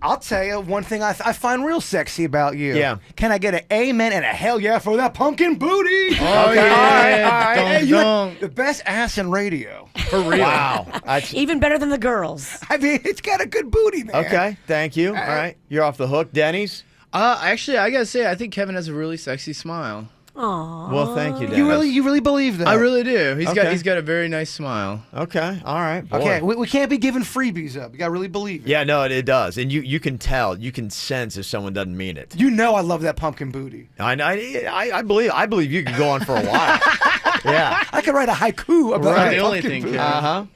I'll tell you one thing I find real sexy about you. Yeah. Can I get an amen and a hell yeah for that pumpkin booty? Oh, okay. yeah. All right. Hey, you Dum, got the best ass in radio. For real. Wow. Even better than the girls. I mean, it's got a good booty, man. Okay, thank you. All right, you're off the hook. Denny's? Actually, I gotta say, I think Kevin has a really sexy smile. Aww. Well, thank you, Dennis. You really believe that? I really do. He's Okay. got a very nice smile. Okay, all right. Boy. Okay, we can't be giving freebies up. You got to really believe it. Yeah, no, it does. And you can tell, you can sense if someone doesn't mean it. You know I love that pumpkin booty. I believe you could go on for a while. Yeah. I could write a haiku about Right. that The only pumpkin thing, booty. Kevin.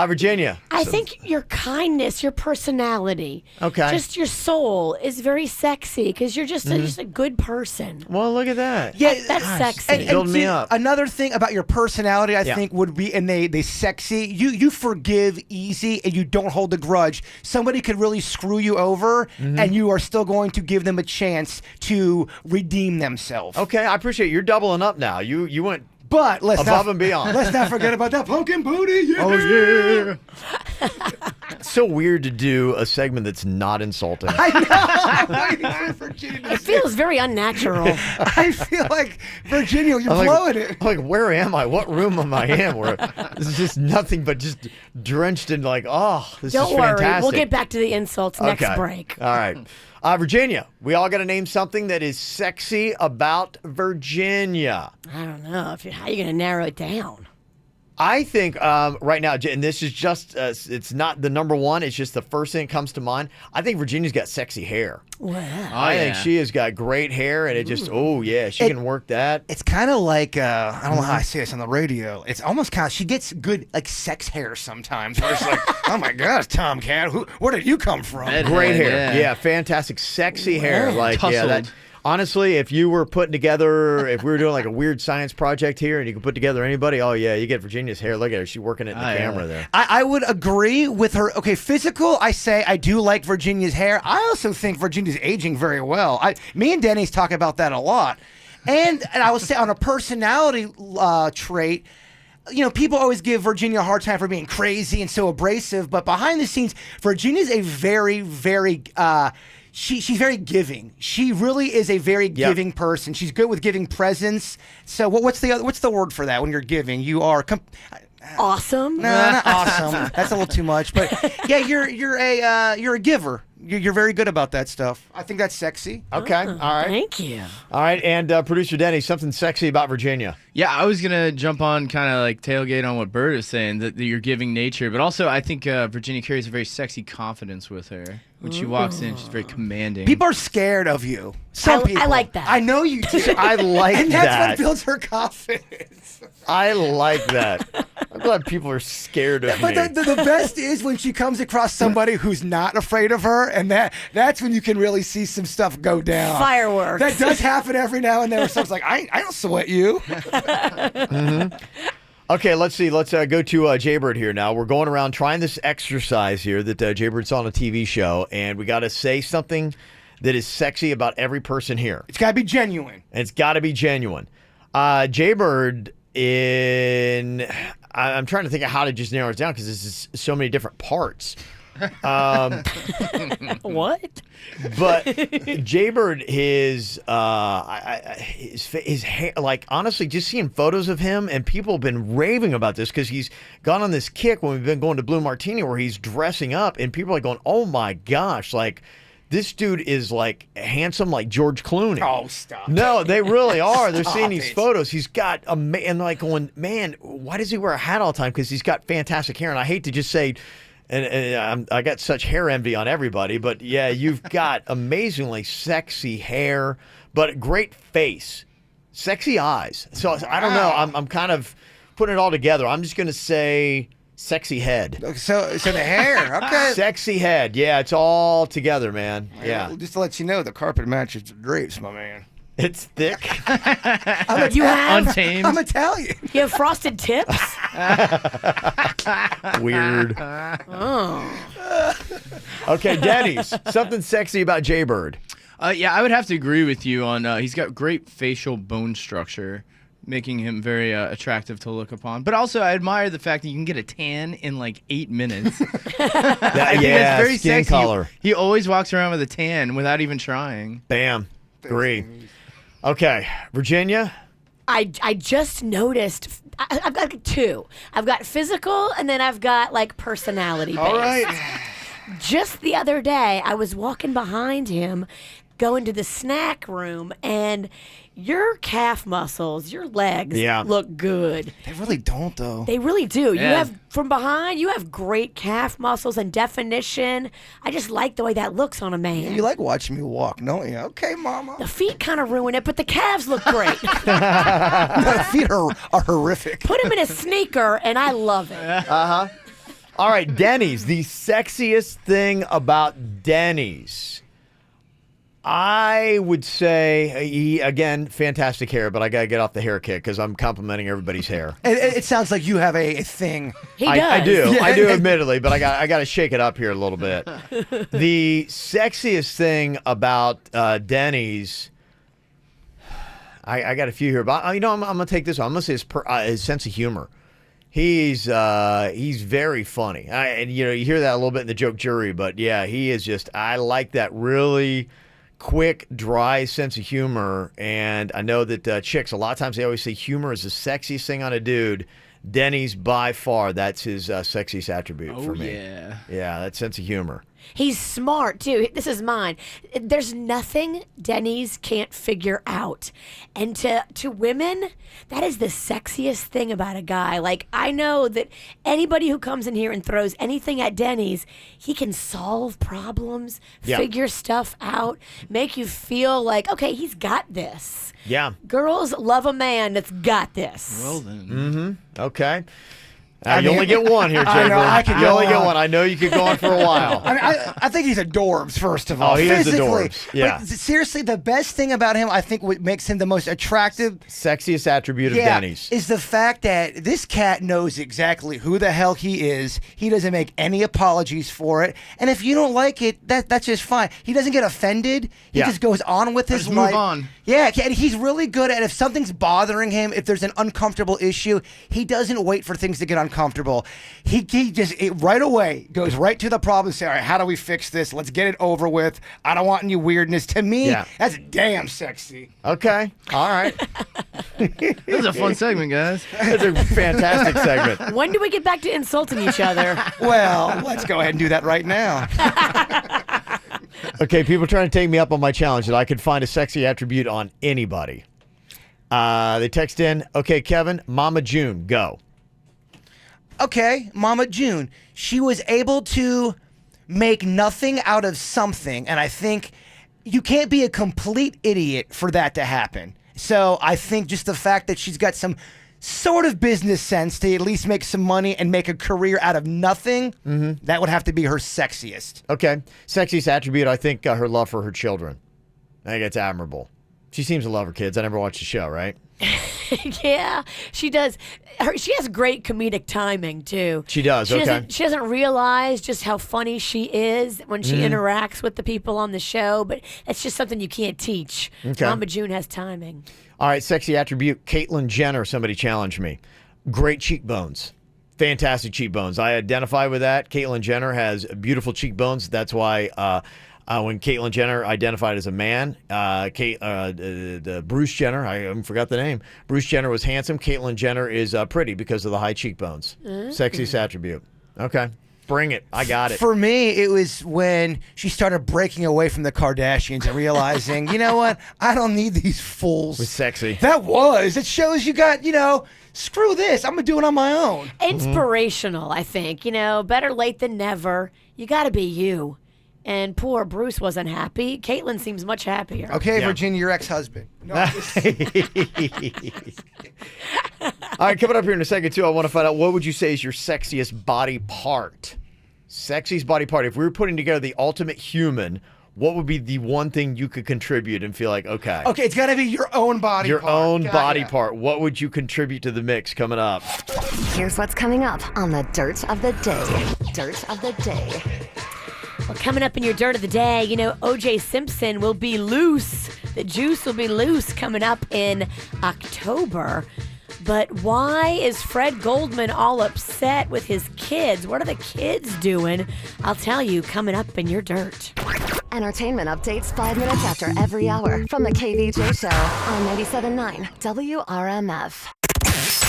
Virginia. I think your kindness, your personality, Okay. just your soul is very sexy because you're just a good person. Well, look at that. Yeah, That's sexy. Build me see, up. Another thing about your personality, I Yeah. think, would be, and they sexy. You forgive easy, and you don't hold a grudge. Somebody could really screw you over, and you are still going to give them a chance to redeem themselves. Okay, I appreciate it. You're doubling up now. You went But let's above not, and beyond. Let's not forget about that pumpkin booty. Yeah. Oh yeah. It's so weird to do a segment that's not insulting. I know. I'm waiting for Virginia to It say feels very unnatural. I feel like Virginia, you're I'm blowing it. I'm like, where am I? What room am I in? Where this is just nothing but just drenched in like, this Don't is worry. fantastic. We'll get back to the insults next Okay. break. All right. Virginia, we all got to name something that is sexy about Virginia. I don't know. How are you going to narrow it down? I think right now, and this is just, it's not the number one, it's just the first thing that comes to mind. I think Virginia's got sexy hair. Wow. I think she has got great hair, and it just, she can work that. It's kind of like, I don't know how I say this on the radio. It's almost kind of, she gets good, like, sex hair sometimes. Where it's like, oh my gosh, Tomcat, where did you come from? Great hair. Yeah, fantastic. Sexy hair. Like, that. Honestly, if you were putting together, if we were doing like a weird science project here and you could put together anybody, you get Virginia's hair. Look at her. She's working it in the camera there. I would agree with her. Okay, physical, I say I do like Virginia's hair. I also think Virginia's aging very well. Me and Denny's talk about that a lot. And I would say on a personality trait, people always give Virginia a hard time for being crazy and so abrasive, but behind the scenes, Virginia's a very, very... She's very giving. She really is a very giving person. She's good with giving presents. So what's the word for that when you're giving? You are awesome. No, not awesome. That's a little too much. But yeah, you're a giver. You're very good about that stuff. I think that's sexy. Okay. All right. Thank you. All right. And producer Denny, something sexy about Virginia. Yeah, I was going to jump on kind of like tailgate on what Bert is saying, that you're giving nature. But also, I think Virginia carries a very sexy confidence with her. When she walks in, she's very commanding. People are scared of you. Some people. I like that. I know you do. I like and that. that's what builds her confidence. I like that. I'm glad people are scared of me. But the best is when she comes across somebody who's not afraid of her, and that's when you can really see some stuff go down. Fireworks. That does happen every now and then where someone's like, I don't sweat you. Mm-hmm. Okay, let's see. Let's go to Jaybird here now. We're going around trying this exercise here that Jaybird saw on a TV show, and we got to say something that is sexy about every person here. It's got to be genuine. It's got to be genuine. Jaybird, I'm trying to think of how to just narrow it down because this is so many different parts. What? But Jaybird, his hair, like honestly, just seeing photos of him, and people have been raving about this because he's gone on this kick when we've been going to Blue Martini where he's dressing up, and people are like going, "Oh my gosh!" Like this dude is like handsome, like George Clooney. Oh, stop! No, they really are. They're Stop seeing these it. photos. He's got and like going, man, why does he wear a hat all the time? Because he's got fantastic hair, and I hate to just say. And I got such hair envy on everybody, but yeah, you've got amazingly sexy hair, but great face, sexy eyes. So I don't know. I'm kind of putting it all together. I'm just going to say sexy head. So the hair, okay. Sexy head. Yeah, it's all together, man. Yeah. Well, just to let you know, the carpet matches the drapes, my man. It's thick. You have Untamed. I'm Italian. You have frosted tips. Weird. Oh. Okay, Denny's. Something sexy about Jaybird. Yeah, I would have to agree with you on he's got great facial bone structure, making him very attractive to look upon. But also, I admire the fact that you can get a tan in like 8 minutes. I think that's very skin sexy. color. He always walks around with a tan without even trying. Bam. Agree. Okay, Virginia. I just noticed. I've got two. I've got physical, and then I've got like personality based. All right. Just the other day, I was walking behind him, going to the snack room, and your calf muscles, your legs look good. They really don't, though. They really do. Yeah. You have, from behind, you have great calf muscles and definition. I just like the way that looks on a man. You like watching me walk, don't you? Okay, mama. The feet kind of ruin it, but the calves look great. The feet are horrific. Put him in a sneaker, and I love it. Uh-huh. All right, Denny's. The sexiest thing about Denny's. I would say, again, fantastic hair, but I got to get off the hair kick because I'm complimenting everybody's hair. It sounds like you have a thing. He does. I do. Yeah. I do, admittedly, but I got to shake it up here a little bit. The sexiest thing about Denny's, I got a few here, but I'm going to take this one. I'm going to say his sense of humor. He's very funny. And you hear that a little bit in the joke jury, but yeah, he is just, I like that really quick, dry sense of humor. And I know that chicks, a lot of times they always say humor is the sexiest thing on a dude. Denny's by far, that's his sexiest attribute for me. Yeah. Yeah, that sense of humor. He's smart, too. This is mine. There's nothing Denny's can't figure out. And to women, that is the sexiest thing about a guy. Like, I know that anybody who comes in here and throws anything at Denny's, he can solve problems, figure stuff out, make you feel like, okay, he's got this. Yeah. Girls love a man that's got this. Well, then. Mm-hmm. Okay. You only get one here, Jay. You only get one. I know you could go on for a while. I think he's adorbs, first of all. Oh, he is Physically. adorbs. Yeah. But seriously, the best thing about him, I think what makes him the most attractive, sexiest attribute of Denny's, is the fact that this cat knows exactly who the hell he is. He doesn't make any apologies for it. And if you don't like it, that's just fine. He doesn't get offended. He just goes on with his life. Move on. Yeah, and he's really good at if something's bothering him, if there's an uncomfortable issue, he doesn't wait for things to get uncomfortable. He just right away goes right to the problem and say, all right, how do we fix this? Let's get it over with. I don't want any weirdness. To me, that's damn sexy. Okay. All right. This is a fun segment, guys. It's a fantastic segment. When do we get back to insulting each other? Well, let's go ahead and do that right now. Okay, people trying to take me up on my challenge that I could find a sexy attribute on anybody. They text in, okay, Kevin, Mama June, go. Okay, Mama June. She was able to make nothing out of something, and I think you can't be a complete idiot for that to happen. So I think just the fact that she's got some sort of business sense to at least make some money and make a career out of nothing, that would have to be her sexiest. Okay. Sexiest attribute, I think her love for her children. I think it's admirable. She seems to love her kids. I never watched the show, right? Yeah, she does. She has great comedic timing, too. She does, She doesn't realize just how funny she is when she interacts with the people on the show, but that's just something you can't teach. Okay. Mama June has timing. All right, sexy attribute, Caitlyn Jenner, somebody challenged me. Great cheekbones. Fantastic cheekbones. I identify with that. Caitlyn Jenner has beautiful cheekbones. That's why when Caitlyn Jenner identified as a man, Bruce Jenner, I forgot the name. Bruce Jenner was handsome. Caitlyn Jenner is pretty because of the high cheekbones. Sexiest attribute. Okay. Bring it. I got it. For me, it was when she started breaking away from the Kardashians and realizing, you know what? I don't need these fools. It was sexy. It shows you got, screw this. I'm going to do it on my own. Inspirational, I think. Better late than never. You got to be you. And poor Bruce wasn't happy. Caitlyn seems much happier. Okay, Virginia, your ex-husband. No, All right, coming up here in a second, too, I want to find out what would you say is your sexiest body part? Sexiest body part. If we were putting together the ultimate human, what would be the one thing you could contribute and feel like, okay. Okay, it's got to be your own body part. Your own body part. What would you contribute to the mix coming up? Here's what's coming up on the Dirt of the Day. Dirt of the Day. Well, coming up in your Dirt of the Day, O.J. Simpson will be loose. The juice will be loose coming up in October. But why is Fred Goldman all upset with his kids? What are the kids doing? I'll tell you coming up in your Dirt. Entertainment updates 5 minutes after every hour from the KVJ Show on 97.9 WRMF.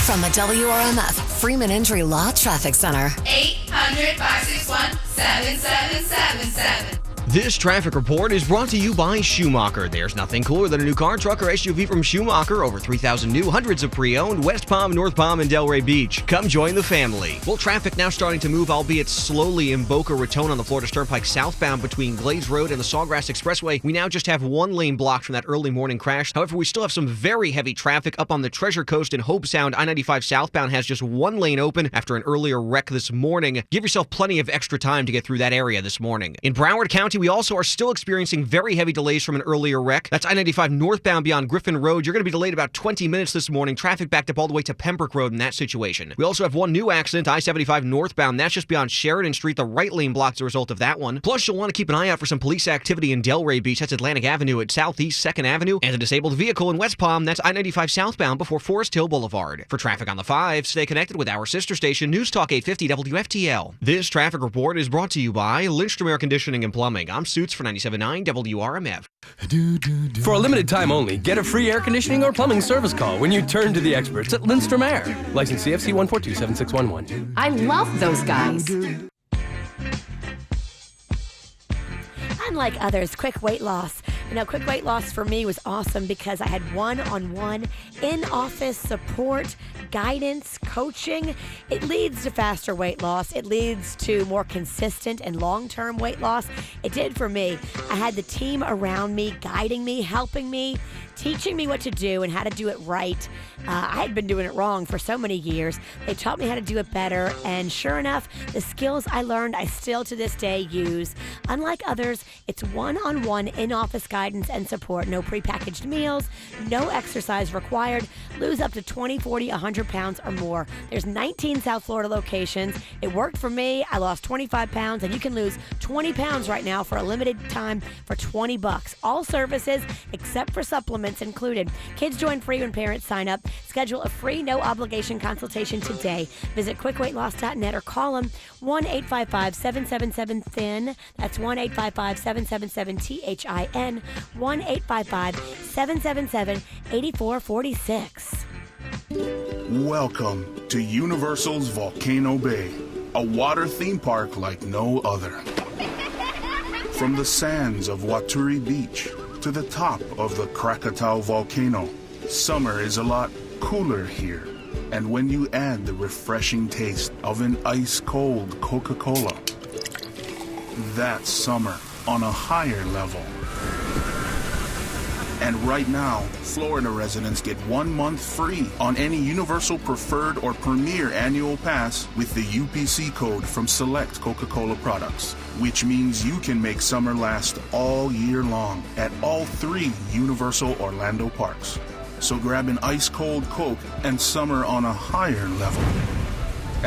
From the WRMF Freeman Injury Law Traffic Center. 800-561-7777. This traffic report is brought to you by Schumacher. There's nothing cooler than a new car, truck, or SUV from Schumacher. Over 3,000 new, hundreds of pre-owned, West Palm, North Palm, and Delray Beach. Come join the family. Well, traffic now starting to move, albeit slowly, in Boca Raton on the Florida Turnpike southbound between Glades Road and the Sawgrass Expressway. We now just have one lane blocked from that early morning crash. However, we still have some very heavy traffic up on the Treasure Coast and Hope Sound. I-95 southbound has just one lane open after an earlier wreck this morning. Give yourself plenty of extra time to get through that area this morning. In Broward County, we also are still experiencing very heavy delays from an earlier wreck. That's I-95 northbound beyond Griffin Road. You're going to be delayed about 20 minutes this morning. Traffic backed up all the way to Pembroke Road in that situation. We also have one new accident, I-75 northbound. That's just beyond Sheridan Street. The right lane blocked as a result of that one. Plus, you'll want to keep an eye out for some police activity in Delray Beach. That's Atlantic Avenue at Southeast 2nd Avenue. And a disabled vehicle in West Palm. That's I-95 southbound before Forest Hill Boulevard. For traffic on the 5, stay connected with our sister station, News Talk 850 WFTL. This traffic report is brought to you by Lindstrom Air Conditioning and Plumbing. I'm Suits for 97.9 WRMF. For a limited time only, get a free air conditioning or plumbing service call when you turn to the experts at Lindstrom Air. License CFC 1427611. I love those guys. unlike others, quick weight loss. Quick weight loss for me was awesome because I had one-on-one in-office support, guidance, coaching. It leads to faster weight loss. It leads to more consistent and long-term weight loss. It did for me. I had the team around me, guiding me, helping me, teaching me what to do and how to do it right. I had been doing it wrong for so many years. They taught me how to do it better, and sure enough, the skills I learned I still to this day use. Unlike others, it's one-on-one in-office guidance and support. No prepackaged meals, no exercise required. Lose up to 20, 40, 100 pounds or more. There's 19 South Florida locations. It worked for me. I lost 25 pounds, and you can lose 20 pounds right now for a limited time for $20. All services except for supplements included. Kids join free when parents sign up. Schedule a free, no-obligation consultation today. Visit quickweightloss.net or call them 1-855-777-THIN. That's 1-855-777-THIN. 1-855-777-8446. Welcome to Universal's Volcano Bay, a water theme park like no other. From the sands of Waturi Beach to the top of the Krakatoa volcano, summer is a lot cooler here. And when you add the refreshing taste of an ice-cold Coca-Cola, that's summer on a higher level. And right now, Florida residents get 1 month free on any Universal Preferred or Premier annual pass with the UPC code from select Coca-Cola products, which means you can make summer last all year long at all 3 Universal Orlando parks. So grab an ice-cold Coke and summer on a higher level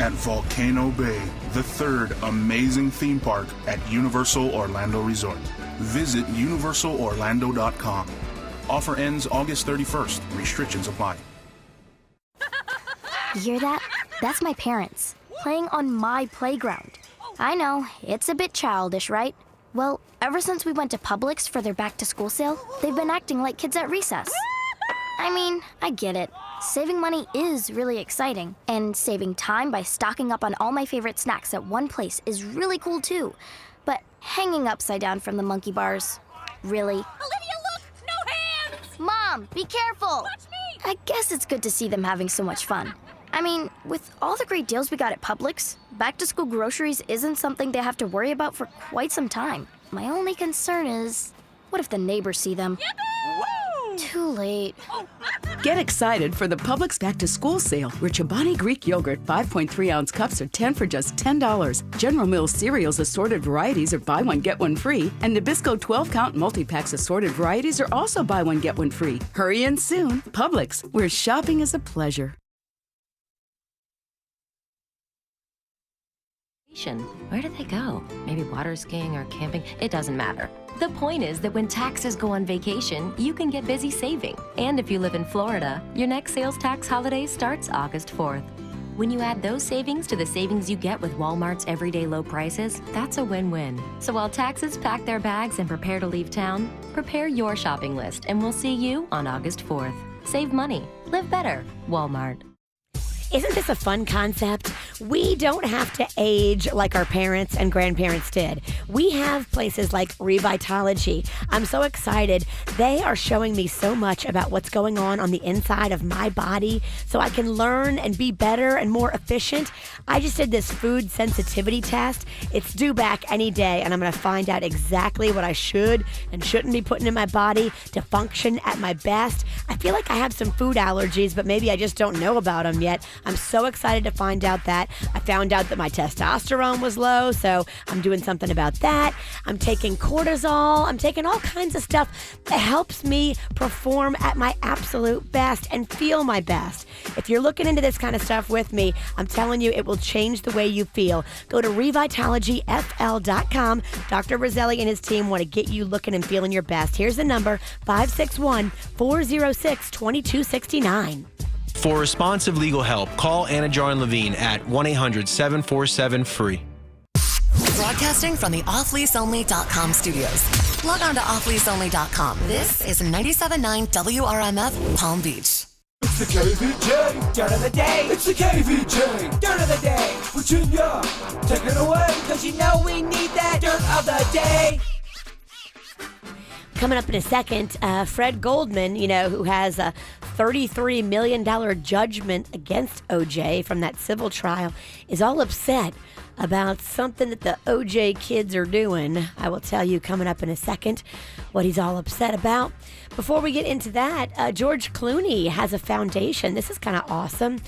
at Volcano Bay, the 3rd amazing theme park at Universal Orlando Resort. Visit universalorlando.com. Offer ends August 31st. Restrictions apply. You hear that? That's my parents, playing on my playground. I know, it's a bit childish, right? Well, ever since we went to Publix for their back-to-school sale, they've been acting like kids at recess. I mean, I get it. Saving money is really exciting, and saving time by stocking up on all my favorite snacks at one place is really cool too. But hanging upside down from the monkey bars, really? Olivia, look! No hands! Mom, be careful! Watch me! I guess it's good to see them having so much fun. I mean, with all the great deals we got at Publix, back-to-school groceries isn't something they have to worry about for quite some time. My only concern is, what if the neighbors see them? Too late. Get excited for the Publix Back to School sale, where Chobani Greek yogurt 5.3-ounce cups are 10 for just $10. General Mills cereals assorted varieties are buy one, get one free. And Nabisco 12-count multi-packs assorted varieties are also buy one, get one free. Hurry in soon. Publix, where shopping is a pleasure. Where do they go? Maybe water skiing or camping? It doesn't matter. The point is that when taxes go on vacation, you can get busy saving. And if you live in Florida, your next sales tax holiday starts August 4th. When you add those savings to the savings you get with Walmart's everyday low prices, that's a win-win. So while taxes pack their bags and prepare to leave town, prepare your shopping list and we'll see you on August 4th. Save money. Live better. Walmart. Isn't this a fun concept? We don't have to age like our parents and grandparents did. We have places like Revitology. I'm so excited. They are showing me so much about what's going on the inside of my body so I can learn and be better and more efficient. I just did this food sensitivity test. It's due back any day, and I'm going to find out exactly what I should and shouldn't be putting in my body to function at my best. I feel like I have some food allergies, but maybe I just don't know about them yet. I'm so excited to find out that. I found out that my testosterone was low, so I'm doing something about that. I'm taking cortisol. I'm taking all kinds of stuff that helps me perform at my absolute best and feel my best. If you're looking into this kind of stuff with me, I'm telling you, it will change the way you feel. Go to revitologyfl.com. Dr. Roselli and his team want to get you looking and feeling your best. Here's the number, 561-406-2269. For responsive legal help, call Anna Jar Levine at 1-800-747-FREE. Broadcasting from the offleaseonly.com studios. Log on to offleaseonly.com. This is 97.9 WRMF Palm Beach. It's the KVJ Dirt of the Day. It's the KVJ Dirt of the Day. Virginia, take it away, cause you know we need that Dirt of the Day. Coming up in a second, Fred Goldman, who has a $33 million judgment against OJ from that civil trial, is all upset about something that the OJ kids are doing. I will tell you coming up in a second what he's all upset about. Before we get into that, George Clooney has a foundation. This is kind of awesome.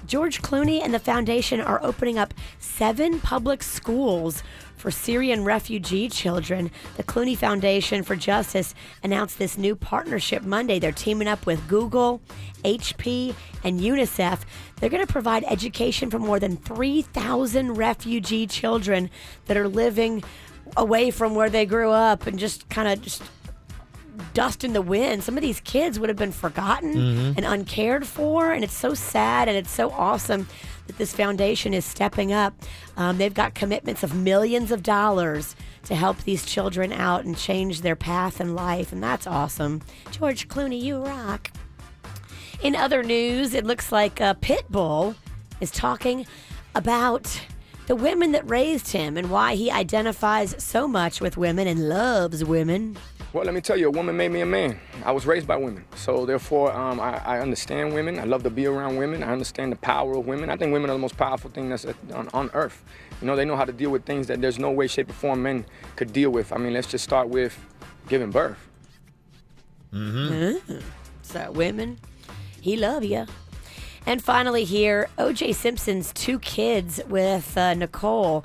George Clooney and the foundation are opening up 7 public schools for Syrian refugee children. The Clooney Foundation for Justice announced this new partnership Monday. They're teaming up with Google, HP, and UNICEF. They're going to provide education for more than 3,000 refugee children that are living away from where they grew up and just kind of just dust in the wind. Some of these kids would have been forgotten and uncared for, and it's so sad and it's so awesome that this foundation is stepping up. They've got commitments of millions of dollars to help these children out and change their path in life, and that's awesome. George Clooney, you rock. In other news, it looks like Pitbull is talking about the women that raised him and why he identifies so much with women and loves women. Well, let me tell you, a woman made me a man. I was raised by women. So therefore, I understand women. I love to be around women. I understand the power of women. I think women are the most powerful thing that's on earth. They know how to deal with things that there's no way, shape, or form men could deal with. I mean, let's just start with giving birth. So women, he love you. And finally here, O.J. Simpson's 2 kids with Nicole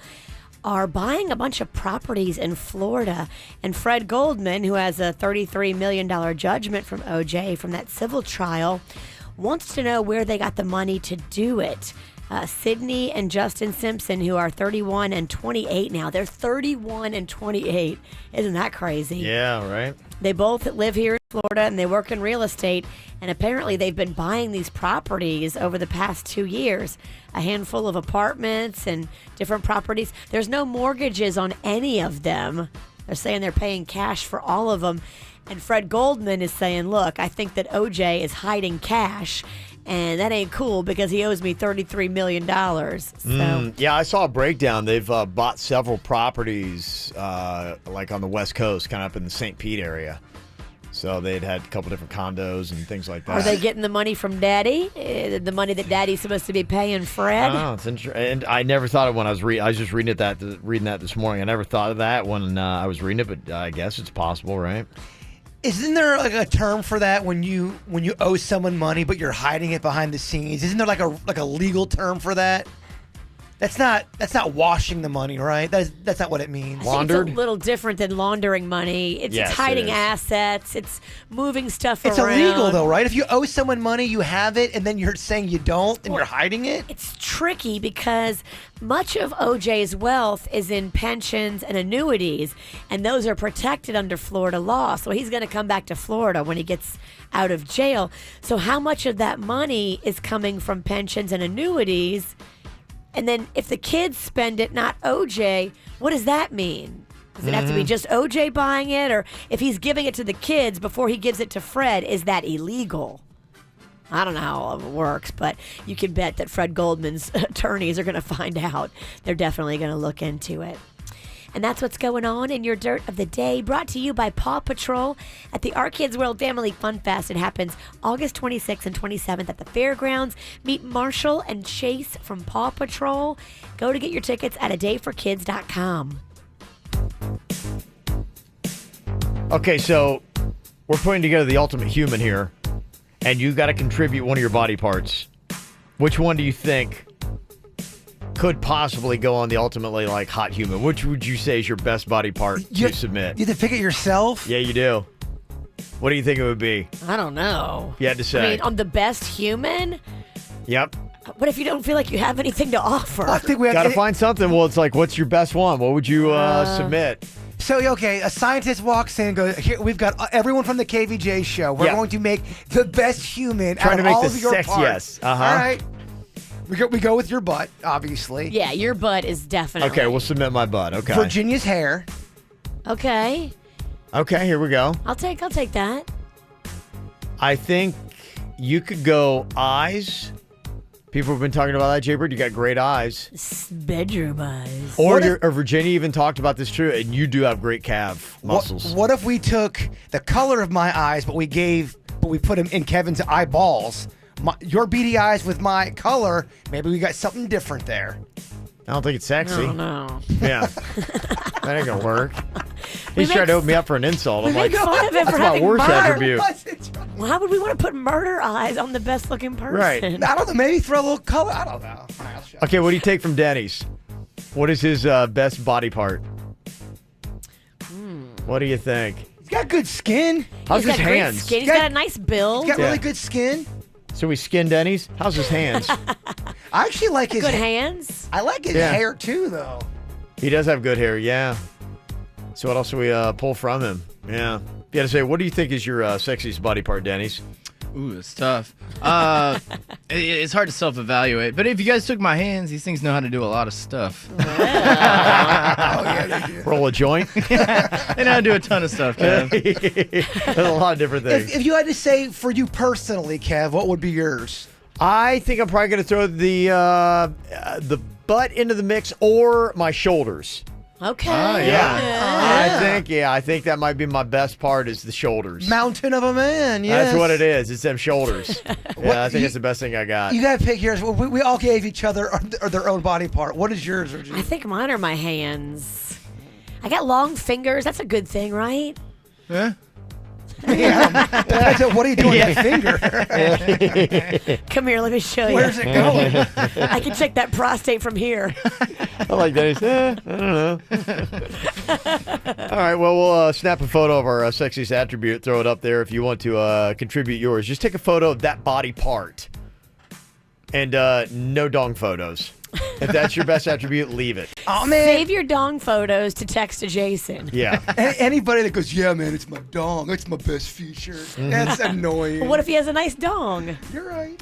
are buying a bunch of properties in Florida. And Fred Goldman, who has a $33 million judgment from OJ from that civil trial, wants to know where they got the money to do it. Sydney and Justin Simpson, who are 31 and 28 now. They're 31 and 28. Isn't that crazy? Yeah, right. They both live here in Florida and they work in real estate. And apparently they've been buying these properties over the past 2 years. A handful of apartments and different properties. There's no mortgages on any of them. They're saying they're paying cash for all of them. And Fred Goldman is saying, look, I think that OJ is hiding cash. And that ain't cool because he owes me $33 million. So. Yeah, I saw a breakdown. They've bought several properties like on the West Coast, kind of up in the St. Pete area. So they'd had a couple different condos and things like that. Are they getting the money from Daddy? The money that Daddy's supposed to be paying Fred? Oh, it's interesting. And I never thought of when I was just reading that this morning. I never thought of that when I was reading it, but I guess it's possible, right? Isn't there like a term for that when you owe someone money but you're hiding it behind the scenes? Isn't there like a legal term for that? That's not washing the money, right? That's not what it means. Laundered? It's a little different than laundering money. It's hiding assets. It's moving stuff around. It's illegal though, right? If you owe someone money, you have it, and then you're saying you don't, and you're hiding it? It's tricky because much of OJ's wealth is in pensions and annuities, and those are protected under Florida law. So he's going to come back to Florida when he gets out of jail. So how much of that money is coming from pensions and annuities? And then if the kids spend it, not OJ, what does that mean? Does it have to be just OJ buying it? Or if he's giving it to the kids before he gives it to Fred, is that illegal? I don't know how all of it works, but you can bet that Fred Goldman's attorneys are going to find out. They're definitely going to look into it. And that's what's going on in your Dirt of the Day, brought to you by Paw Patrol at the Our Kids World Family Fun Fest. It happens August 26th and 27th at the fairgrounds. Meet Marshall and Chase from Paw Patrol. Go to get your tickets at adayforkids.com. Okay, so we're putting together the ultimate human here, and you got to contribute one of your body parts. Which one do you think could possibly go on the ultimately like hot human? Which would you say is your best body part to submit? You have to pick it yourself? Yeah, you do. What do you think it would be? I don't know. If you had to say. I mean, on the best human? Yep. What if you don't feel like you have anything to offer? I think we have got to find something. Well, it's like, what's your best one? What would you submit? So, okay, a scientist walks in and goes, here, we've got everyone from the KVJ show. We're going to make the best human out of all of your parts. Yes. All right. We go with your butt, obviously. Yeah, your butt is definitely. Okay, we'll submit my butt. Okay. Virginia's hair. Okay. Okay, here we go. I'll take that. I think you could go eyes, People have been talking about that, Jaybird. You got great eyes. Bedroom eyes. Or Virginia even talked about this too, and you do have great calf muscles. What if we took the color of my eyes, but we put them in Kevin's eyeballs? Your beady eyes with my color, maybe we got something different there. I don't think it's sexy. No. Yeah. That ain't gonna work. He's trying to open me up for an insult. I'm like, Make fun of it that's for my having worst murder. attribute. Well, how would we want to put murder eyes on the best looking person? Right. I don't know. Maybe throw a little color. I don't know. Okay, what do you take from Denny's? What is his best body part? What do you think? He's got good skin. How's He's his got great hands? skin. He's got a nice build. He's got really good skin. So we skin Denny's? How's his hands? I actually like his Good hands. I like his Yeah. hair too, though. He does have good hair, yeah. So what else do we pull from him? Yeah. You gotta say, what do you think is your sexiest body part, Denny's? Ooh, it's tough. It's hard to self-evaluate. But if you guys took my hands, these things know how to do a lot of stuff. Roll a joint? They know how to do a ton of stuff, Kev. There's a lot of different things. If you had to say for you personally, Kev, what would be yours? I think I'm probably gonna throw the butt into the mix or my shoulders. Okay. Oh, yeah. I think that might be my best part is the shoulders. Mountain of a man, yes. That's what it is. It's them shoulders. I think it's the best thing I got. You got to pick yours. We all gave each other their own body part. What is yours, Regina? I think mine are my hands. I got long fingers. That's a good thing, right? Yeah. Depends on what are you doing with that finger? Come here, let me show you. Where's it going? I can check that prostate from here. I like that. I don't know. All right, well, we'll snap a photo of our sexiest attribute, throw it up there if you want to contribute yours. Just take a photo of that body part. And no dong photos. If that's your best attribute, leave it. Oh, man. Save your dong photos to text to Jason. Yeah. Anybody that goes, yeah, man, it's my dong. It's my best feature. That's annoying. Well, what if he has a nice dong? You're right.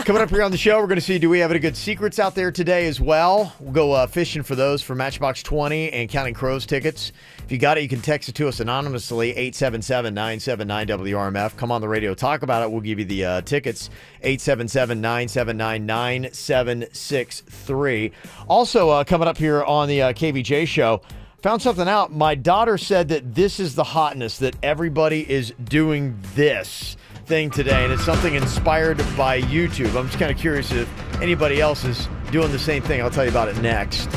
Coming up here on the show, we're going to see, do we have any good secrets out there today as well? We'll go fishing for those for Matchbox 20 and Counting Crows tickets. If you got it, you can text it to us anonymously, 877-979-WRMF. Come on the radio, talk about it. We'll give you the tickets, 877-979-9763. Also, coming up here on the KVJ show, found something out. My daughter said that this is the hotness, that everybody is doing this thing today, and it's something inspired by YouTube. I'm just kind of curious if anybody else is doing the same thing. I'll tell you about it next.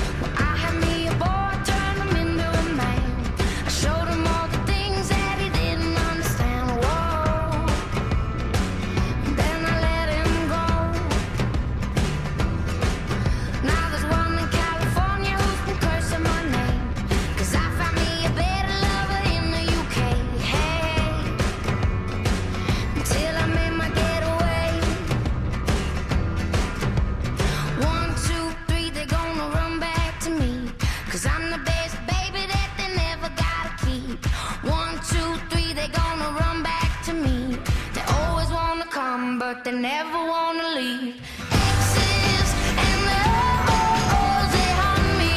But they never wanna leave. Exes and the oh-ohs, they haunt me.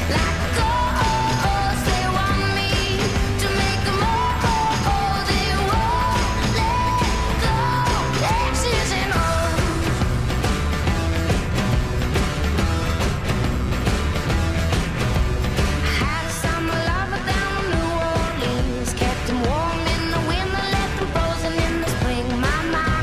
Like ghosts, they want me to make them oh-oh, they won't let go. Exes and I had a summer lover down in New Orleans. Kept him warm in the winter, left him frozen in the spring. My mind.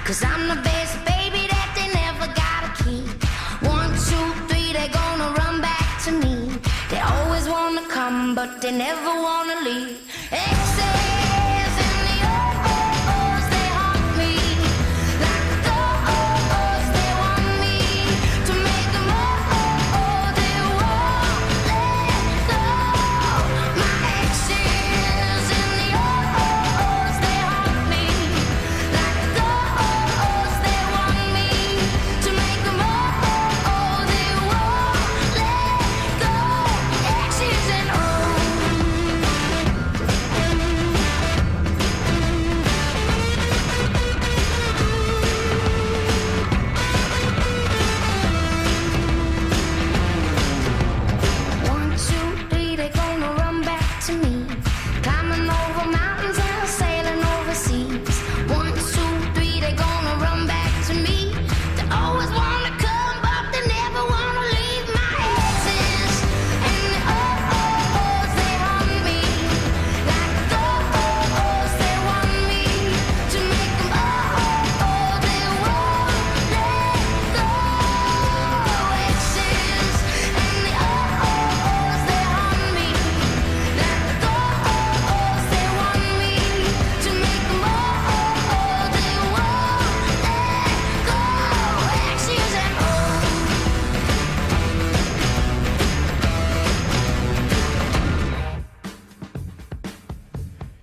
Cause I'm the best baby that they never gotta keep. 1, 2, 3, they gonna run back to me. They always wanna come, but they never wanna leave. Exes and the oh-ohs, they haunt me. Like ghosts, they want me to make them oh-oh, they won't let go. My exes and the oh-ohs, they haunt me. Like ghosts, they want me to make them oh-oh, they won't let go. Exes and oh. Climbing over mountains and sailing overseas. 1, 2, 3, they're gonna run back to me. They always wanna come, but they never wanna leave my exes. And the oh-oh-ohs, they haunt me. Like the oh-oh-ohs, they want me to make them oh-oh-oh, they won't let go. Exes and the oh-oh-ohs, they haunt me. Like the oh-oh-ohs, they want me to make them oh-oh-oh, they won't let go. Exes and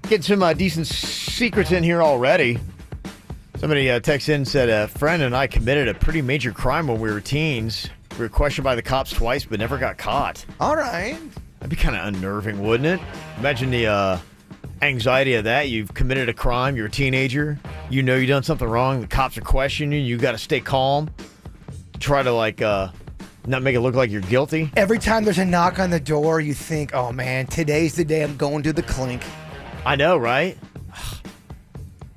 Getting some decent secrets in here already. Somebody texted in and said, a friend and I committed a pretty major crime when we were teens. We were questioned by the cops twice, but never got caught. All right. That'd be kind of unnerving, wouldn't it? Imagine the anxiety of that. You've committed a crime. You're a teenager. You know you've done something wrong. The cops are questioning you. You got to stay calm. Try to, not make it look like you're guilty. Every time there's a knock on the door, you think, oh, man, today's the day I'm going to the clink. I know, right?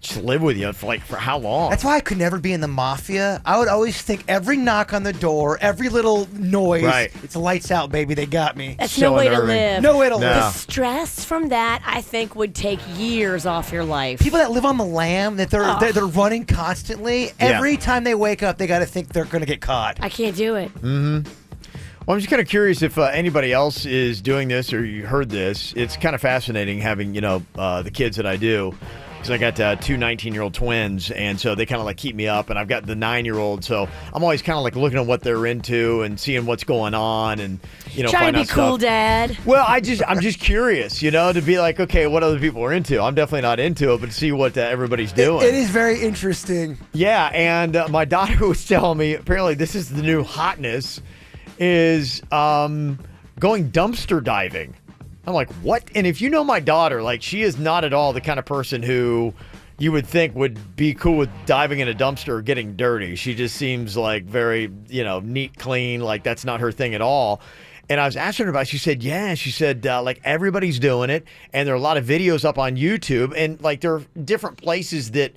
Just live with you for how long? That's why I could never be in the mafia. I would always think every knock on the door, every little noise, Right. it's lights out, baby. They got me. That's no way to live. No way to No. live. The stress from that, I think, would take years off your life. People that live on the lam, that they're running constantly. Every time they wake up, they got to think they're going to get caught. I can't do it. Mm-hmm. Well, I'm just kind of curious if anybody else is doing this or you heard this. It's kind of fascinating having, the kids that I do. Because I got two 19-year-old twins, and so they kind of keep me up. And I've got the 9-year-old, so I'm always kind of looking at what they're into and seeing what's going on, and trying to be cool, stuff. Dad. Well, I'm just curious, to be like, okay, what other people are into. I'm definitely not into it, but to see what everybody's doing. It is very interesting. Yeah, and my daughter was telling me apparently this is the new hotness, is going dumpster diving. I'm like, what? And if you know my daughter, she is not at all the kind of person who you would think would be cool with diving in a dumpster or getting dirty. She just seems very, neat, clean. That's not her thing at all. And I was asking her about it. She said, yeah. She said, everybody's doing it. And there are a lot of videos up on YouTube. And, there are different places that,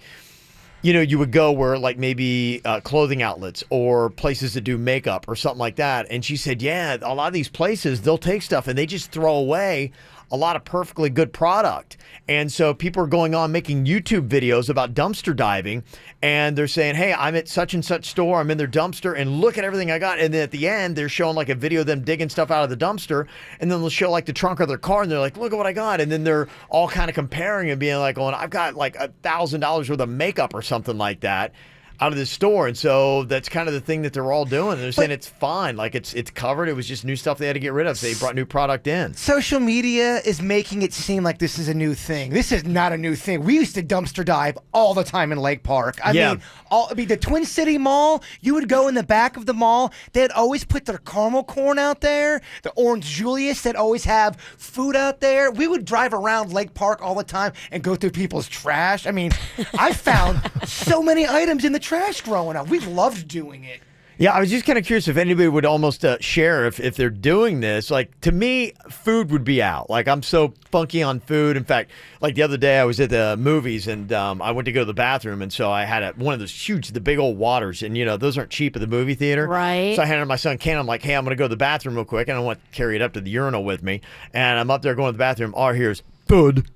you would go where maybe clothing outlets or places that do makeup or something like that. And she said, yeah, a lot of these places, they'll take stuff and they just throw away a lot of perfectly good product. And so people are going on making YouTube videos about dumpster diving, and they're saying, hey, I'm at such and such store, I'm in their dumpster, and look at everything I got. And then at the end, they're showing a video of them digging stuff out of the dumpster, and then they'll show the trunk of their car, and they're like, look at what I got. And then they're all kind of comparing and being I've got $1,000 worth of makeup or something like that out of this store. And so that's kind of the thing that they're all doing. And they're saying it's fine. It's covered. It was just new stuff they had to get rid of. So they brought new product in. Social media is making it seem like this is a new thing. This is not a new thing. We used to dumpster dive all the time in Lake Park. I mean, the Twin City Mall, you would go in the back of the mall. They'd always put their caramel corn out there. The Orange Julius, they'd always have food out there. We would drive around Lake Park all the time and go through people's trash. I mean, I found so many items in the trash growing up. We loved doing it. Yeah, I was just kind of curious if anybody would almost share if they're doing this. To me, food would be out. I'm so funky on food. In fact, the other day I was at the movies and I went to go to the bathroom, and so I had one of those the big old waters, and those aren't cheap at the movie theater. Right. So I handed my son Ken. I'm like, hey, I'm going to go to the bathroom real quick, and I want to carry it up to the urinal with me. And I'm up there going to the bathroom. All here's food.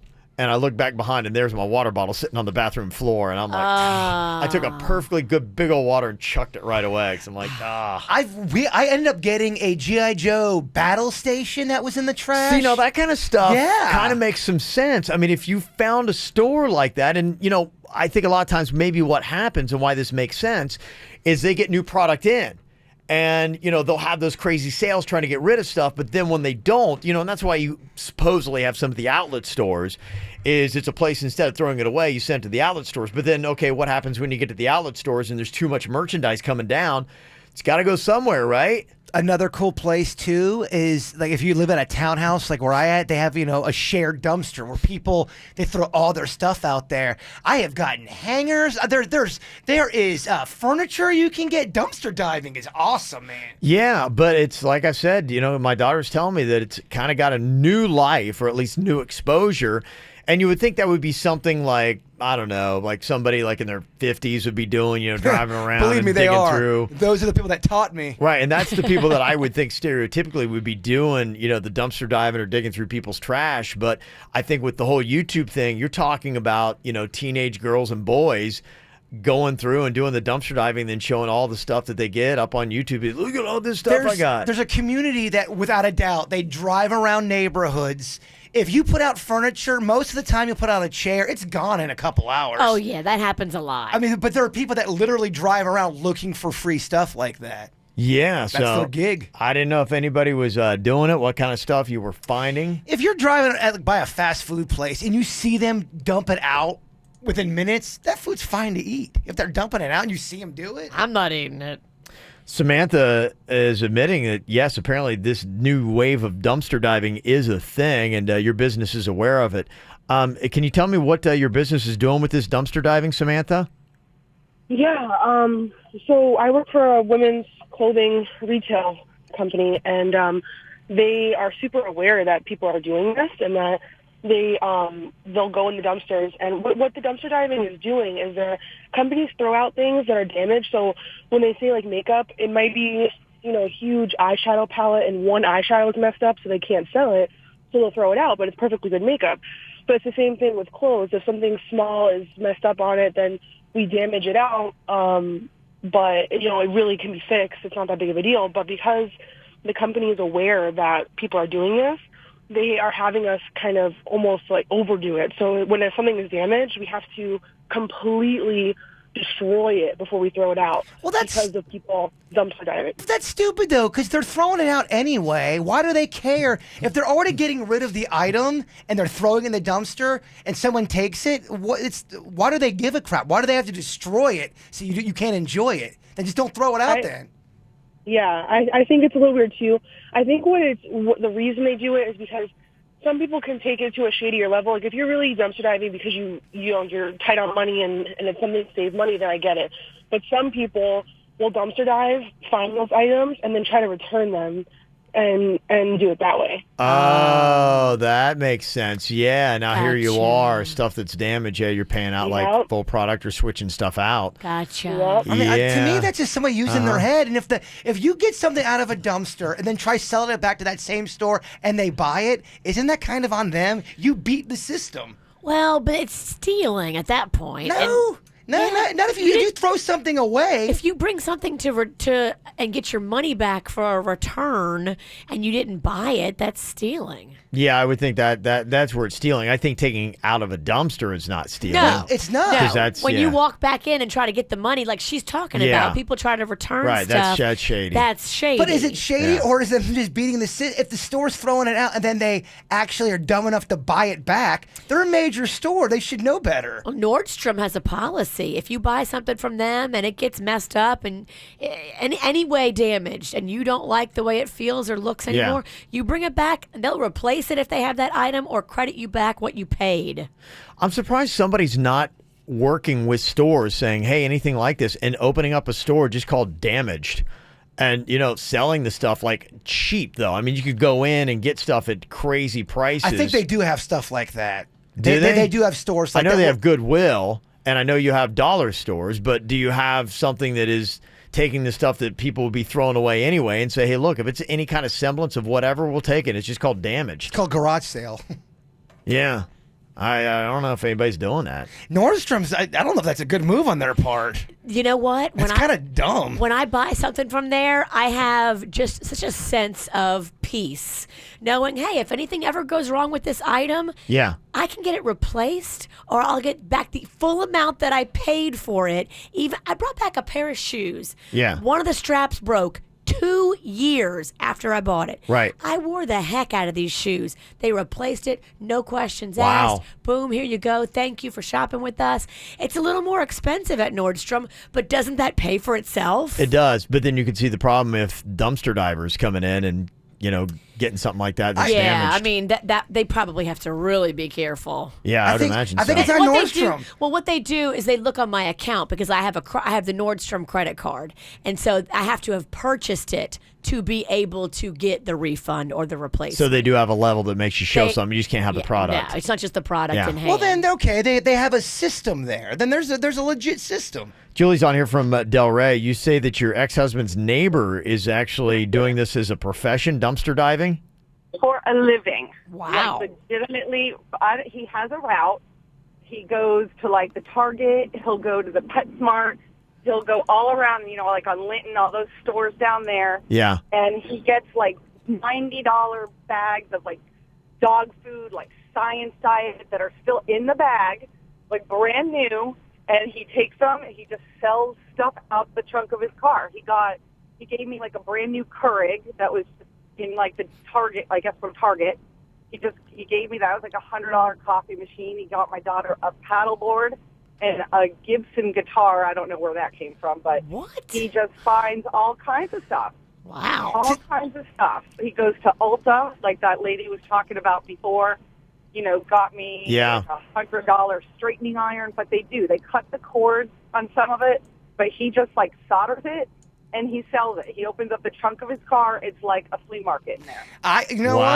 And I look back behind, and there's my water bottle sitting on the bathroom floor. And I'm like, I took a perfectly good big old water and chucked it right away. Because I'm like, I ended up getting a G.I. Joe battle station that was in the trash. See, that kind of stuff kind of makes some sense. I mean, if you found a store like that, and, I think a lot of times maybe what happens and why this makes sense is they get new product in. And, they'll have those crazy sales trying to get rid of stuff. But then when they don't, and that's why you supposedly have some of the outlet stores, is it's a place, instead of throwing it away, you send it to the outlet stores. But then, okay, what happens when you get to the outlet stores and there's too much merchandise coming down? It's got to go somewhere, right? Another cool place too is like if you live in a townhouse like where I at, they have a shared dumpster where people they throw all their stuff out there. I have gotten hangers. There is furniture you can get. Dumpster diving is awesome, man. Yeah, but it's like I said, my daughter's telling me that it's kind of got a new life or at least new exposure. And you would think that would be something like, I don't know, like somebody like in their 50s would be doing, driving around Believe and me, they digging are. through. Those are the people that taught me. Right, and that's the people that I would think stereotypically would be doing, the dumpster diving or digging through people's trash. But I think with the whole YouTube thing, you're talking about, teenage girls and boys going through and doing the dumpster diving, then showing all the stuff that they get up on YouTube. Look at all this stuff I got. There's a community that, without a doubt, they drive around neighborhoods. If you put out furniture, most of the time you'll put out a chair, it's gone in a couple hours. Oh, yeah, that happens a lot. I mean, but there are people that literally drive around looking for free stuff like that. Yeah, That's so their gig. I didn't know if anybody was doing it, what kind of stuff you were finding. If you're driving by a fast food place and you see them dump it out within minutes, that food's fine to eat. If they're dumping it out and you see them do it. I'm not eating it. Samantha is admitting that, yes, apparently this new wave of dumpster diving is a thing, and your business is aware of it. Can you tell me what your business is doing with this dumpster diving, Samantha? Yeah, so I work for a women's clothing retail company, and they are super aware that people are doing this and that they'll go in the dumpsters. And what the dumpster diving is doing is companies throw out things that are damaged. So when they say like makeup, it might be, a huge eyeshadow palette and one eyeshadow is messed up so they can't sell it. So they'll throw it out, but it's perfectly good makeup. But it's the same thing with clothes. If something small is messed up on it, then we damage it out. But, it really can be fixed. It's not that big of a deal. But because the company is aware that people are doing this, they are having us kind of almost like overdo it. So when something is damaged, we have to completely destroy it before we throw it out. Well, that's because of people dumpster diving. That's stupid though, because they're throwing it out anyway. Why do they care if they're already getting rid of the item and they're throwing it in the dumpster and someone takes it? Why do they give a crap? Why do they have to destroy it so you can't enjoy it? Then just don't throw it out then. Yeah, I think it's a little weird too. I think the reason they do it is because some people can take it to a shadier level. Like if you're really dumpster diving because you're tight on money and it's something to save money, then I get it. But some people will dumpster dive, find those items, and then try to return them and do it that way. Oh, that makes sense. Yeah, now here you are, stuff that's damaged. Yeah, you're paying out like full product or switching stuff out. Gotcha. Yep. I mean, to me, that's just somebody using their head. And if you get something out of a dumpster and then try selling it back to that same store and they buy it, isn't that kind of on them? You beat the system. Well, but it's stealing at that point. Not if you throw something away. If you bring something to and get your money back for a return and you didn't buy it, that's stealing. Yeah, I would think that's where it's stealing. I think taking out of a dumpster is not stealing. No, it's not. Because that's when you walk back in and try to get the money, like she's talking about, people try to return stuff. That's shady. That's shady. But is it shady or is it just beating if the store's throwing it out and then they actually are dumb enough to buy it back? They're a major store. They should know better. Well, Nordstrom has a policy. If you buy something from them and it gets messed up and in any way damaged and you don't like the way it feels or looks anymore, you bring it back and they'll replace it if they have that item or credit you back what you paid. I'm surprised somebody's not working with stores saying, hey, anything like this, and opening up a store just called Damaged. And, selling the stuff like cheap, though. I mean, you could go in and get stuff at crazy prices. I think they do have stuff like that. Do they? They do have stores like that. I know they have Goodwill, and I know you have dollar stores, but do you have something that is taking the stuff that people would be throwing away anyway and say, hey, look, if it's any kind of semblance of whatever, we'll take it. It's just called Damaged. It's called garage sale. Yeah. I don't know if anybody's doing that. Nordstrom's, I don't know if that's a good move on their part. You know what? It's kind of dumb. When I buy something from there, I have just such a sense of peace, knowing, hey, if anything ever goes wrong with this item, I can get it replaced or I'll get back the full amount that I paid for it. Even I brought back a pair of shoes. Yeah. One of the straps broke. 2 2 years after I bought it. Right. I wore the heck out of these shoes. They replaced it, no questions Wow. asked. Boom, here you go. Thank you for shopping with us. It's a little more expensive at Nordstrom, but doesn't that pay for itself? It does, but then you can see the problem if dumpster divers coming in and, getting something like that that's damaged. I mean, that they probably have to really be careful. Yeah, I would imagine I think so. it's on What they Nordstrom. do- well, what they do is they look on my account because I have the Nordstrom credit card, and so I have to have purchased it to be able to get the refund or the replacement. So they do have a level that makes you show They- something. You just can't have the Yeah, product. No, it's not just the product Yeah. in hand. Well, then okay, they have a system there. Then there's a legit system. Julie's on here from Del Rey. You say that your ex-husband's neighbor is actually doing this as a profession, dumpster diving? For a living. Wow. Like, legitimately, he has a route. He goes to, like, the Target. He'll go to the PetSmart. He'll go all around, like on Linton, all those stores down there. Yeah. And he gets, like, $90 bags of, like, dog food, like Science Diet that are still in the bag, like brand new. And he takes them and he just sells stuff out the trunk of his car. He gave me, like, a brand new Keurig that was in, like, the Target, I guess from Target. He gave me that. It was like $100 coffee machine. He got my daughter a paddleboard and a Gibson guitar. I don't know where that came from, but he just finds all kinds of stuff. Wow. All kinds of stuff. He goes to Ulta, like that lady was talking about before, got me a $100 straightening iron, but they cut the cords on some of it, but he just, like, solders it. And he sells it. He opens up the trunk of his car. It's like a flea market in there. What?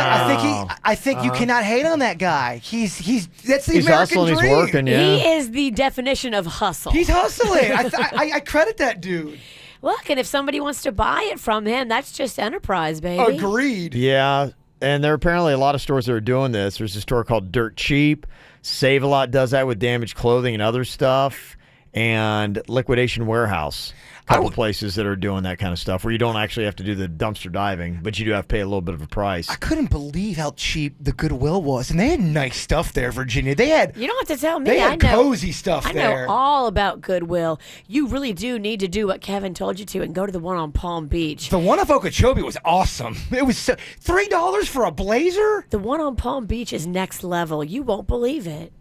I think you cannot hate on that guy. He's that's the American hustling, dream. he's working, yeah. He is the definition of hustle. He's hustling. I credit that dude. Look, and if somebody wants to buy it from him, that's just enterprise, baby. Agreed. Yeah, and there are apparently a lot of stores that are doing this. There's a store called Dirt Cheap. Save a Lot does that with damaged clothing and other stuff. And Liquidation Warehouse. A couple places that are doing that kind of stuff where you don't actually have to do the dumpster diving, but you do have to pay a little bit of a price. I couldn't believe how cheap the Goodwill was, and they had nice stuff there, Virginia. They had. You don't have to tell me. They had I know, cozy stuff I there. know all about Goodwill. You really do need to do what Kevin told you to and go to the one on Palm Beach. The one of Okeechobee was awesome. It was $3 for a blazer. The one on Palm Beach is next level. You won't believe it.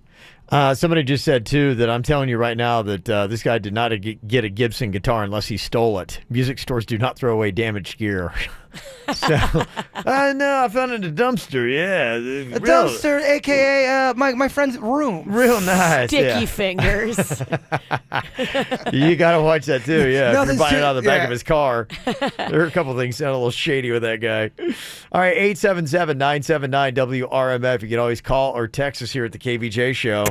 Somebody just said, too, that I'm telling you right now that this guy did not get a Gibson guitar unless he stole it. Music stores do not throw away damaged gear. So, no, I found it in a dumpster, yeah. A dumpster, a.k.a. My friend's room. Real nice, Sticky fingers. You got to watch that, too, yeah. If you're Nothing's buying it too- out of the back yeah. of his car. There are a couple things sound a little shady with that guy. All right, 877-979-WRMF. You can always call or text us here at the KVJ Show.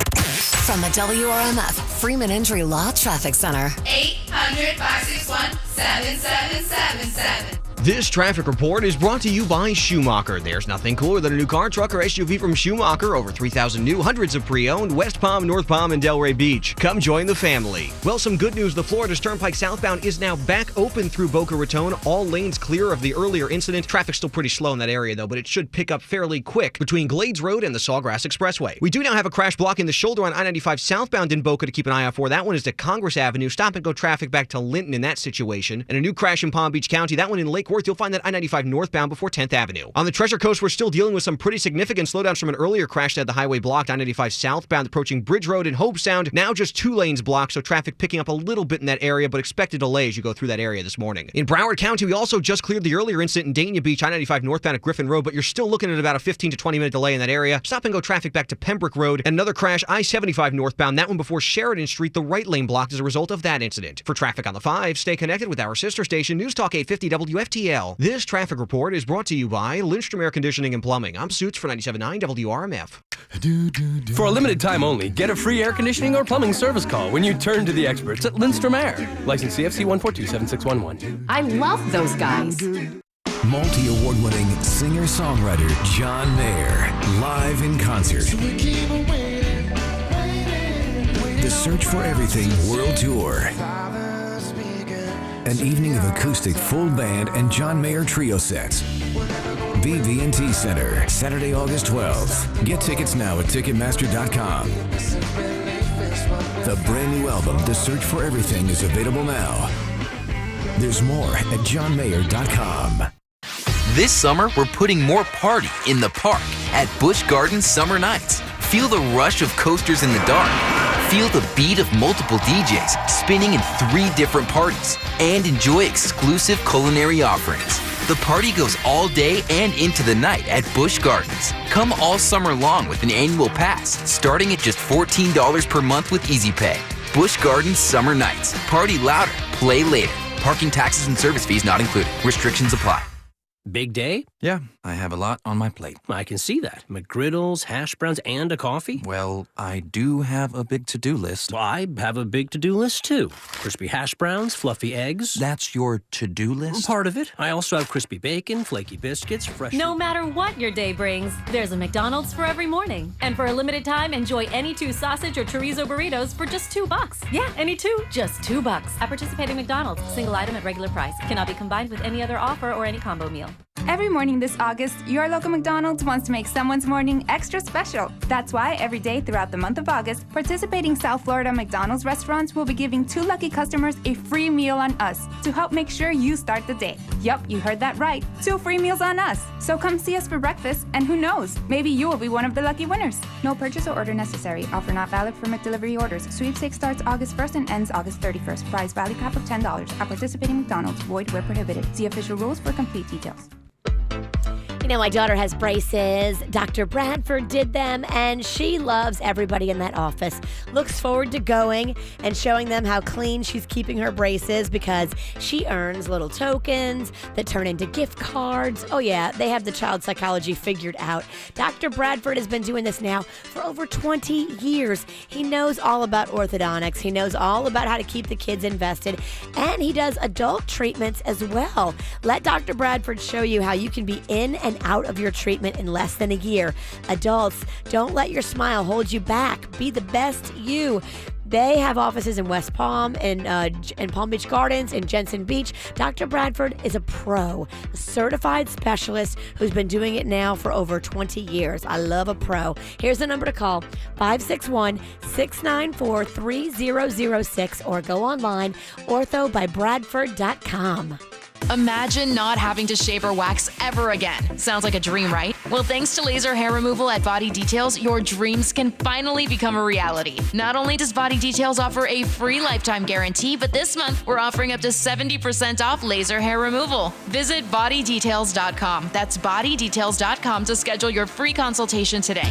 From the WRMF Freeman Injury Law Traffic Center. 800-561-7777. This traffic report is brought to you by Schumacher. There's nothing cooler than a new car, truck, or SUV from Schumacher. Over 3,000 new, hundreds of pre-owned, West Palm, North Palm, and Delray Beach. Come join the family. Well, some good news. The Florida Turnpike southbound is now back open through Boca Raton. All lanes clear of the earlier incident. Traffic's still pretty slow in that area, though, but it should pick up fairly quick between Glades Road and the Sawgrass Expressway. We do now have a crash blocking the shoulder on I-95 southbound in Boca to keep an eye out for. That one is to Congress Avenue. Stop and go traffic back to Linton in that situation. And a new crash in Palm Beach County. That one in Lake Worth. You'll find that I-95 northbound before 10th Avenue. On the Treasure Coast, we're still dealing with some pretty significant slowdowns from an earlier crash that had the highway blocked. I-95 southbound approaching Bridge Road and Hope Sound. Now just 2 lanes blocked, so traffic picking up a little bit in that area, but expect a delay as you go through that area this morning. In Broward County, we also just cleared the earlier incident in Dania Beach, I-95 northbound at Griffin Road, but you're still looking at about a 15 to 20 minute delay in that area. Stop and go traffic back to Pembroke Road. And another crash, I-75 northbound, that one before Sheridan Street, the right lane blocked as a result of that incident. For traffic on the 5, stay connected with our sister station, News Talk 850 WFTL. This traffic report is brought to you by Lindstrom Air Conditioning and Plumbing. I'm Suits for 97.9 WRMF. For a limited time only, get a free air conditioning or plumbing service call when you turn to the experts at Lindstrom Air. License CFC 1427611. I love those guys. Multi-award-winning singer-songwriter John Mayer, live in concert. The Search for Everything World Tour. An evening of acoustic full band and John Mayer trio sets. BB&T Center, Saturday, August 12th. Get tickets now at Ticketmaster.com. The brand new album, The Search for Everything, is available now. There's more at johnmayer.com. This summer, we're putting more party in the park at Busch Gardens Summer Nights. Feel the rush of coasters in the dark. Feel the beat of multiple DJs spinning in 3 different parties. And enjoy exclusive culinary offerings. The party goes all day and into the night at Busch Gardens. Come all summer long with an annual pass, starting at just $14 per month with Easy Pay. Busch Gardens Summer Nights. Party louder, play later. Parking, taxes, and service fees not included. Restrictions apply. Big day? Yeah, I have a lot on my plate. I can see that. McGriddles, hash browns, and a coffee? Well, I do have a big to-do list. Well, I have a big to-do list, too. Crispy hash browns, fluffy eggs. That's your to-do list? Part of it. I also have crispy bacon, flaky biscuits, fresh... No matter what your day brings, there's a McDonald's for every morning. And for a limited time, enjoy any 2 sausage or chorizo burritos for just $2. Yeah, any 2, just $2. At participating McDonald's, single item at regular price. Cannot be combined with any other offer or any combo meal. Every morning this August, your local McDonald's wants to make someone's morning extra special. That's why every day throughout the month of August, participating South Florida McDonald's restaurants will be giving 2 lucky customers a free meal on us to help make sure you start the day. Yup, you heard that right. 2 free meals on us. So come see us for breakfast, and who knows, maybe you will be one of the lucky winners. No purchase or order necessary. Offer not valid for McDelivery orders. Sweepstakes starts August 1st and ends August 31st. Prize value cap of $10. At participating McDonald's. Void where prohibited. See official rules for complete details. You know, my daughter has braces. Dr. Bradford did them, and she loves everybody in that office. Looks forward to going and showing them how clean she's keeping her braces because she earns little tokens that turn into gift cards. Oh, yeah, they have the child psychology figured out. Dr. Bradford has been doing this now for over 20 years. He knows all about orthodontics. He knows all about how to keep the kids invested, and he does adult treatments as well. Let Dr. Bradford show you how you can be in and out of your treatment in less than a year. Adults, don't let your smile hold you back. Be the best you. They have offices in West Palm and Palm Beach Gardens and Jensen Beach. Dr. Bradford is a pro, a certified specialist who's been doing it now for over 20 years. I love a pro. Here's the number to call, 561-694-3006, or go online, orthobybradford.com. Imagine not having to shave or wax ever again. Sounds like a dream, right? Well, thanks to laser hair removal at Body Details, your dreams can finally become a reality. Not only does Body Details offer a free lifetime guarantee, but this month we're offering up to 70% off laser hair removal. Visit bodydetails.com. That's bodydetails.com to schedule your free consultation today.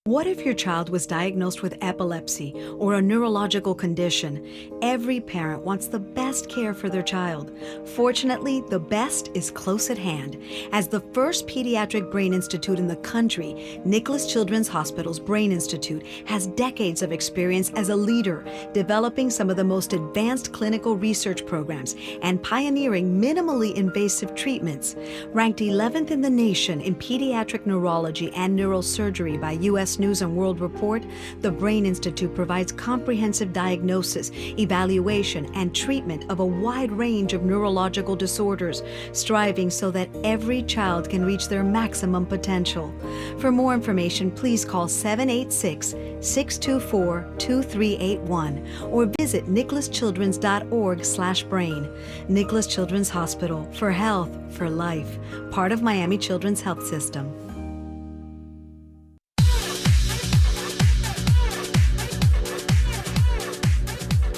What if your child was diagnosed with epilepsy or a neurological condition? Every parent wants the best care for their child. Fortunately, the best is close at hand. As the first pediatric brain institute in the country, Nicholas Children's Hospital's Brain Institute has decades of experience as a leader, developing some of the most advanced clinical research programs and pioneering minimally invasive treatments. Ranked 11th in the nation in pediatric neurology and neurosurgery by U.S. News and World Report, the Brain Institute provides comprehensive diagnosis, evaluation, and treatment of a wide range of neurological disorders, striving so that every child can reach their maximum potential. For more information, please call 786-624-2381 or visit nicholaschildrens.org/brain. Nicholas Children's Hospital, for health, for life, part of Miami Children's Health System.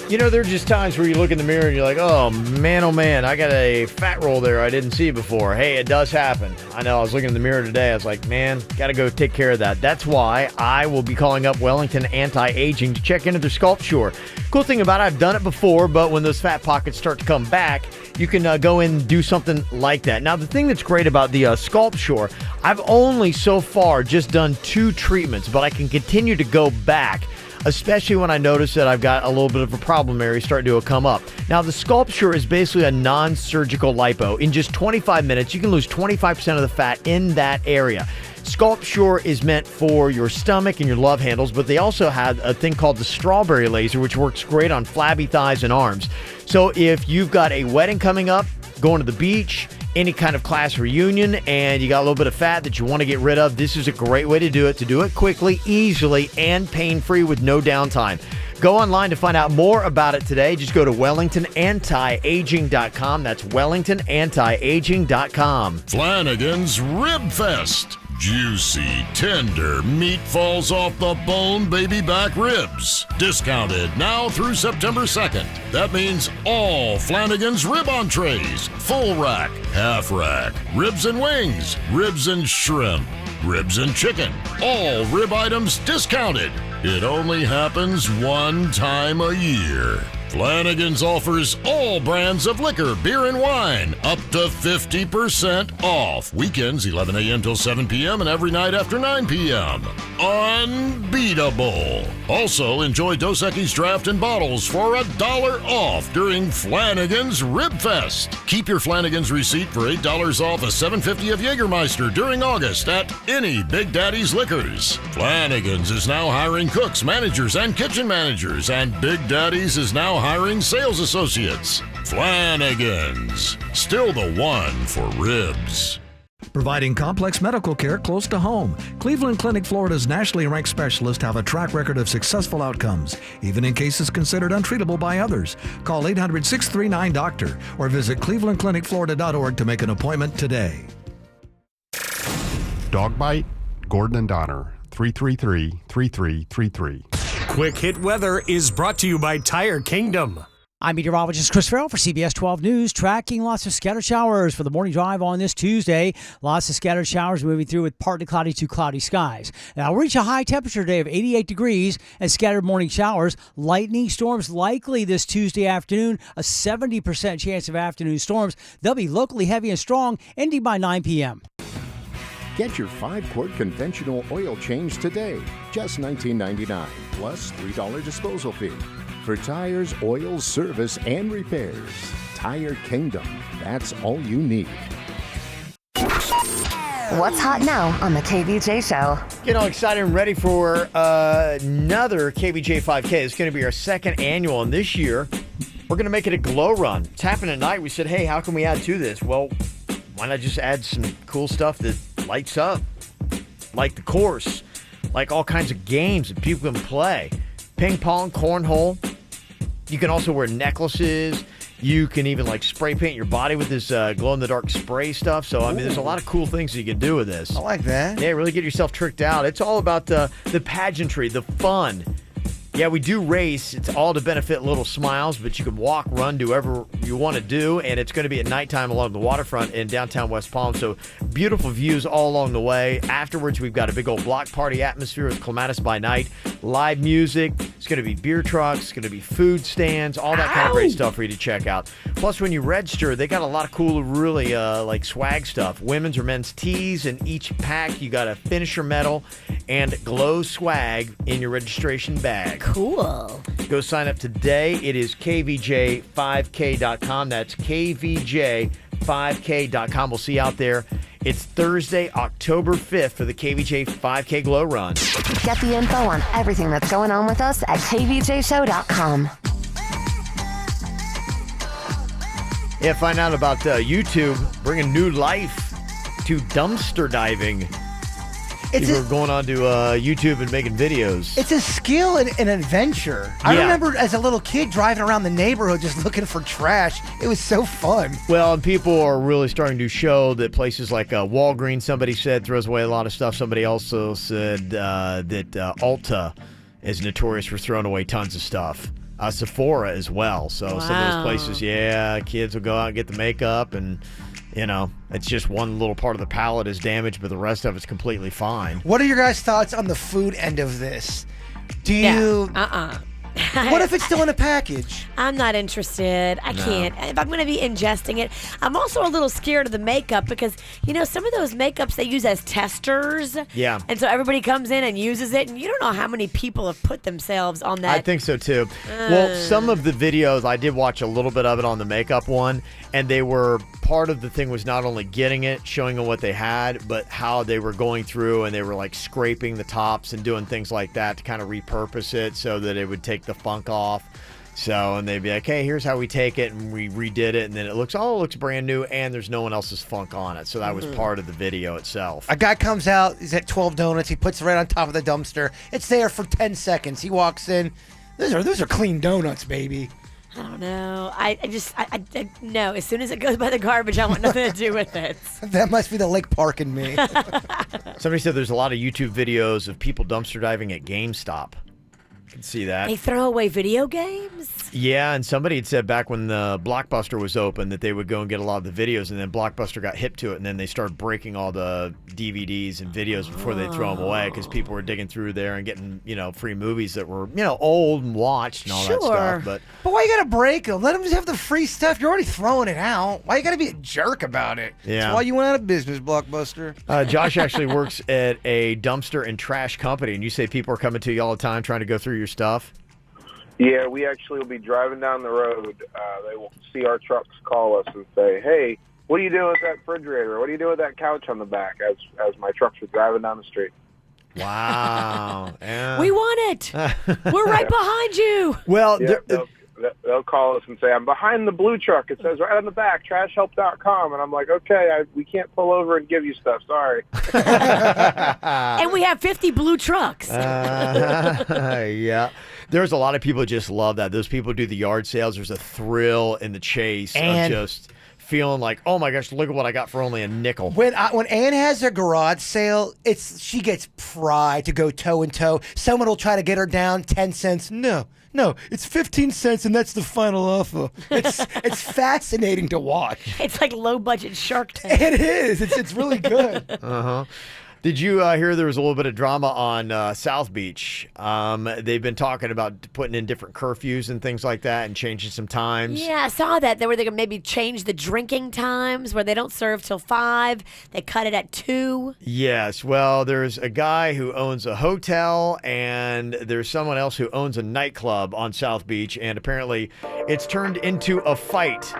You know, there are just times where you look in the mirror and you're like, oh man, I got a fat roll there I didn't see before. Hey, it does happen. I know, I was looking in the mirror today. I was like, man, got to go take care of that. That's why I will be calling up Wellington Anti-Aging to check into their Sculpture. Cool thing about it, I've done it before, but when those fat pockets start to come back, you can go in and do something like that. Now, the thing that's great about the Sculpture, I've only so far just done 2 treatments, but I can continue to go back, especially when I notice that I've got a little bit of a problem area starting to come up. Now, the Sculpture is basically a non-surgical lipo. In just 25 minutes, you can lose 25% of the fat in that area. Sculpture is meant for your stomach and your love handles, but they also have a thing called the strawberry laser, which works great on flabby thighs and arms. So if you've got a wedding coming up, going to the beach, any kind of class reunion and you got a little bit of fat that you want to get rid of, this is a great way to do it quickly, easily, and pain-free with no downtime. Go online to find out more about it today. Just go to WellingtonAntiAging.com. That's WellingtonAntiAging.com. Flanagan's Rib Fest. Juicy, tender meat falls off the bone baby back ribs. Discounted now through September 2nd. That means all Flanagan's rib entrees, full rack, half rack, ribs and wings, ribs and shrimp, ribs and chicken. All rib items discounted. It only happens one time a year. Flanagan's offers all brands of liquor, beer, and wine up to 50% off. Weekends 11 a.m. till 7 p.m. and every night after 9 p.m. Unbeatable. Also, enjoy Dos Equis draft in bottles for $1 off during Flanagan's Rib Fest. Keep your Flanagan's receipt for $8 off a $7.50 of Jägermeister during August at any Big Daddy's Liquors. Flanagan's is now hiring cooks, managers, and kitchen managers, and Big Daddy's is now hiring sales associates. Flanagan's, still the one for ribs. Providing complex medical care close to home. Cleveland Clinic, Florida's nationally ranked specialists have a track record of successful outcomes, even in cases considered untreatable by others. Call 800-639-DOCTOR or visit clevelandclinicflorida.org to make an appointment today. Dog bite? Gordon and Donner, 333-3333. Quick Hit Weather is brought to you by Tire Kingdom. I'm meteorologist Chris Farrell for CBS 12 News, tracking lots of scattered showers for the morning drive on this Tuesday. Lots of scattered showers moving through with partly cloudy to cloudy skies. Now, we'll reach a high temperature today of 88 degrees and scattered morning showers. Lightning storms likely this Tuesday afternoon, a 70% chance of afternoon storms. They'll be locally heavy and strong, ending by 9 p.m. Get your 5-quart conventional oil change today, just $19.99, plus $3 disposal fee. For tires, oils, service, and repairs, Tire Kingdom. That's all you need. What's hot now on the KVJ Show? Getting all excited and ready for another KVJ 5K. It's going to be our second annual, and this year we're going to make it a glow run. It's happening tonight. We said, hey, how can we add to this? Well, why not just add some cool stuff that lights up, like the course, like all kinds of games that people can play. Ping pong, cornhole. You can also wear necklaces. You can even like spray paint your body with this glow-in-the-dark spray stuff. So, I mean, there's a lot of cool things that you can do with this. I like that. Yeah, really get yourself tricked out. It's all about the pageantry, the fun. Yeah, we do race. It's all to benefit Little Smiles, but you can walk, run, do whatever you want to do, and it's going to be at nighttime along the waterfront in downtown West Palm, so beautiful views all along the way. Afterwards, we've got a big old block party atmosphere with Clematis by night, live music. It's going to be beer trucks. It's going to be food stands, all that kind of great stuff for you to check out. Plus, when you register, they got a lot of cool, really like swag stuff. Women's or men's tees, in each pack, you got a finisher medal and glow swag in your registration bag. Cool. Go sign up today. It is kvj5k.com. That's kvj5k.com. We'll see you out there. It's Thursday, October 5th for the KVJ 5K Glow Run. Get the info on everything that's going on with us at kvjshow.com. Yeah, find out about YouTube bringing new life to dumpster diving. People are going on to YouTube and making videos. It's a skill and an adventure. I remember as a little kid driving around the neighborhood just looking for trash. It was so fun. Well, and people are really starting to show that places like Walgreens, somebody said, throws away a lot of stuff. Somebody also said that Ulta is notorious for throwing away tons of stuff. Sephora as well. So some of those places, kids will go out and get the makeup and... You know, it's just one little part of the palate is damaged, but the rest of it's completely fine. What are your guys' thoughts on the food end of this? Do you... What if it's still in a package? I'm not interested. I can't. If I'm going to be ingesting it, I'm also a little scared of the makeup because, you know, some of those makeups they use as testers. Yeah. And so everybody comes in and uses it, and you don't know how many people have put themselves on that. I think so, too. Well, some of the videos, I did watch a little bit of it on the makeup one, and they were, part of the thing was not only getting it, showing them what they had, but how they were going through and they were like scraping the tops and doing things like that to kind of repurpose it so that it would take the funk off. So, and they'd be like, hey, here's how we take it, and we redid it, and then it looks brand new, and there's no one else's funk on it. So that was part of the video itself. A guy comes out, he's at 12 Donuts, he puts it right on top of the dumpster. It's there for 10 seconds. He walks in. Those are clean donuts, baby. I don't know. I no. As soon as it goes by the garbage, I want nothing to do with it. That must be the Lake Park in me. Somebody said there's a lot of YouTube videos of people dumpster diving at GameStop. I can see that. They throw away video games? Yeah, and somebody had said back when the Blockbuster was open that they would go and get a lot of the videos, and then Blockbuster got hip to it, and then they started breaking all the DVDs and videos before they throw them away because people were digging through there and getting, free movies that were, old and watched and all that stuff. But why you gotta break them? Let them just have the free stuff. You're already throwing it out. Why you gotta be a jerk about it? Yeah. That's why you went out of business, Blockbuster. Josh actually works at a dumpster and trash company, and you say people are coming to you all the time trying to go through your stuff? Yeah, we actually will be driving down the road. They will see our trucks, call us, and say, hey, what are you doing with that refrigerator? What are you doing with that couch on the back as my trucks are driving down the street? Wow. Yeah. We want it. We're right behind you. Well, yeah, they'll call us and say, I'm behind the blue truck. It says right on the back, trashhelp.com. And I'm like, okay, we can't pull over and give you stuff. Sorry. And we have 50 blue trucks. Yeah. There's a lot of people who just love that. Those people who do the yard sales. There's a thrill in the chase of just feeling like, oh my gosh, look at what I got for only a nickel. When Ann has her garage sale, she gets pride to go toe and toe. Someone will try to get her down 10 cents. No, it's 15 cents, and that's the final offer. It's fascinating to watch. It's like low budget Shark Tank. It is. It's really good. Uh-huh. Did you hear there was a little bit of drama on South Beach? They've been talking about putting in different curfews and things like that and changing some times. Yeah, I saw that. They could maybe change the drinking times where they don't serve till 5. They cut it at 2. Yes. Well, there's a guy who owns a hotel, and there's someone else who owns a nightclub on South Beach, and apparently it's turned into a fight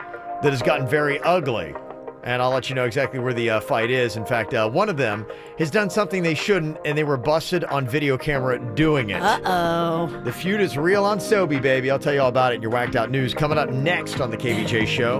that has gotten very ugly. And I'll let you know exactly where the fight is. In fact, one of them has done something they shouldn't, and they were busted on video camera doing it. Uh-oh. The feud is real on Sobe, baby. I'll tell you all about it in your Whacked Out News coming up next on the KVJ Show.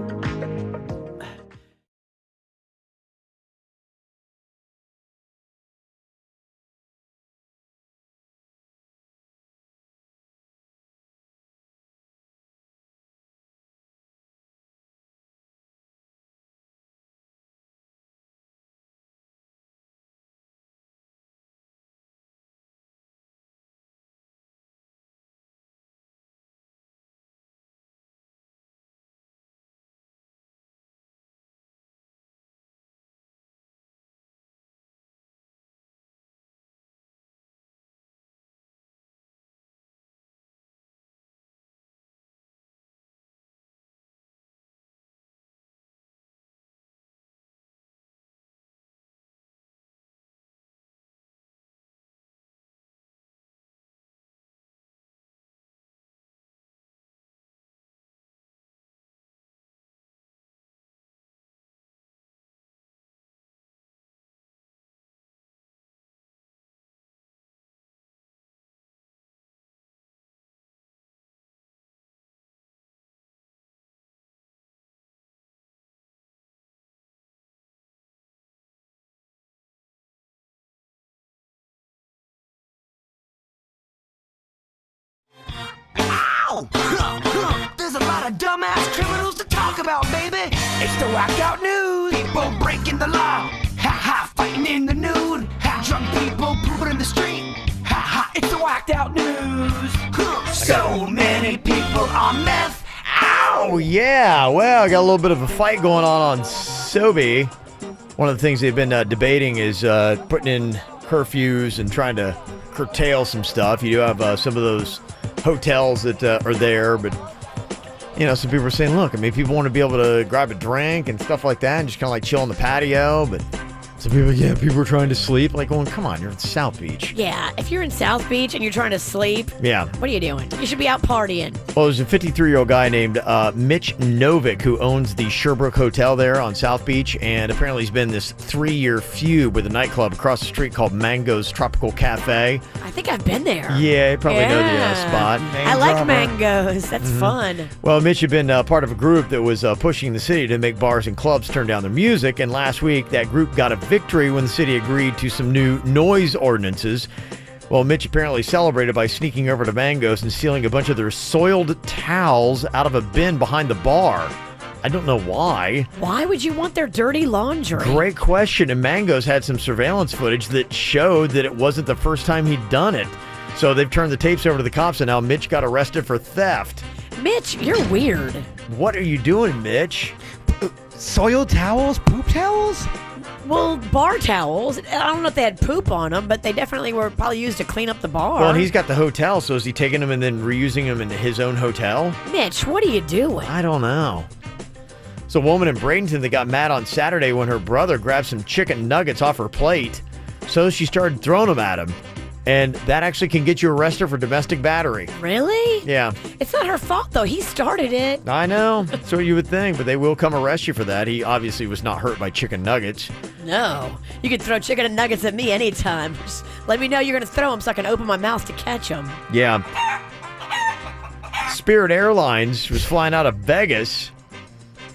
There's a lot of dumbass criminals to talk about, baby. It's the Whacked Out News. People breaking the law. Ha, fighting in the nude. Drunk people pooping in the street. Ha, it's the Whacked Out News. So many people on meth. Ow! Oh, yeah. Well, I got a little bit of a fight going on Sobe. One of the things they've been debating is putting in curfews and trying to curtail some stuff. You do have some of those hotels that are there, but some people are saying, look, people want to be able to grab a drink and stuff like that and just kind of like chill on the patio, but So people are trying to sleep. Like, going, come on, you're in South Beach. Yeah, if you're in South Beach and you're trying to sleep, Yeah. what are you doing? You should be out partying. Well, there's a 53-year-old guy named Mitch Novick who owns the Sherbrooke Hotel there on South Beach, and apparently he's been in this 3-year feud with a nightclub across the street called Mango's Tropical Cafe. I think I've been there. Yeah, you probably know the spot. I like mangoes. That's fun. Well, Mitch had been part of a group that was pushing the city to make bars and clubs turn down their music, and last week that group got a victory when the city agreed to some new noise ordinances. Well, Mitch apparently celebrated by sneaking over to Mango's and stealing a bunch of their soiled towels out of a bin behind the bar. I don't know why. Why would you want their dirty laundry? Great question. And Mango's had some surveillance footage that showed that it wasn't the first time he'd done it. So they've turned the tapes over to the cops, and now Mitch got arrested for theft. Mitch, you're weird. What are you doing, Mitch? Soiled towels? Poop towels? Well, bar towels. I don't know if they had poop on them, but they definitely were probably used to clean up the bar. Well, he's got the hotel, so is he taking them and then reusing them into his own hotel? Mitch, what are you doing? I don't know. So a woman in Bradenton that got mad on Saturday when her brother grabbed some chicken nuggets off her plate, so she started throwing them at him. And that actually can get you arrested for domestic battery. Really? Yeah. It's not her fault, though. He started it. I know. That's what you would think, but they will come arrest you for that. He obviously was not hurt by chicken nuggets. No. You can throw chicken and nuggets at me anytime. Just let me know you're going to throw them so I can open my mouth to catch them. Yeah. Spirit Airlines was flying out of Vegas.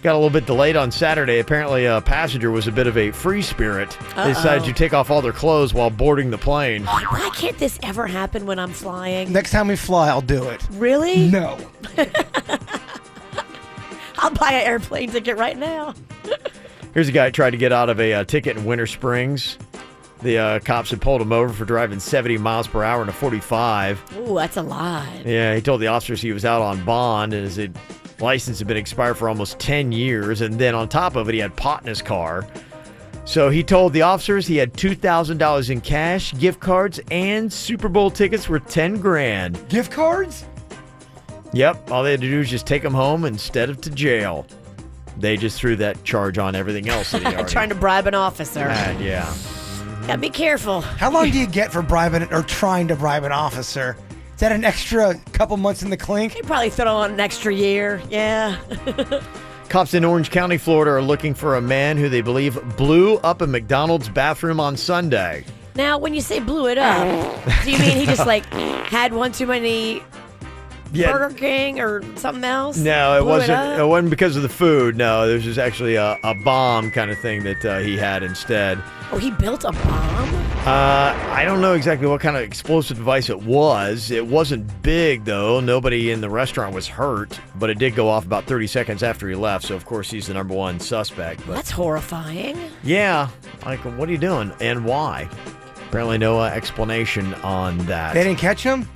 Got a little bit delayed on Saturday. Apparently, a passenger was a bit of a free spirit. They decided to take off all their clothes while boarding the plane. Why can't this ever happen when I'm flying? Next time we fly, I'll do it. Really? No. I'll buy an airplane ticket right now. Here's a guy who tried to get out of a ticket in Winter Springs. The cops had pulled him over for driving 70 miles per hour in a 45. Ooh, that's a lot. Yeah, he told the officers he was out on bond and his license had been expired for almost 10 years. And then on top of it, he had pot in his car. So he told the officers he had $2,000 in cash, gift cards, and Super Bowl tickets worth $10,000. Gift cards? Yep. All they had to do was just take him home instead of to jail. They just threw that charge on everything else that he already Trying to bribe an officer. yeah. Gotta be careful. How long do you get for bribing or trying to bribe an officer? Is that an extra couple months in the clink? They probably throw on an extra year. Yeah. Cops in Orange County, Florida are looking for a man who they believe blew up a McDonald's bathroom on Sunday. Now, when you say blew it up, do you mean he just had one too many Burger King or something else? No, it Blew wasn't. up? It wasn't because of the food. No, this was actually a bomb kind of thing that he had instead. Oh, he built a bomb? I don't know exactly what kind of explosive device it was. It wasn't big, though. Nobody in the restaurant was hurt, but it did go off about 30 seconds after he left. So, of course, he's the number one suspect. But That's horrifying. yeah, what are you doing and why? Apparently, no explanation on that. They didn't catch him?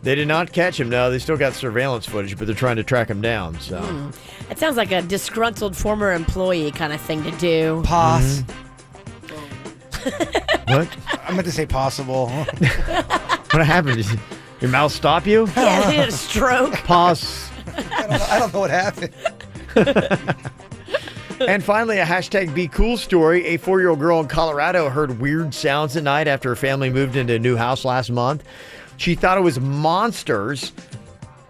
They did not catch him. No, they still got surveillance footage, but they're trying to track him down. So It sounds like a disgruntled former employee kind of thing to do. Pause. What? I meant to say possible. What happened? Did your mouth stop you? Yeah, he had a stroke. Pause. I don't know what happened. And finally, a hashtag Be Cool story. A 4-year-old girl in Colorado heard weird sounds at night after her family moved into a new house last month. She thought it was monsters.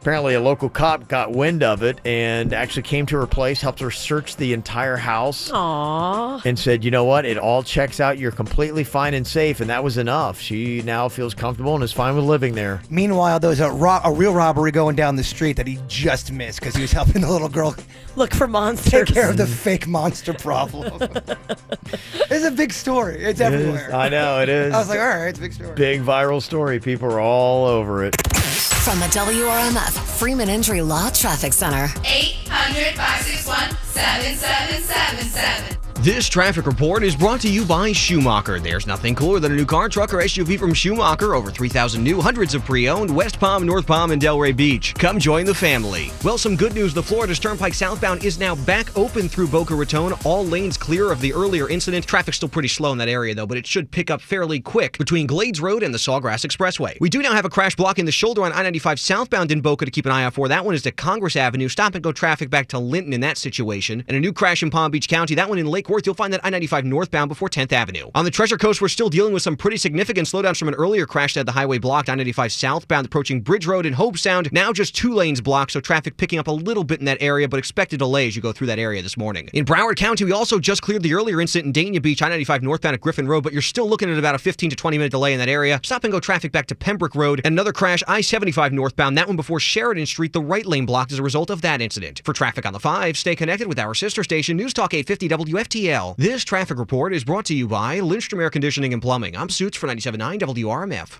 Apparently, a local cop got wind of it and actually came to her place, helped her search the entire house. Aww. And said, you know what? It all checks out. You're completely fine and safe. And that was enough. She now feels comfortable and is fine with living there. Meanwhile, there was a real robbery going down the street that he just missed because he was helping the little girl look for monsters. Take care of the fake monster problem. It's a big story. It's everywhere. I know, it is. I was like, all right, it's a big story. Big viral story. People are all over it. From the WRMF Freeman Injury Law Traffic Center. 800-561-7777. This traffic report is brought to you by Schumacher. There's nothing cooler than a new car, truck, or SUV from Schumacher. Over 3,000 new, hundreds of pre-owned, West Palm, North Palm, and Delray Beach. Come join the family. Well, some good news. The Florida Turnpike southbound is now back open through Boca Raton. All lanes clear of the earlier incident. Traffic's still pretty slow in that area, though, but it should pick up fairly quick between Glades Road and the Sawgrass Expressway. We do now have a crash blocking the shoulder on I-95 southbound in Boca to keep an eye out for. That one is to Congress Avenue. Stop and go traffic back to Linton in that situation. And a new crash in Palm Beach County. That one in Lake Worth, you'll find that I-95 northbound before 10th Avenue. On the Treasure Coast, we're still dealing with some pretty significant slowdowns from an earlier crash that had the highway blocked. I-95 southbound approaching Bridge Road and Hope Sound. Now just 2 lanes blocked, so traffic picking up a little bit in that area, but expect a delay as you go through that area this morning. In Broward County, we also just cleared the earlier incident in Dania Beach, I-95 northbound at Griffin Road, but you're still looking at about a 15 to 20 minute delay in that area. Stop and go traffic back to Pembroke Road. And another crash, I-75 northbound, that one before Sheridan Street, the right lane blocked as a result of that incident. For traffic on the 5, stay connected with our sister station, News Talk 850 WFTL. This traffic report is brought to you by Lindstrom Air Conditioning and Plumbing. I'm Suits for 97.9 WRMF.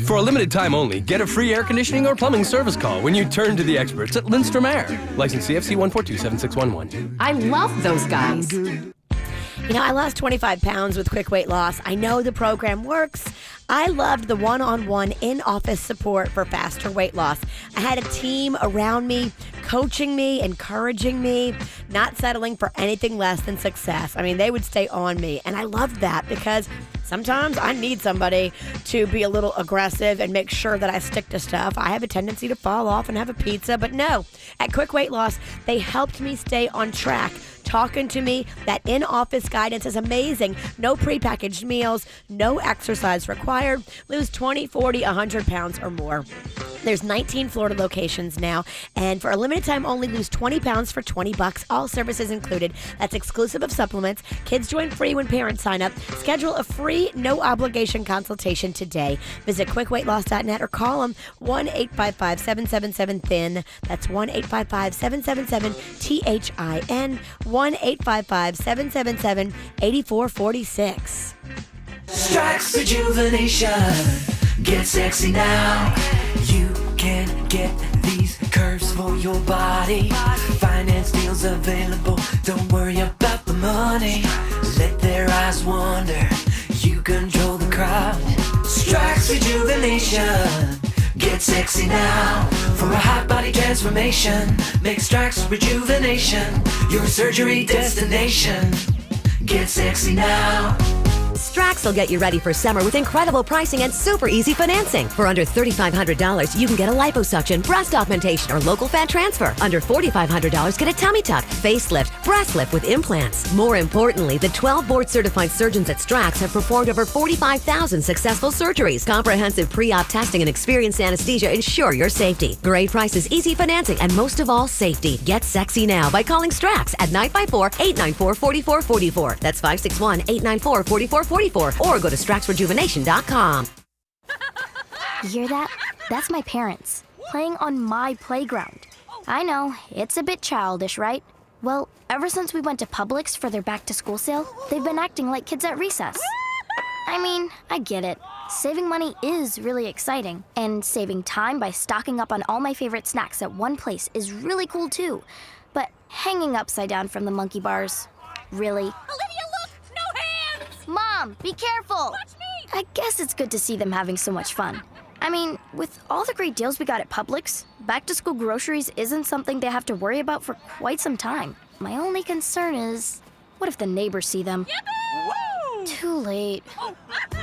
For a limited time only, get a free air conditioning or plumbing service call when you turn to the experts at Lindstrom Air. License CFC 1427611. I love those guys. You know, I lost 25 pounds with quick weight loss. I know the program works. I loved the one-on-one in-office support for faster weight loss. I had a team around me, coaching me, encouraging me, not settling for anything less than success. I mean, they would stay on me, and I loved that because sometimes I need somebody to be a little aggressive and make sure that I stick to stuff. I have a tendency to fall off and have a pizza, but no. At Quick Weight Loss, they helped me stay on track. Talking to me, that in-office guidance is amazing. No prepackaged meals, no exercise required. Lose 20, 40, 100 pounds or more. There's 19 Florida locations now, and for a limited time only, lose 20 pounds for $20. All services included. That's exclusive of supplements. Kids join free when parents sign up. Schedule a free, no-obligation consultation today. Visit quickweightloss.net or call them 1-855-777-THIN. That's 1-855-777-THIN. 1-855-777-8446. Strikes rejuvenation. Get sexy now. You can get these curves for your body. Finance deals available. Don't worry about the money. Let their eyes wander. You control the crowd. Strikes rejuvenation. Get sexy now. For a hot body transformation. Make Strikes rejuvenation your surgery destination. Get sexy now. Strax will get you ready for summer with incredible pricing and super easy financing. For under $3,500, you can get a liposuction, breast augmentation, or local fat transfer. Under $4,500, get a tummy tuck, facelift, breast lift with implants. More importantly, the 12 board-certified surgeons at Strax have performed over 45,000 successful surgeries. Comprehensive pre-op testing and experienced anesthesia ensure your safety. Great prices, easy financing, and most of all, safety. Get sexy now by calling Strax at 954-894-4444. That's 561-894-4444. Or go to straxrejuvenation.com. You hear that? That's my parents playing on my playground. I know, it's a bit childish, right? Well, ever since we went to Publix for their back-to-school sale, they've been acting like kids at recess. I mean, I get it. Saving money is really exciting, and saving time by stocking up on all my favorite snacks at one place is really cool too. But hanging upside down from the monkey bars, really? Mom, be careful! Watch me! I guess it's good to see them having so much fun. I mean, with all the great deals we got at Publix, back-to-school groceries isn't something they have to worry about for quite some time. My only concern is, what if the neighbors see them? Too late.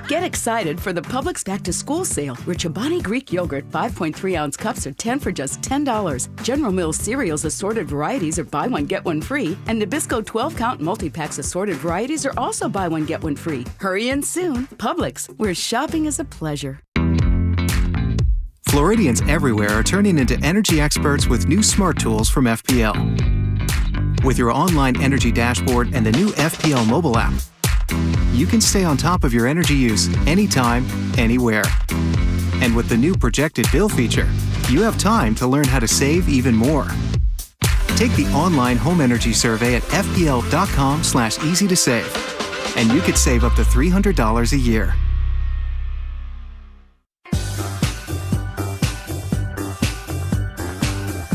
Get excited for the Publix Back to School sale, where Chobani Greek yogurt 5.3-ounce cups are 10 for just $10. General Mills cereals assorted varieties are buy one, get one free. And Nabisco 12-count multi-packs assorted varieties are also buy one, get one free. Hurry in soon. Publix, where shopping is a pleasure. Floridians everywhere are turning into energy experts with new smart tools from FPL. With your online energy dashboard and the new FPL mobile app, you can stay on top of your energy use anytime, anywhere. And with the new projected bill feature, you have time to learn how to save even more. Take the online home energy survey at fpl.com/easy to save, and you could save up to $300 a year.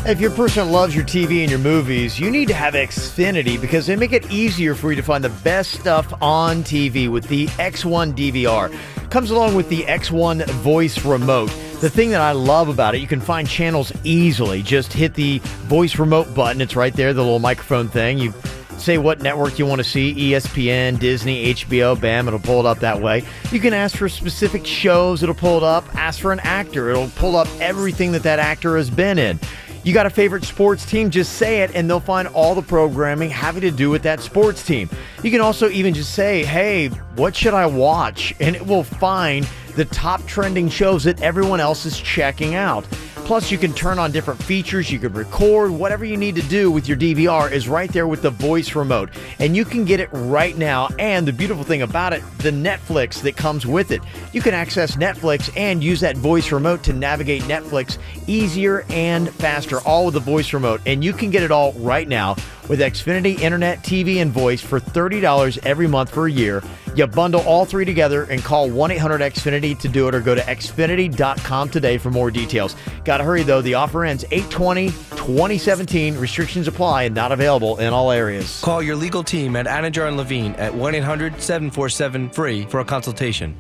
If your person loves your TV and your movies, you need to have Xfinity because they make it easier for you to find the best stuff on TV with the X1 DVR. Comes along with the X1 voice remote. The thing that I love about it, you can find channels easily. Just hit the voice remote button. It's right there, the little microphone thing. You say what network you want to see, ESPN, Disney, HBO, bam, it'll pull it up that way. You can ask for specific shows, it'll pull it up. Ask for an actor, it'll pull up everything that actor has been in. You got a favorite sports team? Just say it, and they'll find all the programming having to do with that sports team. You can also even just say, hey, what should I watch? And it will find the top trending shows that everyone else is checking out. Plus, you can turn on different features. You can record. Whatever you need to do with your DVR is right there with the voice remote. And you can get it right now. And the beautiful thing about it, the Netflix that comes with it. You can access Netflix and use that voice remote to navigate Netflix easier and faster, all with the voice remote. And you can get it all right now with Xfinity Internet, TV, and voice for $30 every month for a year. You bundle all three together and call 1-800-XFINITY to do it, or go to xfinity.com today for more details. Got to hurry, though. The offer ends 8/20/2017. Restrictions apply and not available in all areas. Call your legal team at Anajar and Levine at 1-800-747-FREE for a consultation.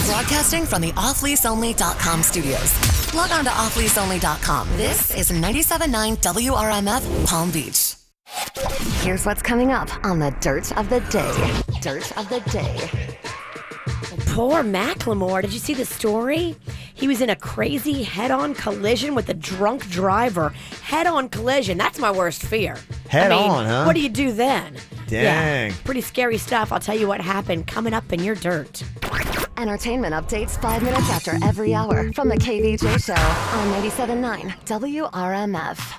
Broadcasting from the offleaseonly.com studios. Log on to offleaseonly.com. This is 97.9 WRMF Palm Beach. Here's what's coming up on the Dirt of the Day. Dirt of the Day. Poor Macklemore. Did you see the story? He was in a crazy head-on collision with a drunk driver. Head-on collision. That's my worst fear. Head-on, huh? What do you do then? Dang. Yeah, pretty scary stuff. I'll tell you what happened coming up in your dirt. Entertainment updates 5 minutes after every hour from the KVJ Show on 97.9 WRMF.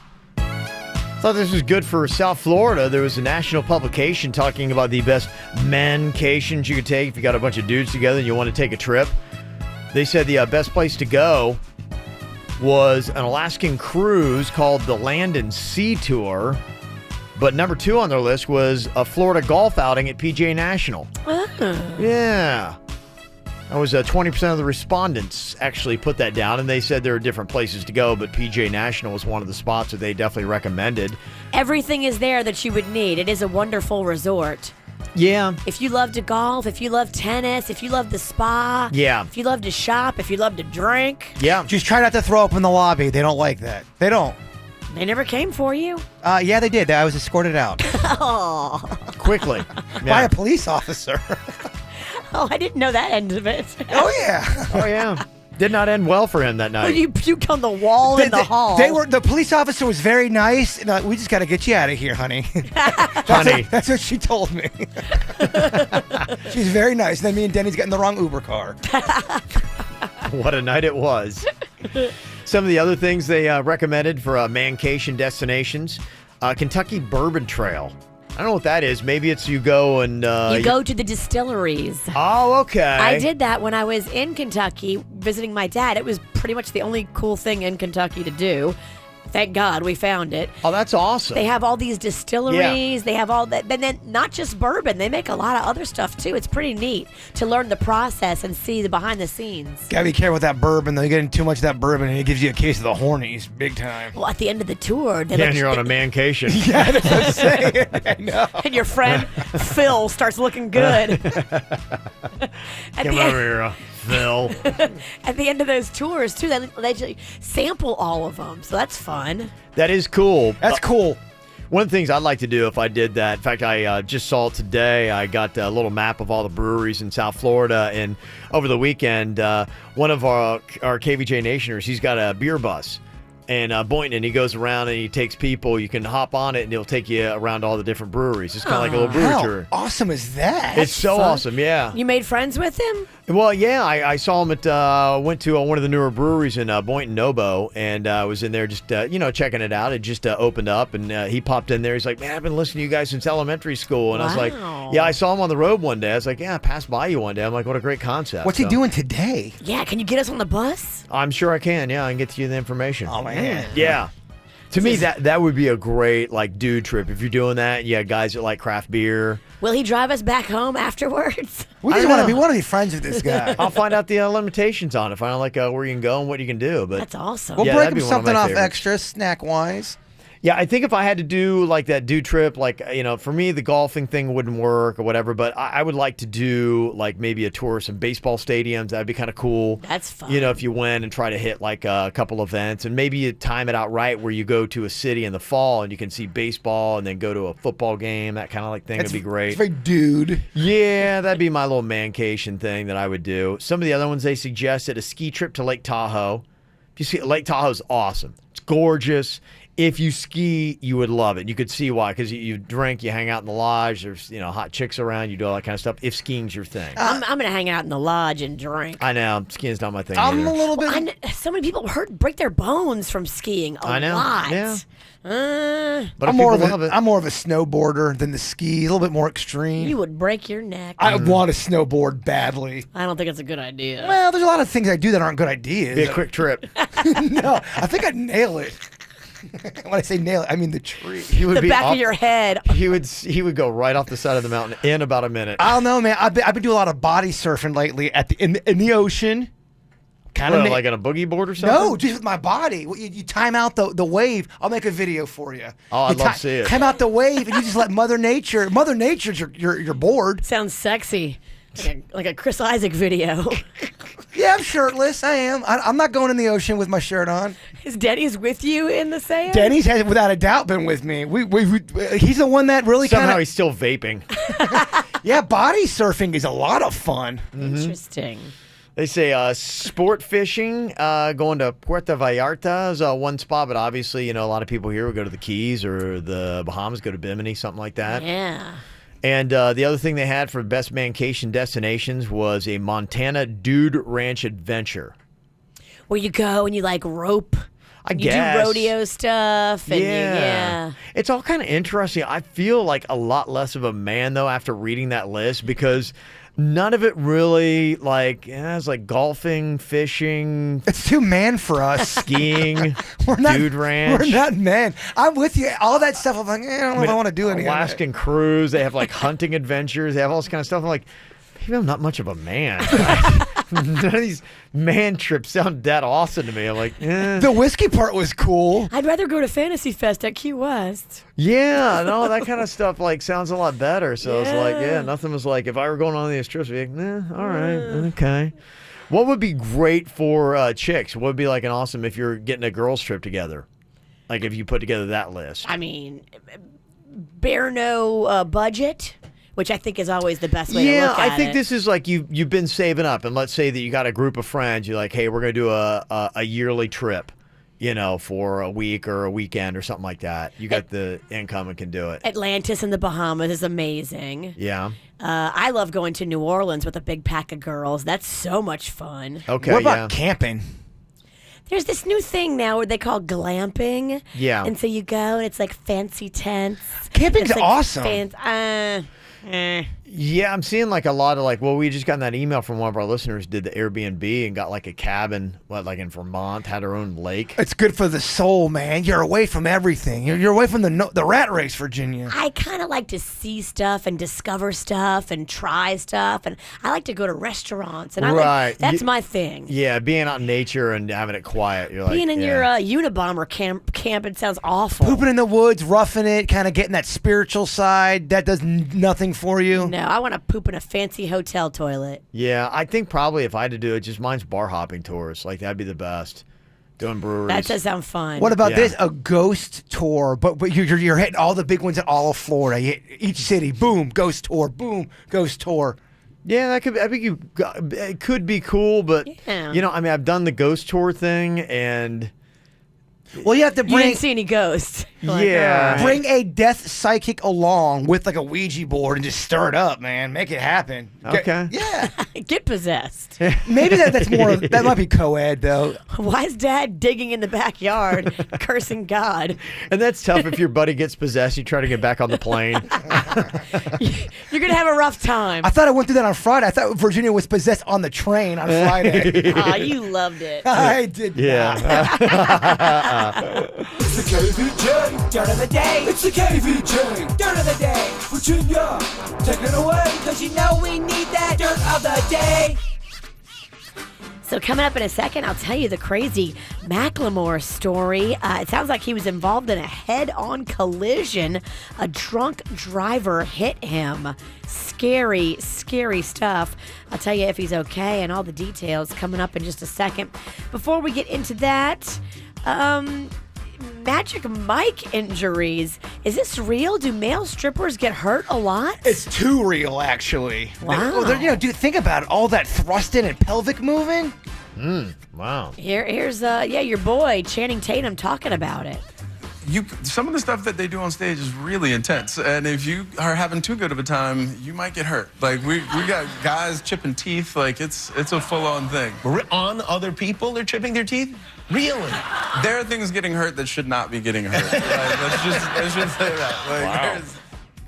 Thought this was good for South Florida. There was a national publication talking about the best mancations you could take if you got a bunch of dudes together and you want to take a trip. They said the best place to go was an Alaskan cruise called the Land and Sea Tour. But number 2 on their list was a Florida golf outing at PGA National. Yeah. That was 20% of the respondents actually put that down, and they said there are different places to go, but PGA National was one of the spots that they definitely recommended. Everything is there that you would need. It is a wonderful resort. Yeah. If you love to golf, if you love tennis, if you love the spa, yeah. If you love to shop, if you love to drink. Yeah. Just try not to throw up in the lobby. They don't like that. They don't. They never came for you? Yeah, they did. I was escorted out. Oh. Quickly. By a police officer. Oh, I didn't know that end of it. Oh, yeah. Oh, yeah. Did not end well for him that night. You puked on the wall in the hall. The police officer was very nice. And, we just got to get you out of here, honey. That's what she told me. She's very nice. And then me and Denny's getting the wrong Uber car. What a night it was. Some of the other things they recommended for Mancation destinations, Kentucky Bourbon Trail. I don't know what that is. Maybe it's you go and... you go to the distilleries. Oh, okay. I did that when I was in Kentucky visiting my dad. It was pretty much the only cool thing in Kentucky to do. Thank God we found it. Oh, that's awesome. They have all these distilleries. Yeah. They have all that. And then not just bourbon. They make a lot of other stuff, too. It's pretty neat to learn the process and see the behind the scenes. Gotta be careful with that bourbon, though. You're getting too much of that bourbon, and it gives you a case of the hornies big time. Well, at the end of the tour... and you're on a mancation. Yeah, that's what I'm saying. I know. And your friend, Phil, starts looking good. Come over here, Phil. At the end of those tours, too, they sample all of them. So that's fun. That is cool. That's cool. One of the things I'd like to do if I did that, in fact, I just saw it today. I got a little map of all the breweries in South Florida, and over the weekend, one of our KVJ Nationers, he's got a beer bus. And Boynton, and he goes around and he takes people. You can hop on it, and he'll take you around all the different breweries. It's kind of like a little brewery tour. How awesome is that? It's so fun. awesome, yeah. You made friends with him? Well, yeah, I saw him at, went to one of the newer breweries in Boynton, Nobo, and I was in there just, checking it out. It just opened up, and he popped in there. He's like, man, I've been listening to you guys since elementary school. And I was like, yeah, I saw him on the road one day. I was like, yeah, I passed by you one day. I'm like, what a great concept. What's he doing today? Yeah, can you get us on the bus? I'm sure I can, yeah. I can get you the information. Oh, man. Yeah. To me, that would be a great, dude trip. If you're doing that, you got guys that like craft beer. Will he drive us back home afterwards? We just want to be friends with this guy. I'll find out the limitations on it. Find out, where you can go and what you can do. But that's awesome. We'll break him something off extra, snack-wise. Yeah, I think if I had to do that dude trip, for me, the golfing thing wouldn't work or whatever, but I would like to do maybe a tour of some baseball stadiums. That'd be kind of cool. That's fun. If you went and try to hit a couple events, and maybe you time it out right where you go to a city in the fall and you can see baseball and then go to a football game, that kind of thing would be great. It's very dude. Yeah, that'd be my little mancation thing that I would do. Some of the other ones they suggested, a ski trip to Lake Tahoe. you see, Lake Tahoe's awesome. It's gorgeous. If you ski, you would love it. You could see why, because you drink, you hang out in the lodge. There's hot chicks around. You do all that kind of stuff. If skiing's your thing, I'm gonna hang out in the lodge and drink. I know skiing's not my thing. I'm either. a little bit. So many people break their bones from skiing. I know. Lot. Yeah. But I'm more of a snowboarder than the ski. A little bit more extreme. You would break your neck. I want to snowboard badly. I don't think it's a good idea. Well, there's a lot of things I do that aren't good ideas. Be a quick trip. No, I think I'd nail it. When I say nail it, I mean the tree. The back of your head. He would go right off the side of the mountain in about a minute. I don't know, man. I've been doing a lot of body surfing lately in the ocean. Kind of like on a boogie board or something? No, just with my body. You time out the wave. I'll make a video for you. Oh, I'd love to see it. Time out the wave, and you just let Mother Nature's your board. Sounds sexy. Like a Chris Isaac video. Yeah, I'm shirtless. I am. I'm not going in the ocean with my shirt on. Is Denny's with you in the sand? Denny's has, without a doubt, been with me. He's the one that really somehow he's still vaping. Yeah, body surfing is a lot of fun. Interesting. They say sport fishing, going to Puerto Vallarta is one spot, but obviously, a lot of people here would go to the Keys or the Bahamas, go to Bimini, something like that. Yeah. And the other thing they had for best Mancation destinations was a Montana Dude Ranch adventure. Where you go and you rope. I guess. You do rodeo stuff. And yeah. It's all kind of interesting. I feel like a lot less of a man, though, after reading that list because none of it really, it's like golfing, fishing. It's too man for us. Skiing, Dude Ranch. We're not men. I'm with you. All that stuff, I'm like, I don't know if I want to do any of it. Alaskan cruise. They have hunting adventures. They have all this kind of stuff. I'm like, maybe I'm not much of a man. None of these man trips sound that awesome to me. I'm like, The whiskey part was cool. I'd rather go to Fantasy Fest at Key West. Yeah, no, that kind of stuff sounds a lot better. So it's nothing was if I were going on these trips, I'd be like, all right, okay. What would be great for chicks? What would be an awesome if you're getting a girls trip together? If you put together that list. I mean, bare no budget. Which I think is always the best way to look at it. Yeah, I think this is you've been saving up, and let's say that you got a group of friends. You're like, hey, we're going to do a yearly trip, for a week or a weekend or something like that. You got the income and can do it. Atlantis in the Bahamas is amazing. Yeah. I love going to New Orleans with a big pack of girls. That's so much fun. Okay, what about camping? There's this new thing now where they call glamping. Yeah. And so you go and it's fancy tents. Camping's awesome. Yeah, I'm seeing a lot of we just got that email from one of our listeners did the Airbnb and got a cabin in Vermont, had her own lake. It's good for the soul, man. You're away from everything. You're away from the rat race, Virginia. I kind of like to see stuff and discover stuff and try stuff, and I like to go to restaurants and that's my thing. Yeah, being out in nature and having it quiet. You're being in your Unabomber camp, it sounds awful. Pooping in the woods, roughing it, kind of getting that spiritual side. That does nothing for you. No, I want to poop in a fancy hotel toilet. Yeah, I think probably if I had to do it, just mine's bar hopping tours. That'd be the best. Doing breweries. That does sound fun. What about this? A ghost tour, but you're hitting all the big ones in all of Florida. Each city, boom, ghost tour, boom, ghost tour. Yeah, that could be. I think it could be cool, but I've done the ghost tour thing and. Well, you have to bring. You didn't see any ghosts. Bring a death psychic along with a Ouija board and just stir it up, man. Make it happen. Okay. Yeah. Get possessed. Maybe that's more. That might be co-ed though. Why is Dad digging in the backyard, cursing God? And that's tough if your buddy gets possessed. You try to get back on the plane. You're gonna have a rough time. I thought I went through that on Friday. I thought Virginia was possessed on the train on Friday. You loved it. I did. Yeah. It's the KVJ dirt of the day. It's the KVJ dirt of the day. Virginia, take it away, cause you know we need that dirt of the day. So coming up in a second, I'll tell you the crazy Macklemore story. It sounds like he was involved in a head-on collision. A drunk driver hit him. Scary, scary stuff. I'll tell you if he's okay and all the details coming up in just a second. Before we get into that, Magic Mike injuries. Is this real? Do male strippers get hurt a lot? It's too real, actually. Wow. Dude, think about it. All that thrusting and pelvic moving. Wow. Here's your boy Channing Tatum talking about it. Some of the stuff that they do on stage is really intense, and if you are having too good of a time, you might get hurt. Like we got guys chipping teeth, like it's a full-on thing. On other people, they're chipping their teeth? Really? There are things getting hurt that should not be getting hurt. Like, let's just say that. Like,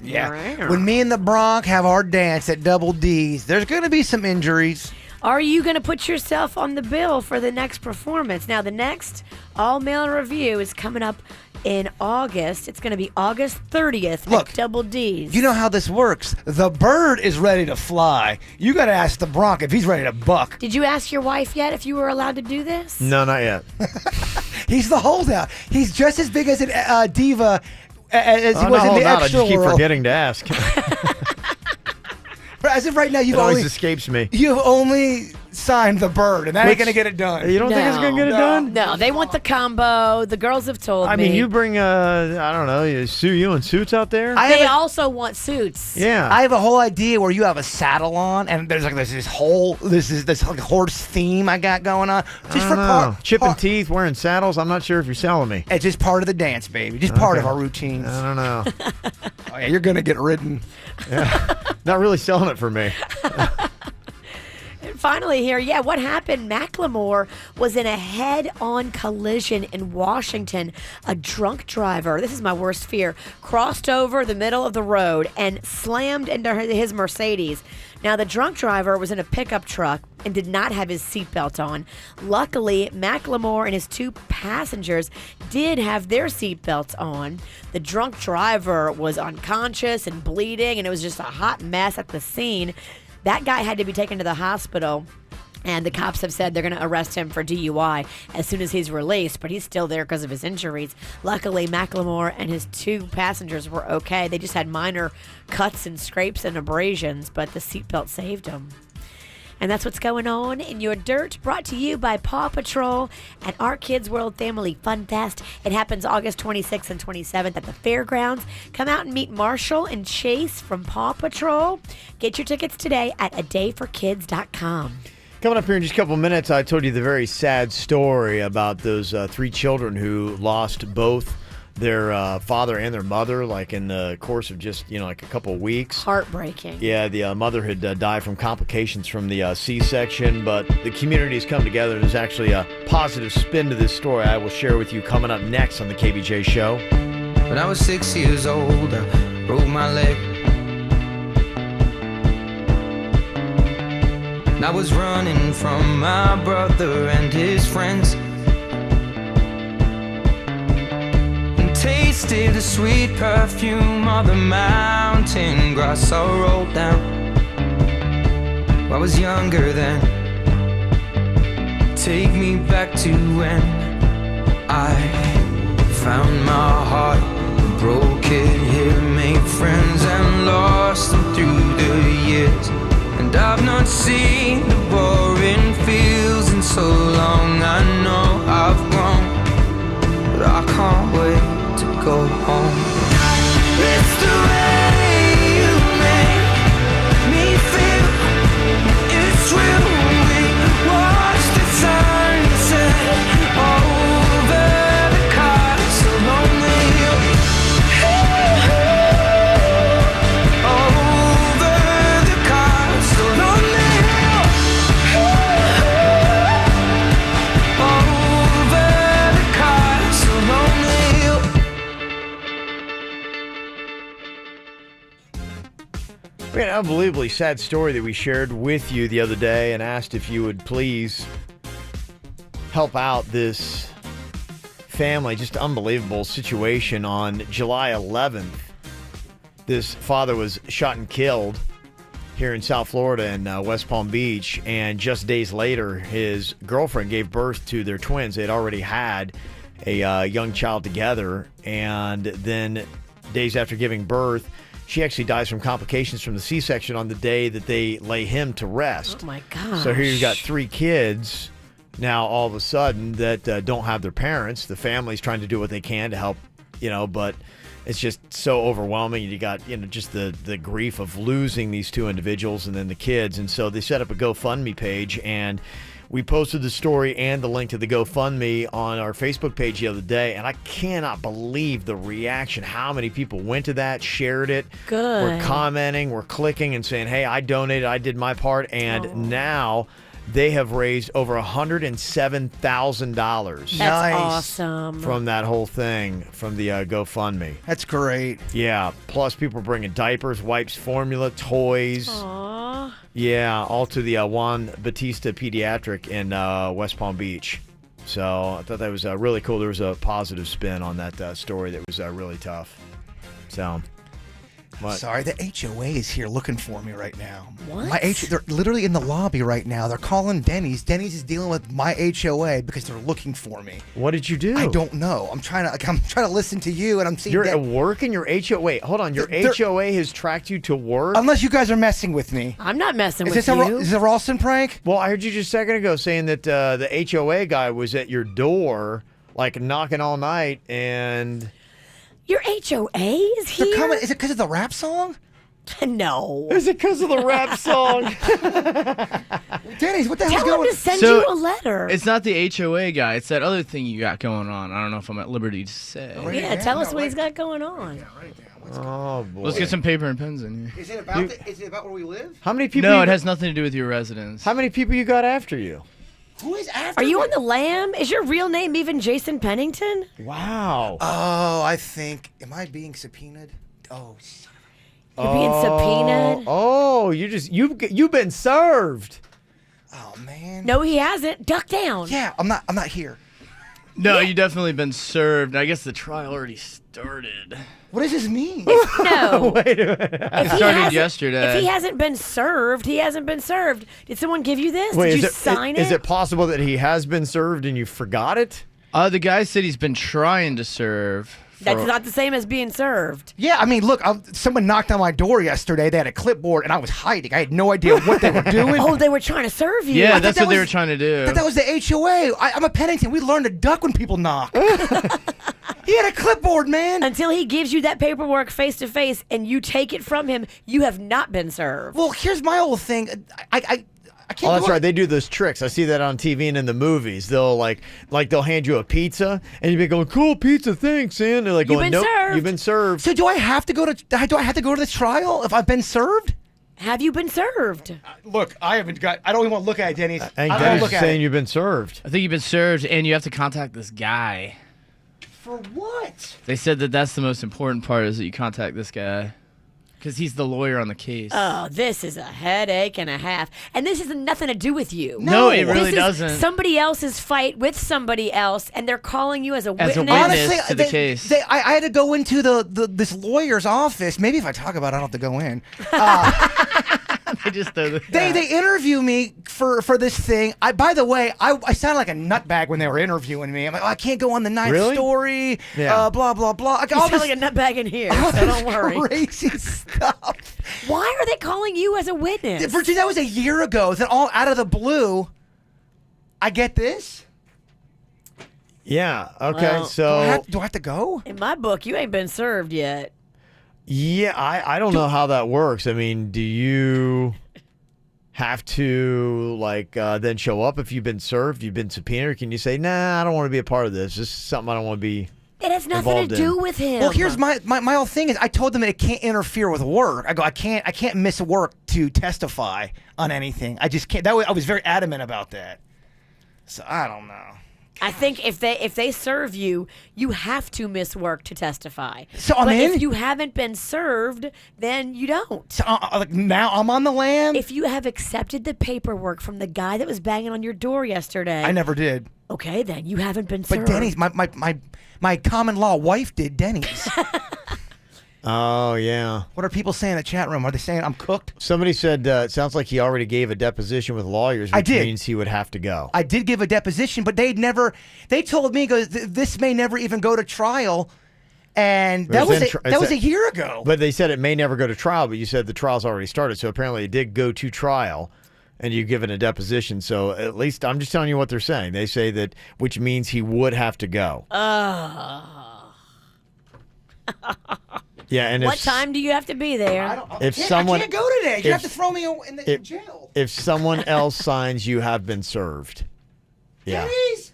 Yeah. When me and the Bronx have our dance at Double D's, there's going to be some injuries. Are you going to put yourself on the bill for the next performance? Now, the next all-male review is coming up in August. It's going to be August 30th at Double D's. You know how this works. The bird is ready to fly. You got to ask the Bronx if he's ready to buck. Did you ask your wife yet if you were allowed to do this? No, not yet. He's the holdout. He's just as big as a diva as he was in the extra I just keep world. forgetting to ask. As of right now, It always escapes me. You've only signed the bird, and that ain't gonna get it done. You don't think it's gonna get it done? No, they want the combo. The girls have told me. I mean, you bring I don't know, you in suits out there? They also want suits. Yeah. I have a whole idea where you have a saddle on, and there's this like horse theme I got going on. Just for chipping teeth, wearing saddles. I'm not sure if you're selling me. It's just part of the dance, baby. Just part of our routines. I don't know. Oh yeah, you're gonna get ridden. Yeah. Not really selling it for me. And finally here, what happened? Macklemore was in a head-on collision in Washington. A drunk driver, this is my worst fear, crossed over the middle of the road and slammed into his Mercedes. Now, the drunk driver was in a pickup truck and did not have his seatbelt on. Luckily, Macklemore and his two passengers did have their seatbelts on. The drunk driver was unconscious and bleeding, and it was just a hot mess at the scene. That guy had to be taken to the hospital, and the cops have said they're going to arrest him for DUI as soon as he's released, but he's still there because of his injuries. Luckily, Macklemore and his two passengers were okay. They just had minor cuts and scrapes and abrasions, but the seatbelt saved them. And that's what's going on in your dirt, brought to you by Paw Patrol and our Kids World Family Fun Fest. It happens August 26th and 27th at the fairgrounds. Come out and meet Marshall and Chase from Paw Patrol. Get your tickets today at adayforkids.com. Coming up here in just a couple minutes, I told you the very sad story about those three children who lost both their father and their mother, like in the course of just, like a couple of weeks. Heartbreaking. Yeah, the mother had died from complications from the C-section, but the community has come together. There's actually a positive spin to this story I will share with you coming up next on the KVJ Show. When I was 6 years old, I broke my leg. And I was running from my brother and his friends. Tasted the sweet perfume of the mountain grass I rolled down. I was younger then. Take me back to when I found my heart, broke it here, made friends and lost them through the years. And I've not seen the boring fields in so long. I know I've grown, but I can't wait to go home. It's the way you make me feel. It's real. We watch the sunset over the castle on the hill. Over the castle on the hill. Over the castle on the hill. We had an unbelievably sad story that we shared with you the other day and asked if you would please help out this family. Just unbelievable situation. On July 11th, this father was shot and killed here in South Florida in West Palm Beach, and just days later, his girlfriend gave birth to their twins. They had already had a young child together, and then days after giving birth, she actually dies from complications from the C-section on the day that they lay him to rest. Oh, my gosh. So here you've got three kids now all of a sudden that don't have their parents. The family's trying to do what they can to help, but it's just so overwhelming. You got, just the grief of losing these two individuals and then the kids. And so they set up a GoFundMe page, and we posted the story and the link to the GoFundMe on our Facebook page the other day, and I cannot believe the reaction. How many people went to that, shared it, Good. were commenting, were clicking and saying, hey, I donated, I did my part, and now they have raised over $107,000. That's awesome. From that whole thing, from the GoFundMe. That's great. Yeah. Plus, people are bringing diapers, wipes, formula, toys. Aww. Yeah, all to the Juan Batista Pediatric in West Palm Beach. So I thought that was really cool. There was a positive spin on that story that was really tough. So. What? Sorry, the HOA is here looking for me right now. What? They're literally in the lobby right now. They're calling Denny's. Denny's is dealing with my HOA because they're looking for me. What did you do? I don't know. I'm trying to listen to you, and I'm seeing you're at work in your HOA. Wait, hold on. Your HOA has tracked you to work? Unless you guys are messing with me. I'm not messing Is with this you. is this a Ralston prank? Well, I heard you just a second ago saying that the HOA guy was at your door, like knocking all night, and Your HOA is here? They're coming. Is it because of the rap song? No. Is it because of the rap song? Denny's, what the hell's Tell going on? him to send you a letter. It's not the HOA guy. It's that other thing you got going on. I don't know if I'm at liberty to say. Yeah, tell us what he's got going on. Oh, boy. Let's get some paper and pens in here. Is it about where we live? How many people? No, it has nothing to do with your residence. How many people you got after you? Who is after Are you me? on the lam? Is your real name even Jason Pennington? Wow. Oh, I think. Am I being subpoenaed? Oh, You're being subpoenaed? Oh, you've been served. Oh man. No, he hasn't. Duck down. Yeah, I'm not here. No, you definitely been served. I guess the trial already started. What does this mean? No. Wait a minute. It started yesterday. If he hasn't been served, he hasn't been served. Did someone give you this? Wait, Did you sign it? Is it possible that he has been served and you forgot it? The guy said he's been trying to serve. That's not the same as being served. Yeah, I mean, look, someone knocked on my door yesterday. They had a clipboard, and I was hiding. I had no idea what they were doing. Oh, they were trying to serve you. Yeah, that's what they were trying to do. I thought that was the HOA. I'm a Pennington. We learn to duck when people knock. He had a clipboard, man. Until he gives you that paperwork face to face and you take it from him, you have not been served. Well, here's my whole thing. I can't Oh, that's right. They do those tricks. I see that on TV and in the movies. They'll like they'll hand you a pizza and you'll be going, "Cool pizza, thanks." And they're like, You've going, been "Nope, served." you've been served." So do I have to go to the trial if I've been served? Have you been served? Look, I haven't got. I don't even want to look at it, Denny's. I think I don't Dennis look is at saying it. you've been served. I think you've been served, and you have to contact this guy. For what? They said that that's the most important part is that you contact this guy. Because he's the lawyer on the case. Oh, this is a headache and a half. And this has nothing to do with you. No, it really This is doesn't. somebody else's fight with somebody else, and they're calling you as a witness. Honestly, to the case. I had to go into this lawyer's office. Maybe if I talk about it, I don't have to go in. They interview me for this thing. By the way, I sounded like a nutbag when they were interviewing me. I'm like, oh, I can't go on the ninth Really? story. Yeah. Blah blah blah. You sound like a nutbag in here, so don't worry. Crazy stuff. Why are they calling you as a witness? Virginia, that was a year ago. Then all out of the blue, I get this. Yeah. Okay. Well, so Do I have to go? In my book, you ain't been served yet. yeah, I don't know how that works. I mean, do you have to then show up if you've been served? You've been subpoenaed, or can you say, "Nah, I don't want to be a part of this. This is something I don't want to be." It has nothing involved to in. do with him. Well, here's my whole thing is I told them that it can't interfere with work. I go, I can't miss work to testify on anything. I just can't. I was very adamant about that. So I don't know. I think if they serve you, you have to miss work to testify. So I'm but in? if you haven't been served, then you don't. So, now I'm on the lam. If you have accepted the paperwork from the guy that was banging on your door yesterday, I never did. Okay, then you haven't been But served. Denny's, my common law wife did Denny's. Oh yeah. What are people saying in the chat room? Are they saying I'm cooked? Somebody said it sounds like he already gave a deposition with lawyers, which I did. means he would have to go. I did give a deposition, but they told me, this may never even go to trial. And that was a year ago. But they said it may never go to trial, but you said the trial's already started, so apparently it did go to trial, and you've given a deposition. So at least I'm just telling you what they're saying. They say that, which means he would have to go. Yeah, and What time do you have to be there? I can't go today. You have to throw me in jail. If someone else signs, you have been served. Yeah. Denny's?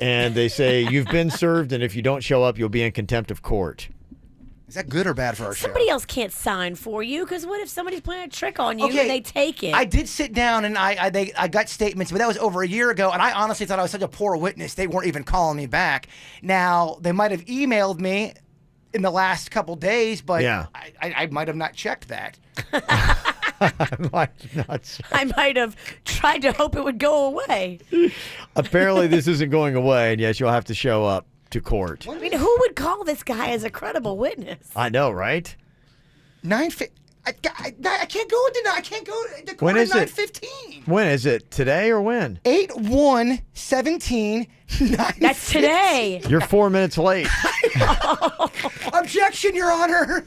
And they say you've been served, and if you don't show up, you'll be in contempt of court. Is that good or bad for our show? Somebody else can't sign for you because what if somebody's playing a trick on you and they take it? I did sit down and I got statements, but that was over a year ago, and I honestly thought I was such a poor witness. They weren't even calling me back. Now, they might have emailed me in the last couple days, but I might have not checked that. I might have tried to hope it would go away. Apparently, this isn't going away, and yes, you'll have to show up to court. I mean, who would call this guy as a credible witness? I know, right? I can't go into I can't go to court When is at it? 9:15. When is it? Today or when? 8/1/17. That's today. You're 4 minutes late. Objection, Your Honor.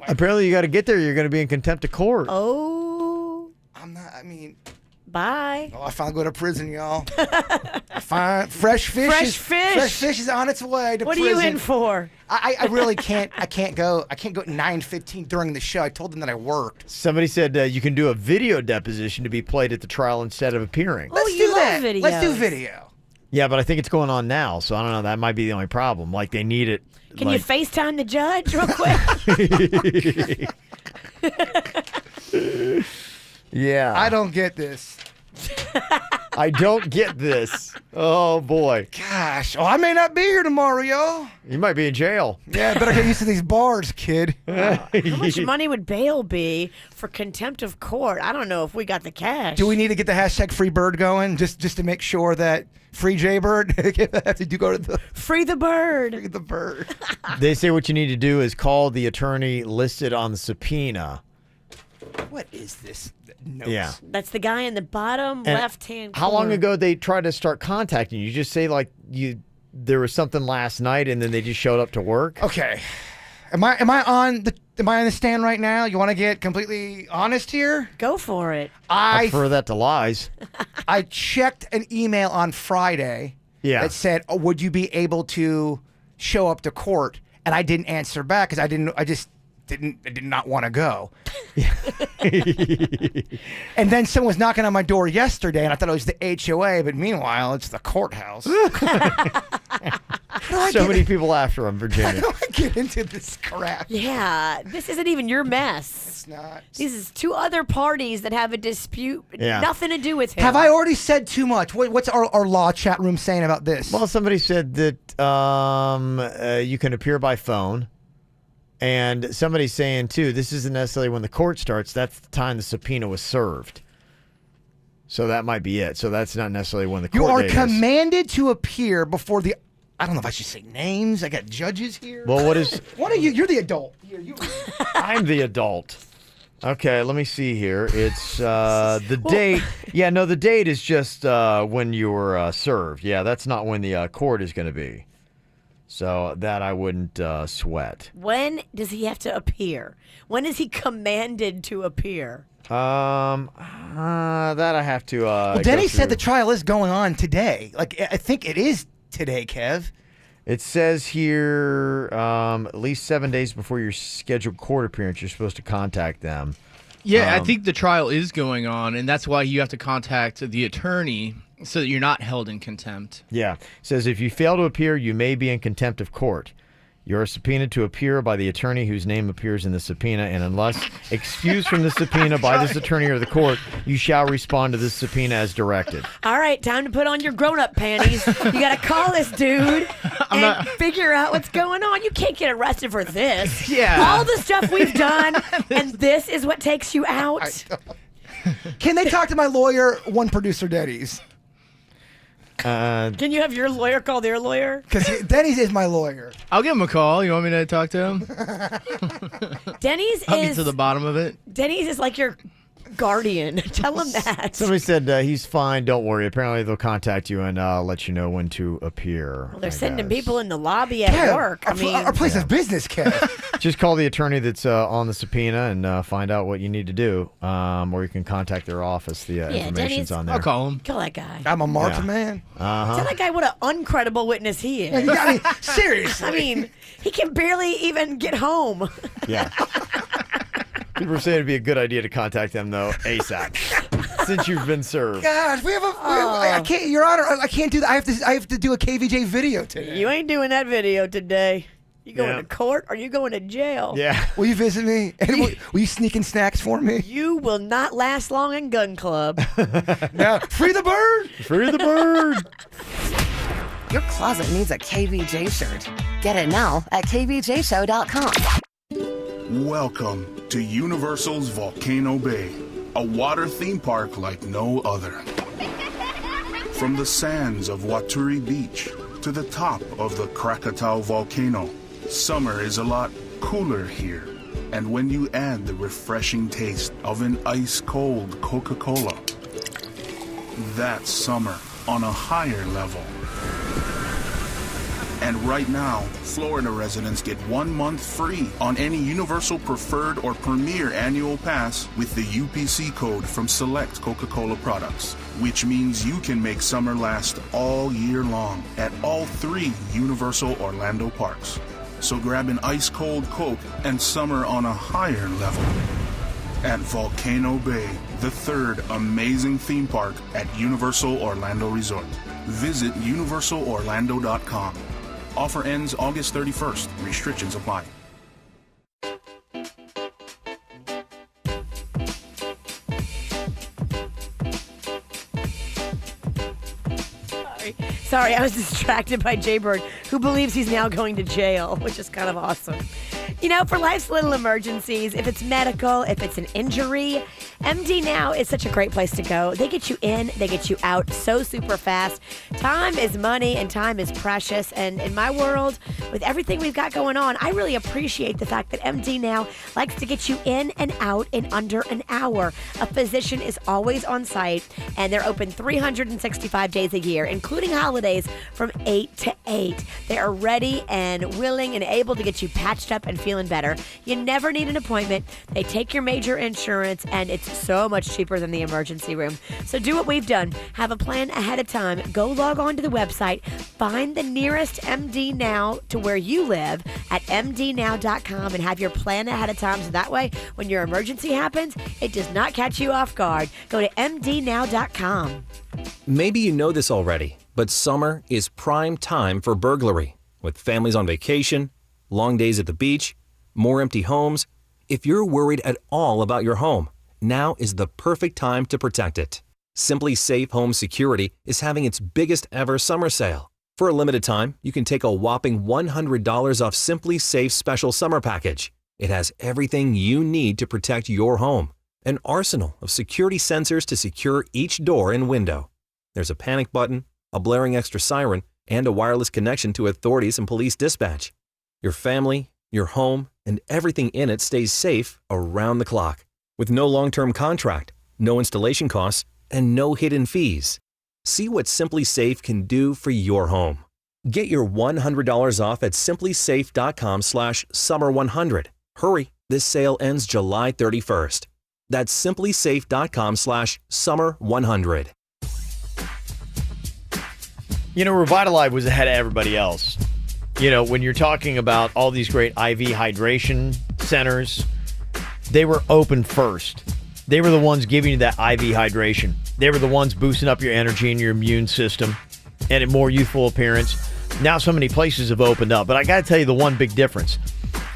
Apparently, you got to get there. You're going to be in contempt of court. Oh. I'm not. I mean. Bye. Oh, I finally go to prison, y'all. Fresh fish. Fresh fish is on its way to what prison. What are you in for? I really can't. I can't go at 9:15 during the show. I told them that I worked. Somebody said you can do a video deposition to be played at the trial instead of appearing. Let's do that. Let's do video. Yeah, but I think it's going on now, so I don't know. That might be the only problem. Like, they need it. Can you FaceTime the judge real quick? Yeah. I don't get this. I don't get this. Oh, boy. Gosh. Oh, I may not be here tomorrow, y'all. You might be in jail. Yeah, better get used to these bars, kid. How much money would bail be for contempt of court? I don't know if we got the cash. Do we need to get the hashtag free bird going just to make sure that free Jaybird? Did you go to the free the bird? Free the bird. They say what you need to do is call the attorney listed on the subpoena. What is this? Notes. Yeah. That's the guy in the bottom left-hand corner. How long ago they tried to start contacting you? You just say like there was something last night and then they just showed up to work? Okay. Am I on the stand right now? You want to get completely honest here? Go for it. I prefer that to lies. I checked an email on Friday that said, would you be able to show up to court? And I didn't answer back because I did not want to go. And then someone was knocking on my door yesterday, and I thought it was the HOA, but meanwhile, it's the courthouse. So many people after him, Virginia. How do I get into this crap? Yeah, this isn't even your mess. It's not. This is two other parties that have a dispute. Yeah. Nothing to do with him. Have I already said too much? What's our law chat room saying about this? Well, somebody said that you can appear by phone. And somebody's saying, too, this isn't necessarily when the court starts. That's the time the subpoena was served. So that might be it. So that's not necessarily when the court date is. You are commanded to appear before the... I don't know if I should say names. I got judges here. Well, what is... What are you? You're the adult. I'm the adult. Okay, let me see here. It's the date. Yeah, no, the date is just when you were served. Yeah, that's not when the court is going to be. So that I wouldn't sweat. When does he have to appear? When is he commanded to appear? That I have to. Well, Denny said the trial is going on today. Like, I think it is today, Kev. It says here at least 7 days before your scheduled court appearance, you're supposed to contact them. Yeah, I think the trial is going on, and that's why you have to contact the attorney so that you're not held in contempt. Yeah. It says if you fail to appear, you may be in contempt of court. You are subpoenaed to appear by the attorney whose name appears in the subpoena, and unless excused from the subpoena by this attorney or the court, you shall respond to this subpoena as directed. All right, time to put on your grown-up panties. You got to call this dude and figure out what's going on. You can't get arrested for this. Yeah. All the stuff we've done, and this is what takes you out. Can they talk to my lawyer, one producer, Denny's? Can you have your lawyer call their lawyer? Because Denny's is my lawyer. I'll give him a call. You want me to talk to him? Denny's I'll get to the bottom of it. Denny's is like your guardian. Tell him that. Somebody said he's fine. Don't worry. Apparently, they'll contact you and let you know when to appear. Well, they're sending people in the lobby at work. Our place is business, Kev. Just call the attorney that's on the subpoena and find out what you need to do. Or you can contact their office. The information's on there. I'll call him. Kill that guy. I'm a marked man. Tell that guy what an uncredible witness he is. Yeah, I mean, seriously. I mean, he can barely even get home. Yeah. People are saying it'd be a good idea to contact them, though, ASAP, since you've been served. Gosh, I can't, Your Honor, I can't do that. I have to do a KVJ video today. You ain't doing that video today. You going to court or you going to jail? Yeah. Will you visit me? And will you sneak in snacks for me? You will not last long in gun club. Now, free the bird! Free the bird! Your closet needs a KVJ shirt. Get it now at kvjshow.com. Welcome to Universal's Volcano Bay, a water theme park like no other. From the sands of Waturi Beach to the top of the Krakatau volcano, summer is a lot cooler here. And when you add the refreshing taste of an ice-cold Coca-Cola, that's summer on a higher level. And right now, Florida residents get 1 month free on any Universal Preferred or Premier annual pass with the UPC code from select Coca-Cola products, which means you can make summer last all year long at all 3 Universal Orlando parks. So grab an ice-cold Coke and summer on a higher level at Volcano Bay, the 3rd amazing theme park at Universal Orlando Resort. Visit universalorlando.com. Offer ends August 31st. Restrictions apply. Sorry, I was distracted by Jaybird, who believes he's now going to jail, which is kind of awesome. You know, for life's little emergencies, if it's medical, if it's an injury, MD Now is such a great place to go. They get you in, they get you out so super fast. Time is money and time is precious. And in my world, with everything we've got going on, I really appreciate the fact that MD Now likes to get you in and out in under an hour. A physician is always on site, and they're open 365 days a year, including holidays from 8 to 8. They are ready and willing and able to get you patched up and feeling better. You never need an appointment. They take your major insurance, and it's so much cheaper than the emergency room. So do what we've done. Have a plan ahead of time. Go log on to the website. Find the nearest MD Now to where you live at mdnow.com and have your plan ahead of time. So that way, when your emergency happens, it does not catch you off guard. Go to mdnow.com. Maybe you know this already, but summer is prime time for burglary. With families on vacation, long days at the beach, more empty homes. If you're worried at all about your home, now is the perfect time to protect it. Simply Safe Home Security is having its biggest ever summer sale. For a limited time, you can take a whopping $100 off Simply Safe Special Summer Package. It has everything you need to protect your home. An arsenal of security sensors to secure each door and window. There's a panic button, a blaring extra siren, and a wireless connection to authorities and police dispatch. Your family, your home, and everything in it stays safe around the clock. With no long-term contract, no installation costs, and no hidden fees. See what Simply Safe can do for your home. Get your $100 off at simplysafe.com/summer100. Hurry, this sale ends July 31st. That's simplysafe.com/summer100. You know, Revitalive was ahead of everybody else. You know, when you're talking about all these great IV hydration centers, they were open first. They were the ones giving you that IV hydration. They were the ones boosting up your energy and your immune system and a more youthful appearance. Now so many places have opened up, but I got to tell you the one big difference.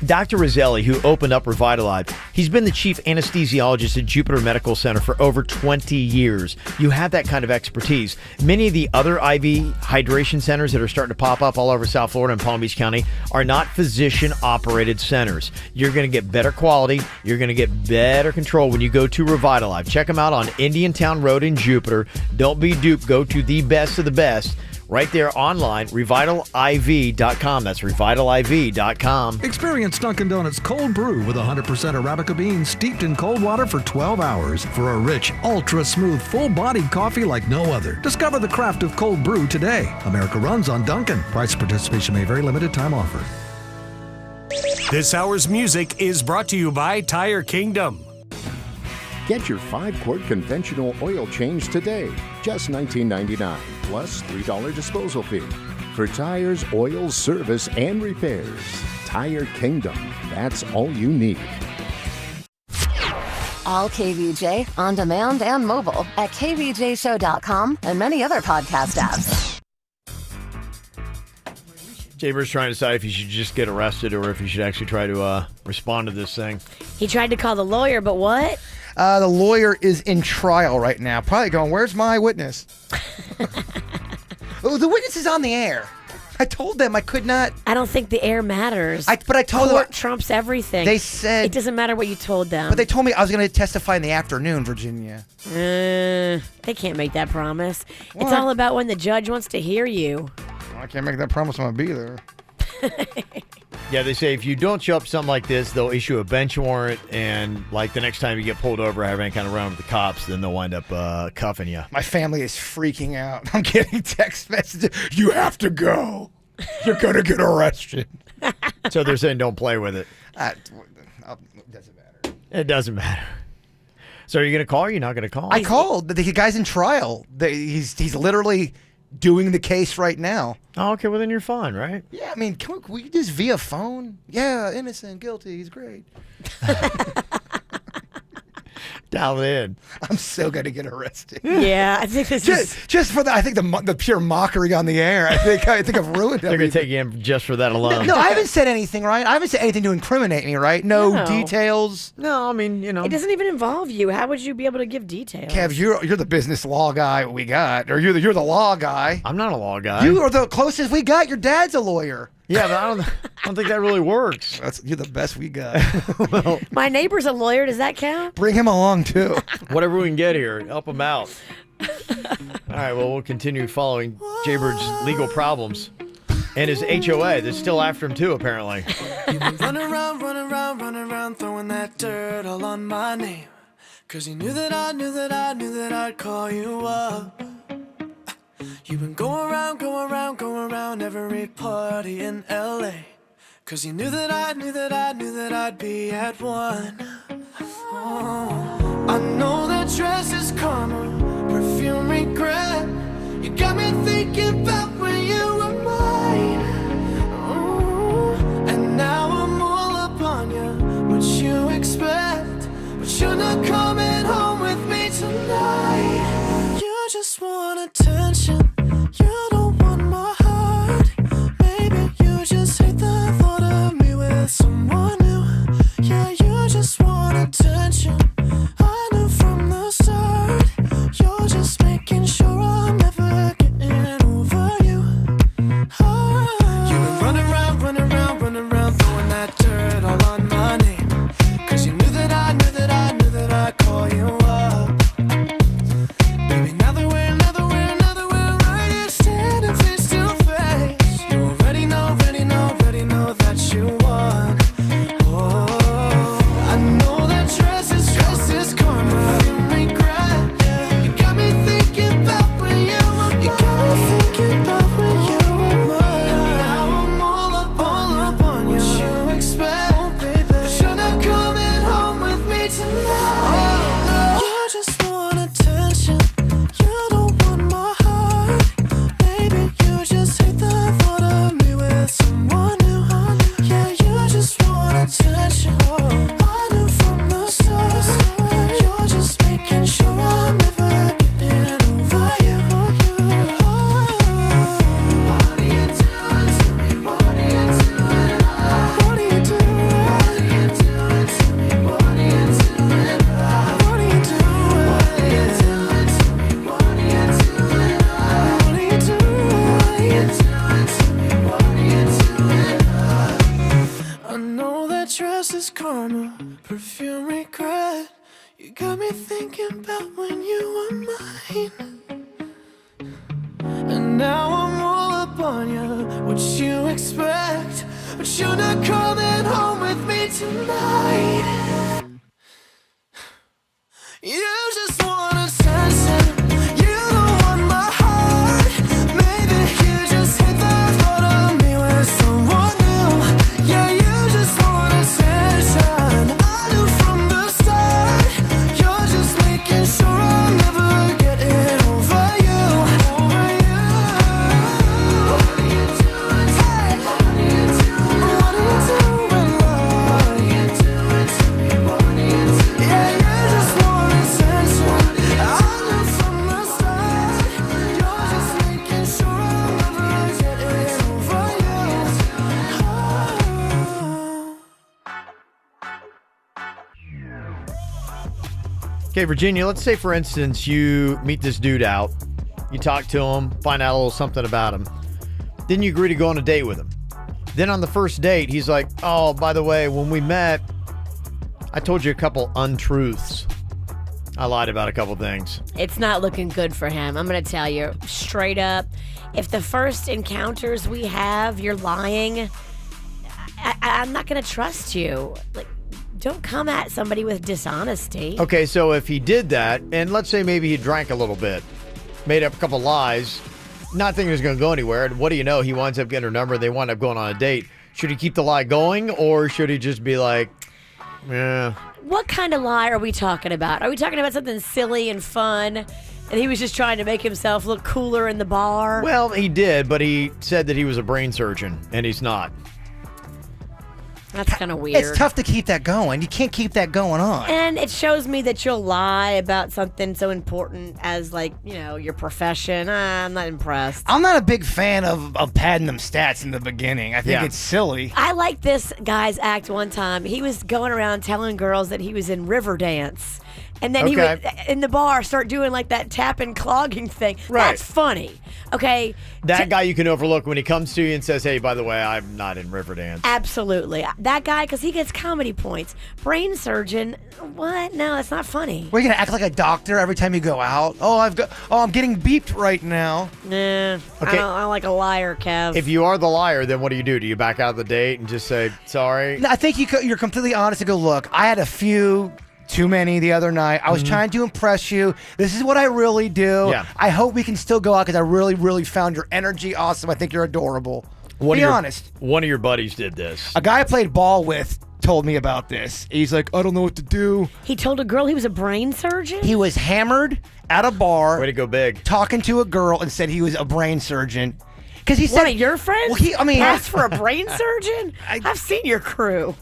Dr. Roselli, who opened up Revitalive, he's been the chief anesthesiologist at Jupiter Medical Center for over 20 years. You have that kind of expertise. Many of the other IV hydration centers that are starting to pop up all over South Florida and Palm Beach County are not physician-operated centers. You're going to get better quality. You're going to get better control when you go to Revitalive. Check them out on Indiantown Road in Jupiter. Don't be duped. Go to the best of the best. right there online, revitaliv.com. That's revitaliv.com. Experience Dunkin' Donuts cold brew with 100% Arabica beans steeped in cold water for 12 hours for a rich, ultra-smooth, full-bodied coffee like no other. Discover the craft of cold brew today. America runs on Dunkin'. Price participation may vary. Limited time offer. This hour's music is brought to you by Tire Kingdom. Get your 5-quart conventional oil change today. Just $19.99 plus $3 disposal fee. For tires, oils, service, and repairs. Tire Kingdom. That's all you need. All KVJ, on demand and mobile at kvjshow.com and many other podcast apps. Jaber's trying to decide if he should just get arrested or if he should actually try to respond to this thing. He tried to call the lawyer, but what? The lawyer is in trial right now. Probably going, where's my witness? Oh, the witness is on the air. I told them I could not. I don't think the air matters. But I told them. Court trumps everything. They said. It doesn't matter what you told them. But they told me I was going to testify in the afternoon, Virginia. They can't make that promise. What? It's all about when the judge wants to hear you. I can't make that promise when I be there. Yeah, they say if you don't show up something like this, they'll issue a bench warrant, and like the next time you get pulled over, have any kind of run with the cops, then they'll wind up cuffing you. My family is freaking out. I'm getting text messages. You have to go. You're going to get arrested. So they're saying don't play with it. Doesn't matter. It doesn't matter. So are you going to call or are you not going to call? I called. The guy's in trial. He's literally doing the case right now. Oh, okay. Well, then you're fine, right? Yeah, I mean, can we just via phone? Yeah, innocent, guilty. He's great. Dial in. I'm so going to get arrested. Yeah, I think this is just for the. I think the pure mockery on the air. I think I've ruined it. They're going to take you in just for that alone. No, I haven't said anything, right? I haven't said anything to incriminate me, right? No details. No, I mean, you know, It doesn't even involve you. How would you be able to give details? Kev, you're the business law guy we got, or you're the law guy. I'm not a law guy. You are the closest we got. Your dad's a lawyer. Yeah, but I don't think that really works. You're the best we got. Well, My neighbor's a lawyer. Does that count? bring him along too. Whatever we can get here, help him out. All right, well, we'll continue following Jaybird's legal problems and his HOA. They're still after him too, apparently. Run around, throwing that dirt all on my name. Cause you knew that I'd call you up. You've been going around every party in LA. Cause you knew that I'd be at one. Oh, I know that dress is karma, perfume regret. You got me thinking about when you were mine. Oh, and now I'm all up on you, what you expect. But you're not coming home with me tonight. You just want attention. You don't want my heart. Maybe you just hate the thought of me with someone new. Yeah, you just want attention. I knew from the start. You're just making sure I'm never getting over you. Oh. You've been running around, throwing that dirt all on my name. Cause you knew that I'd call you up. Baby, now that we're right here standing face to face, you already know that you won. Oh, I know that dress is karma, you regret. You got me thinking about when you were mine. Now I'm all up on you. What you expect, baby? But you're not coming home with me tonight. You just want attention. You don't want my heart. Maybe you just hate the thought of me with someone new. Yeah, you just want attention. I knew from the start. You're just making sure I'm never getting over you. What are you doing to me? What are you doing? What are you doing? What are you doing to me? What are you doing? What are you doing? What are you doing to me? What are you doing? What are you doing to me? What are you doing? I know that dress is karma, perfume regret. You got me thinking about when you were mine. And now I'm you expect, but you're not coming home with me tonight. You just want attention. You don't want my heart. Maybe you just hit the thought of me with someone new. Yeah, you just want attention. I knew from the start. You're just making sure I'll never get it over you. Over you. What are you doing? Hey, what are you doing? What are you doing, love? What are you doing to me? What are you doing? Yeah, you just want attention. I knew from the start. You're just making sure I'll never get it over you. Okay, Virginia, let's say, for instance, you meet this dude out. You talk to him, find out a little something about him. Then you agree to go on a date with him. Then on the first date, he's like, oh, by the way, when we met, I told you a couple untruths. I lied about a couple things. It's not looking good for him. I'm going to tell you straight up. If the first encounters we have, you're lying, I'm not going to trust you. Like, don't come at somebody with dishonesty. Okay, so if he did that, and let's say maybe he drank a little bit, made up a couple lies, not thinking it was going to go anywhere, and what do you know? He winds up getting her number, they wind up going on a date. Should he keep the lie going, or should he just be like, yeah? What kind of lie are we talking about? Are we talking about something silly and fun, and he was just trying to make himself look cooler in the bar? Well, he did, but he said that he was a brain surgeon, and he's not. That's kind of weird. It's tough to keep that going. You can't keep that going on. And it shows me that you'll lie about something so important as, like, you know, your profession. I'm not impressed. I'm not a big fan of padding them stats in the beginning. I think it's silly. I like this guy's act one time. He was going around telling girls that he was in river dance. And then he would, in the bar, start doing like that tapping, clogging thing. Right. That's funny. Okay. That guy you can overlook when he comes to you and says, hey, by the way, I'm not in Riverdance. Absolutely. That guy, because he gets comedy points. Brain surgeon, what? No, that's not funny. We're going to act like a doctor every time you go out? I'm getting beeped right now. Nah, Okay. I don't like a liar, Kev. If you are the liar, then what do? Do you back out of the date and just say, sorry? No, I think you're completely honest and go, look, I had a few too many the other night. I was trying to impress you. This is what I really do. Yeah. I hope we can still go out because I really, really found your energy awesome. I think you're adorable. Be honest. One of your buddies did this. A guy I played ball with told me about this. He's like, I don't know what to do. He told a girl he was a brain surgeon? He was hammered at a bar. Way to go big. Talking to a girl and said he was a brain surgeon. Because he said, one of your friends? Well, asked for a brain surgeon? I've seen your crew.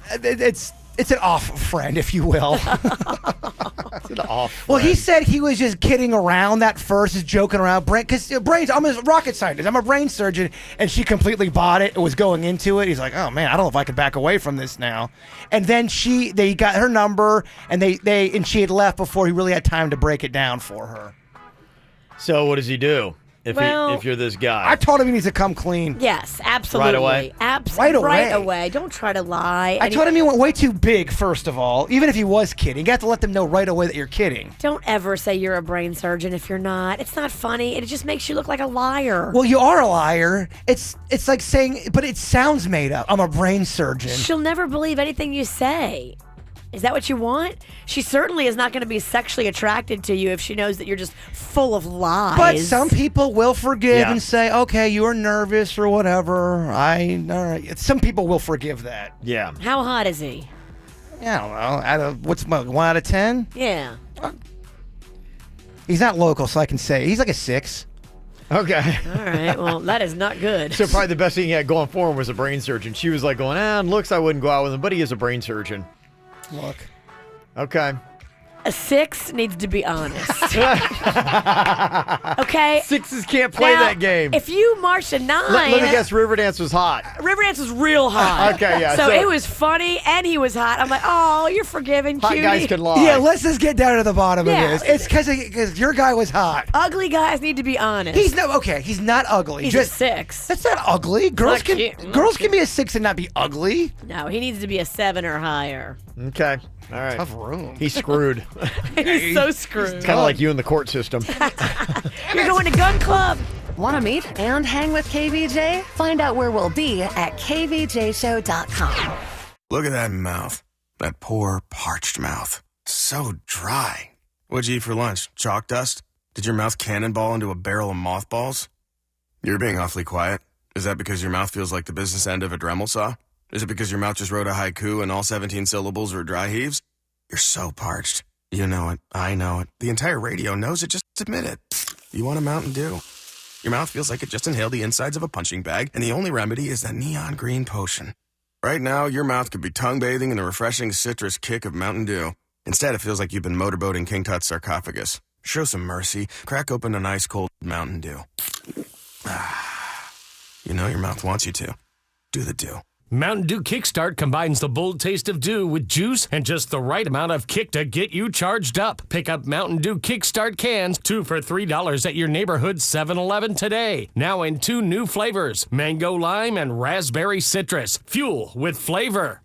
It's an off friend, if you will. It's an off Well, he said he was just kidding around that first, just joking around. Because I'm a rocket scientist. I'm a brain surgeon. And she completely bought it and was going into it. He's like, oh, man, I don't know if I can back away from this now. And then they got her number, and and she had left before he really had time to break it down for her. So what does he do Well, if you're this guy? I told him he needs to come clean. Yes, absolutely. Right away? Right away. Don't try to lie. I told him he went way too big, first of all. Even if he was kidding, you have to let them know right away that you're kidding. Don't ever say you're a brain surgeon if you're not. It's not funny. It just makes you look like a liar. Well, you are a liar. It's like saying, but it sounds made up. I'm a brain surgeon. She'll never believe anything you say. Is that what you want? She certainly is not going to be sexually attracted to you if she knows that you're just full of lies. But some people will forgive and say, okay, you were nervous or whatever. All right. Some people will forgive that. Yeah. How hot is he? Yeah, I don't know. What's my 1 out of 10? Yeah. He's not local, so I can say. He's like a 6. Okay. All right. Well, that is not good. So probably the best thing he had going for him was a brain surgeon. She was like going, in looks I wouldn't go out with him, but he is a brain surgeon. Look. Okay. A 6 needs to be honest. Okay? 6s can't play Now, that game. If you marched a 9... Let me guess, Riverdance was hot. Riverdance was real hot. Okay, yeah. So it was funny and he was hot. I'm like, oh, you're forgiving, Hot cutie. guys can lie. Yeah, let's just get down to the bottom Yeah. of this. It's because your guy was hot. Ugly guys need to be honest. He's not ugly. He's a 6. That's not ugly. Girls not can cute. can be a 6 and not be ugly. No, he needs to be a 7 or higher. Okay. All right. Tough room. He's screwed. He's so screwed. Kind of like you in the court system. You're going to gun club. Want to meet and hang with KVJ? Find out where we'll be at kvjshow.com. Look at that mouth. That poor, parched mouth. So dry. What'd you eat for lunch? Chalk dust? Did your mouth cannonball into a barrel of mothballs? You're being awfully quiet. Is that because your mouth feels like the business end of a Dremel saw? Is it because your mouth just wrote a haiku and all 17 syllables were dry heaves? You're so parched. You know it. I know it. The entire radio knows it. Just admit it. You want a Mountain Dew. Your mouth feels like it just inhaled the insides of a punching bag, and the only remedy is that neon green potion. Right now, your mouth could be tongue-bathing in the refreshing citrus kick of Mountain Dew. Instead, it feels like you've been motorboating King Tut's sarcophagus. Show some mercy. Crack open an ice-cold Mountain Dew. You know your mouth wants you to. Do the Dew. Mountain Dew Kickstart combines the bold taste of dew with juice and just the right amount of kick to get you charged up. Pick up Mountain Dew Kickstart cans, 2 for $3 at your neighborhood 7-Eleven today. Now in 2 new flavors, mango lime and raspberry citrus. Fuel with flavor.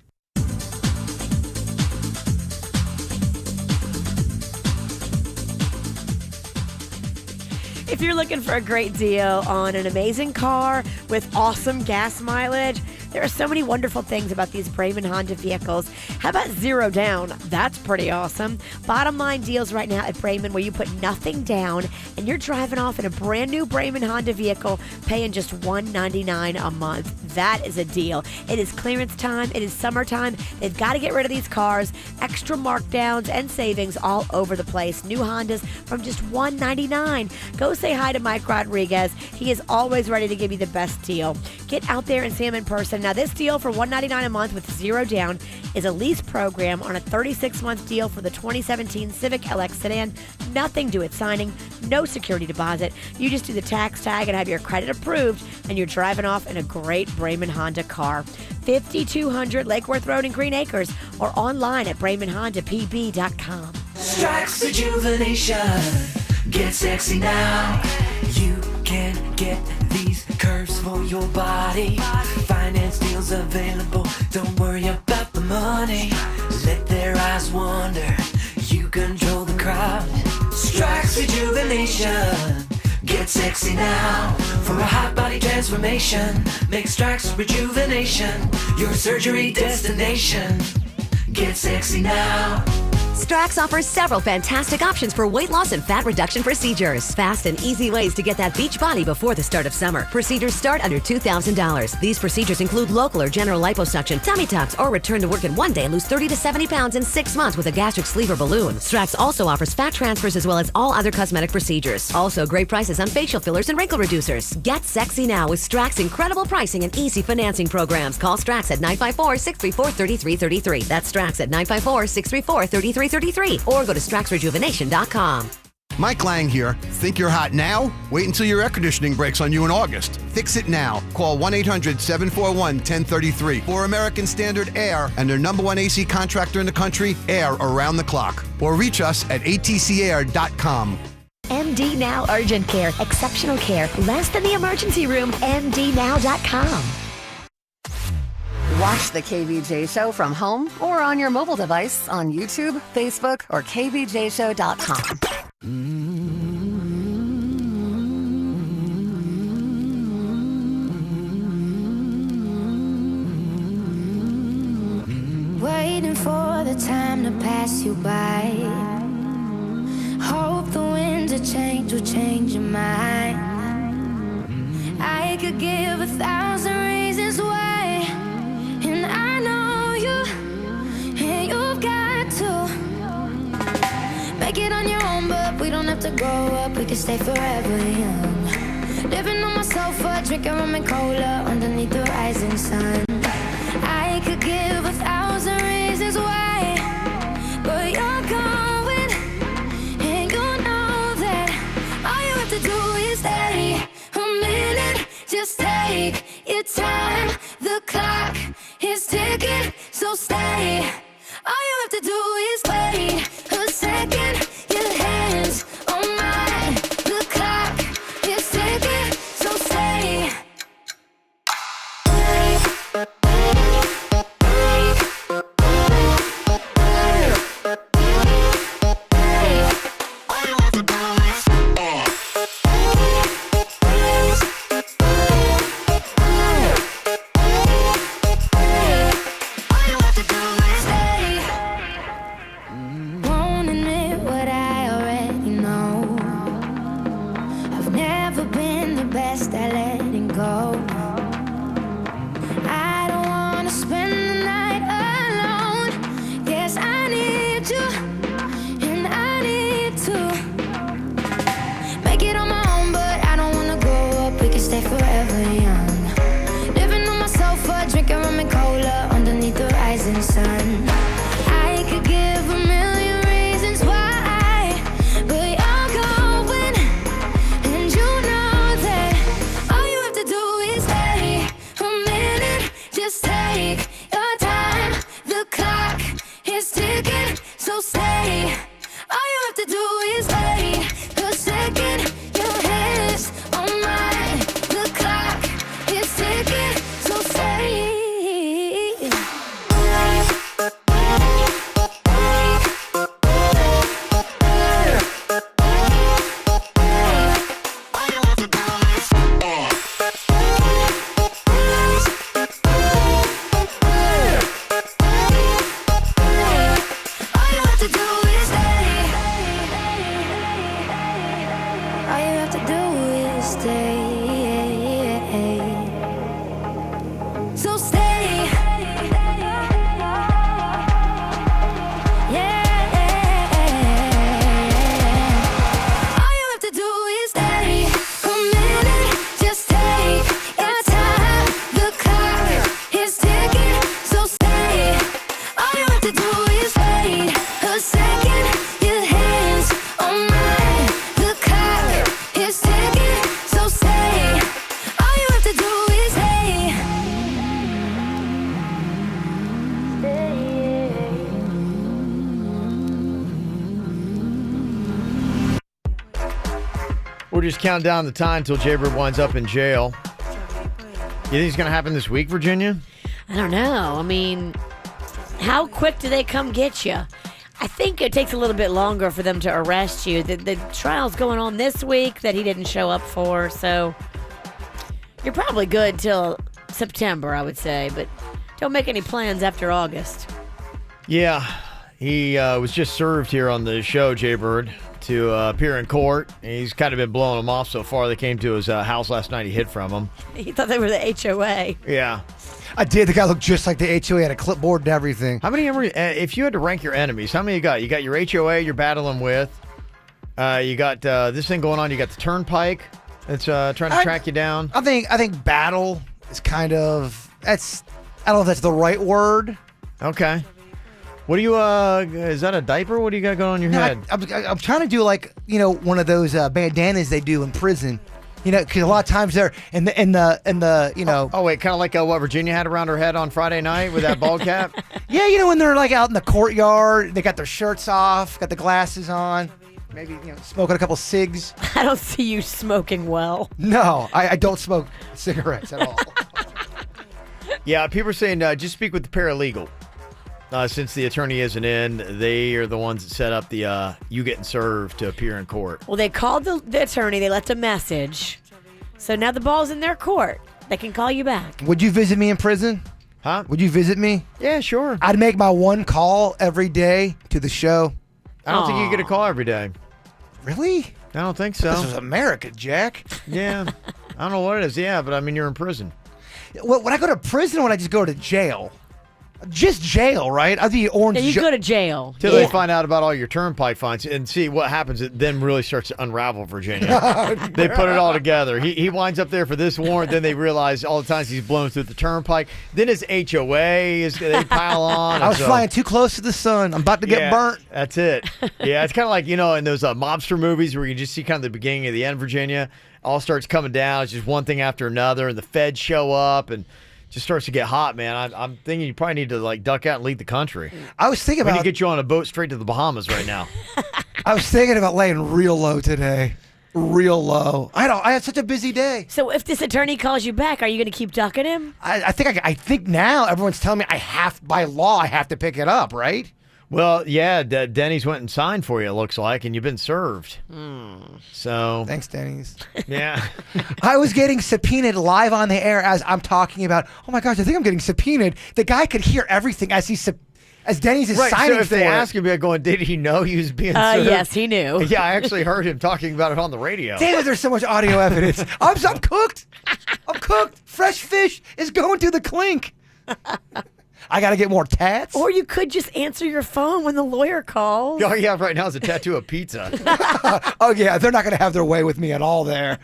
If you're looking for a great deal on an amazing car with awesome gas mileage, there are so many wonderful things about these Brayman Honda vehicles. How about 0 down? That's pretty awesome. Bottom line deals right now at Brayman where you put nothing down and you're driving off in a brand new Brayman Honda vehicle paying just $199 a month. That is a deal. It is clearance time. It is summertime. They've got to get rid of these cars. Extra markdowns and savings all over the place. New Hondas from just $199. Go say hi to Mike Rodriguez. He is always ready to give you the best deal. Get out there and see him in person. Now, this deal for $199 a month with 0 down is a lease program on a 36-month deal for the 2017 Civic LX sedan. Nothing due at signing, no security deposit. You just do the tax tag and have your credit approved, and you're driving off in a great Brayman Honda car. 5200 Lake Worth Road in Green Acres or online at BraymanHondaPB.com. Strikes rejuvenation. Get sexy now. You can get these curves for your body. Finance deals available. Don't worry about the money. Let their eyes wander. You control the crowd. Strikes rejuvenation. Get sexy now for a hot body transformation. Make Strikes rejuvenation your surgery destination. Get sexy now. Strax offers several fantastic options for weight loss and fat reduction procedures. Fast and easy ways to get that beach body before the start of summer. Procedures start under $2,000. These procedures include local or general liposuction, tummy tucks, or return to work in 1 day and lose 30 to 70 pounds in 6 months with a gastric sleeve or balloon. Strax also offers fat transfers as well as all other cosmetic procedures. Also, great prices on facial fillers and wrinkle reducers. Get sexy now with Strax incredible pricing and easy financing programs. Call Strax at 954-634-3333. That's Strax at 954-634-3333. Or go to StraxRejuvenation.com. Mike Lang here. Think you're hot now? Wait until your air conditioning breaks on you in August. Fix it now. Call 1-800-741-1033 for American Standard Air and their #1 AC contractor in the country, Air Around the Clock. Or reach us at atcair.com. MD Now Urgent Care. Exceptional care. Less than the emergency room. MDNow.com. Watch the KVJ Show from home or on your mobile device on YouTube, Facebook, or kvjshow.com. Waiting for the time to pass you by. Hope the winds of change will change your mind. I could give 1,000 reasons why. And I know you, and you've got to make it on your own, but we don't have to grow up, we can stay forever young. Living on my sofa, drinking rum and cola underneath the rising sun. I could give 1,000 reasons why, but you're going, and you know that all you have to do is stay a minute, just take your time. The clock is ticking, so stay. All you have to do is wait a second. Your hands on mine. The clock is ticking, so stay. All you have to do is what I already know. I've never been the best at letting go. I don't wanna spend the night alone. Yes, I need you, and I need to make it on my own, but I don't wanna grow up. We can stay forever young. Living on my sofa, drinking rum and cola underneath the rising sun. I could give a million reasons why, but you're going, and you know that all you have to do is stay a minute. Just take your time. The clock is ticking, so stay. All you have to do is wait a second. Your hands on mine. The clock is ticking, so stay. All you have to do is stay. So stay. Yeah. All you have to do is stay a minute. Just take your time. The clock is ticking, so stay. All you have to do is wait a second. Your hands on mine. The clock is ticking, so stay. All you have to do is stay. We're just counting down the time until Jaybird winds up in jail. You think it's going to happen this week, Virginia? I don't know. I mean, how quick do they come get you? I think it takes a little bit longer for them to arrest you. The trial's going on this week that he didn't show up for, so you're probably good till September, I would say, but don't make any plans after August. Yeah, he was just served here on the show, Jaybird, to appear in court. He's kind of been blowing them off so far. They came to his house last night. He hid from them. He thought they were the HOA. Yeah. I did. The guy looked just like the HOA, had a clipboard and everything. How many, if you had to rank your enemies, how many you got? You got your HOA you're battling with. You got this thing going on. You got the Turnpike that's trying to track you down. I think battle is kind of, I don't know if that's the right word. Okay. What do you, is that a diaper? What do you got going on your head? I'm trying to do like, one of those bandanas they do in prison. Because a lot of times they're in the. Oh, wait, kind of like what Virginia had around her head on Friday night with that bald cap? Yeah, when they're like out in the courtyard, they got their shirts off, got the glasses on, maybe, smoking a couple cigs. I don't see you smoking well. No, I don't smoke cigarettes at all. Yeah, people are saying just speak with the paralegal. Since the attorney isn't in, they are the ones that set up the you getting served to appear in court. Well, they called the attorney. They left a message. So now the ball's in their court. They can call you back. Would you visit me in prison? Huh? Would you visit me? Yeah, sure. I'd make my one call every day to the show. I don't think you get a call every day. Really? I don't think so. This was America, Jack. Yeah. I don't know what it is. Yeah, but I mean, you're in prison. When I go to prison, when I just go to jail? Just jail, right? I'd be orange. Yeah, you go to jail. Till they find out about all your turnpike fines and see what happens. It then really starts to unravel Virginia. They put it all together. He winds up there for this warrant. Then they realize all the times he's blown through the turnpike. Then his HOA they pile on. I was flying too close to the sun. I'm about to get burnt. That's it. Yeah, it's kind of like, in those mobster movies where you just see kind of the beginning and the end, Virginia. All starts coming down. It's just one thing after another, and the feds show up, and just starts to get hot, man. I'm thinking you probably need to duck out and leave the country. I was thinking We about need to get you on a boat straight to the Bahamas right now. I was thinking about laying real low today. Real low. I had such a busy day. So if this attorney calls you back, are you going to keep ducking him? I think now everyone's telling me by law I have to pick it up, right? Well, yeah, Denny's went and signed for you, it looks like, and you've been served. So thanks, Denny's. Yeah. I was getting subpoenaed live on the air as I'm talking about, oh my gosh, I think I'm getting subpoenaed. The guy could hear everything as he's As Denny's is Right, signing so if for they it. ask him, going, did he know he was being served? Yes, he knew. Yeah, I actually heard him talking about it on the radio. Damn it, there's so much audio evidence. I'm cooked. I'm cooked. Fresh fish is going to the clink. I got to get more tats. Or you could just answer your phone when the lawyer calls. All you have right now is a tattoo of pizza. Oh, yeah, they're not going to have their way with me at all there.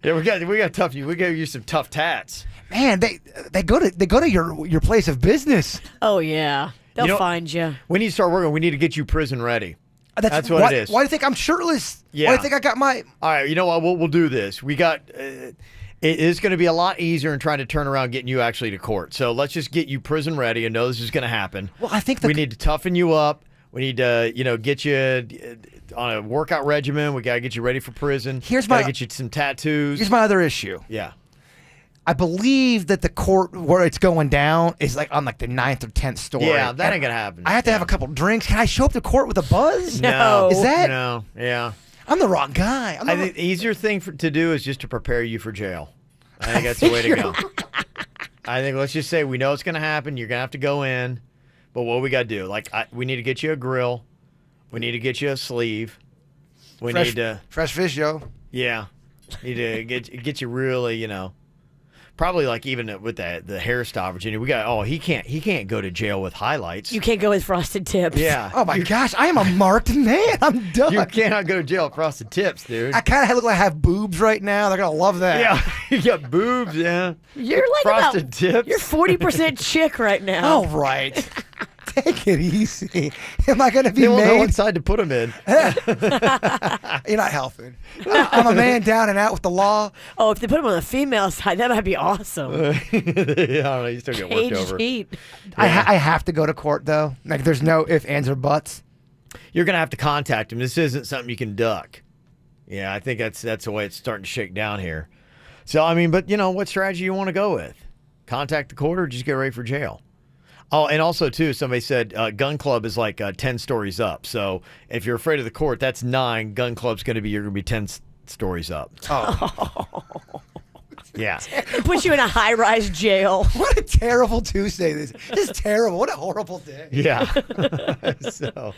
Yeah, we got tough. We gave you some tough tats. Man, they go to your place of business. Oh, yeah. They'll find you. We need to start working. We need to get you prison ready. That's why, what it is. Why do you think I'm shirtless? Yeah. Why do you think I got my... All right, you know what? We'll do this. We got... it is going to be a lot easier in trying to turn around getting you actually to court. So let's just get you prison ready and know this is going to happen. Well, I think we need to toughen you up. We need to, get you on a workout regimen. We got to get you ready for prison. Gotta get you some tattoos. Here's my other issue. Yeah. I believe that the court where it's going down is like on like the 9th or 10th story. Yeah, that ain't going to happen. I have to have a couple drinks. Can I show up to court with a buzz? No. Is that? No. Yeah. I'm the wrong guy. I think the easier thing to do is just to prepare you for jail. I think that's the way to go. I think let's just say we know it's going to happen. You're going to have to go in. But what we got to do? Like, we need to get you a grill. We need to get you a sleeve. We need to... Fresh fish, yo. Yeah. Need to get you really, probably like even with the hairstyle, Virginia, we got, he can't go to jail with highlights. You can't go with frosted tips. Yeah. Oh, my gosh. I am a marked man. I'm done. You cannot go to jail with frosted tips, dude. I kind of look like I have boobs right now. They're going to love that. Yeah. You got boobs, yeah. You're like frosted tips. You're 40% chick right now. All right. Take it easy. Am I going to be They won't know made? what side to put them in. You're not helping. I'm a man down and out with the law. Oh, if they put him on the female side, that might be awesome. I don't know. You still get worked Caged over. heat. I have to go to court, though. Like, there's no ifs, ands, or buts. You're going to have to contact him. This isn't something you can duck. Yeah, I think that's the way it's starting to shake down here. So, I mean, but, what strategy you want to go with? Contact the court or just get ready for jail? Oh, and also, too, somebody said gun club is like 10 stories up. So if you're afraid of the court, that's 9. Gun club's you're going to be 10 stories up. Oh. Yeah. It puts you in a high-rise jail. What a terrible Tuesday this is. This is terrible. What a horrible day. Yeah. So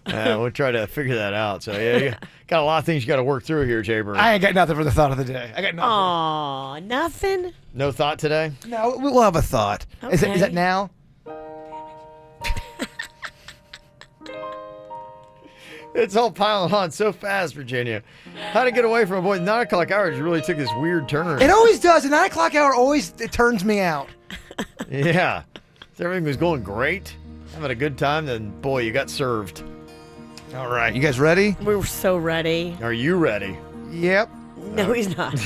we'll try to figure that out. So, yeah, you got a lot of things you got to work through here, Jay-Bird. I ain't got nothing for the thought of the day. I got nothing. Aw, nothing? No thought today? No, we'll have a thought. Is that now? It's all piling on so fast, Virginia. How to get away from a boy? 9 o'clock hours really took this weird turn. It always does. The 9 o'clock hour it turns me out. Yeah. So everything was going great. Having a good time. Then, boy, you got served. All right. You guys ready? We were so ready. Are you ready? Yep. No, he's not.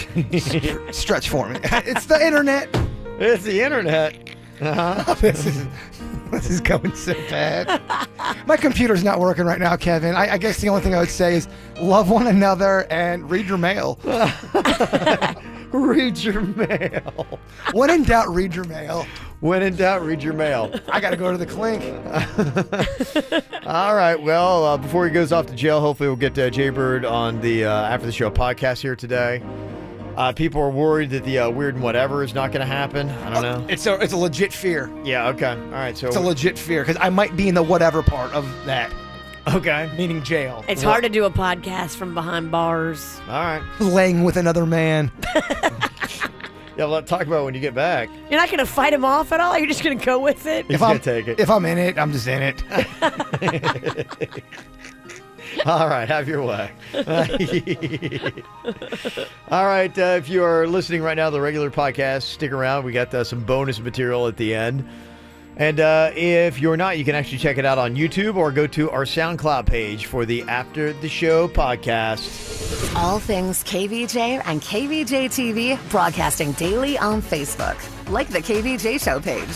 Stretch for me. It's the internet. It's the internet. Uh-huh. This is going so bad. My computer's not working right now, Kevin. I guess the only thing I would say is love one another and read your mail. Read your mail. When in doubt, read your mail. When in doubt, read your mail. I got to go to the clink. All right. Well, before he goes off to jail, hopefully we'll get Jay-Bird on the After the Show podcast here today. People are worried that the Weird and Whatever is not going to happen. I don't know. It's a legit fear. Yeah, okay. All right. So it's a legit fear because I might be in the whatever part of that. Okay. Meaning jail. It's hard to do a podcast from behind bars. All right. Laying with another man. Yeah, let's talk about it when you get back. You're not going to fight him off at all? You're just going to go with it? He's going to take it. If I'm in it, I'm just in it. All right, have your way. All right, if you are listening right now to the regular podcast, stick around. We got some bonus material at the end. And if you're not, you can actually check it out on YouTube or go to our SoundCloud page for the After the Show podcast. All things KVJ and KVJ TV broadcasting daily on Facebook. Like the KVJ Show page.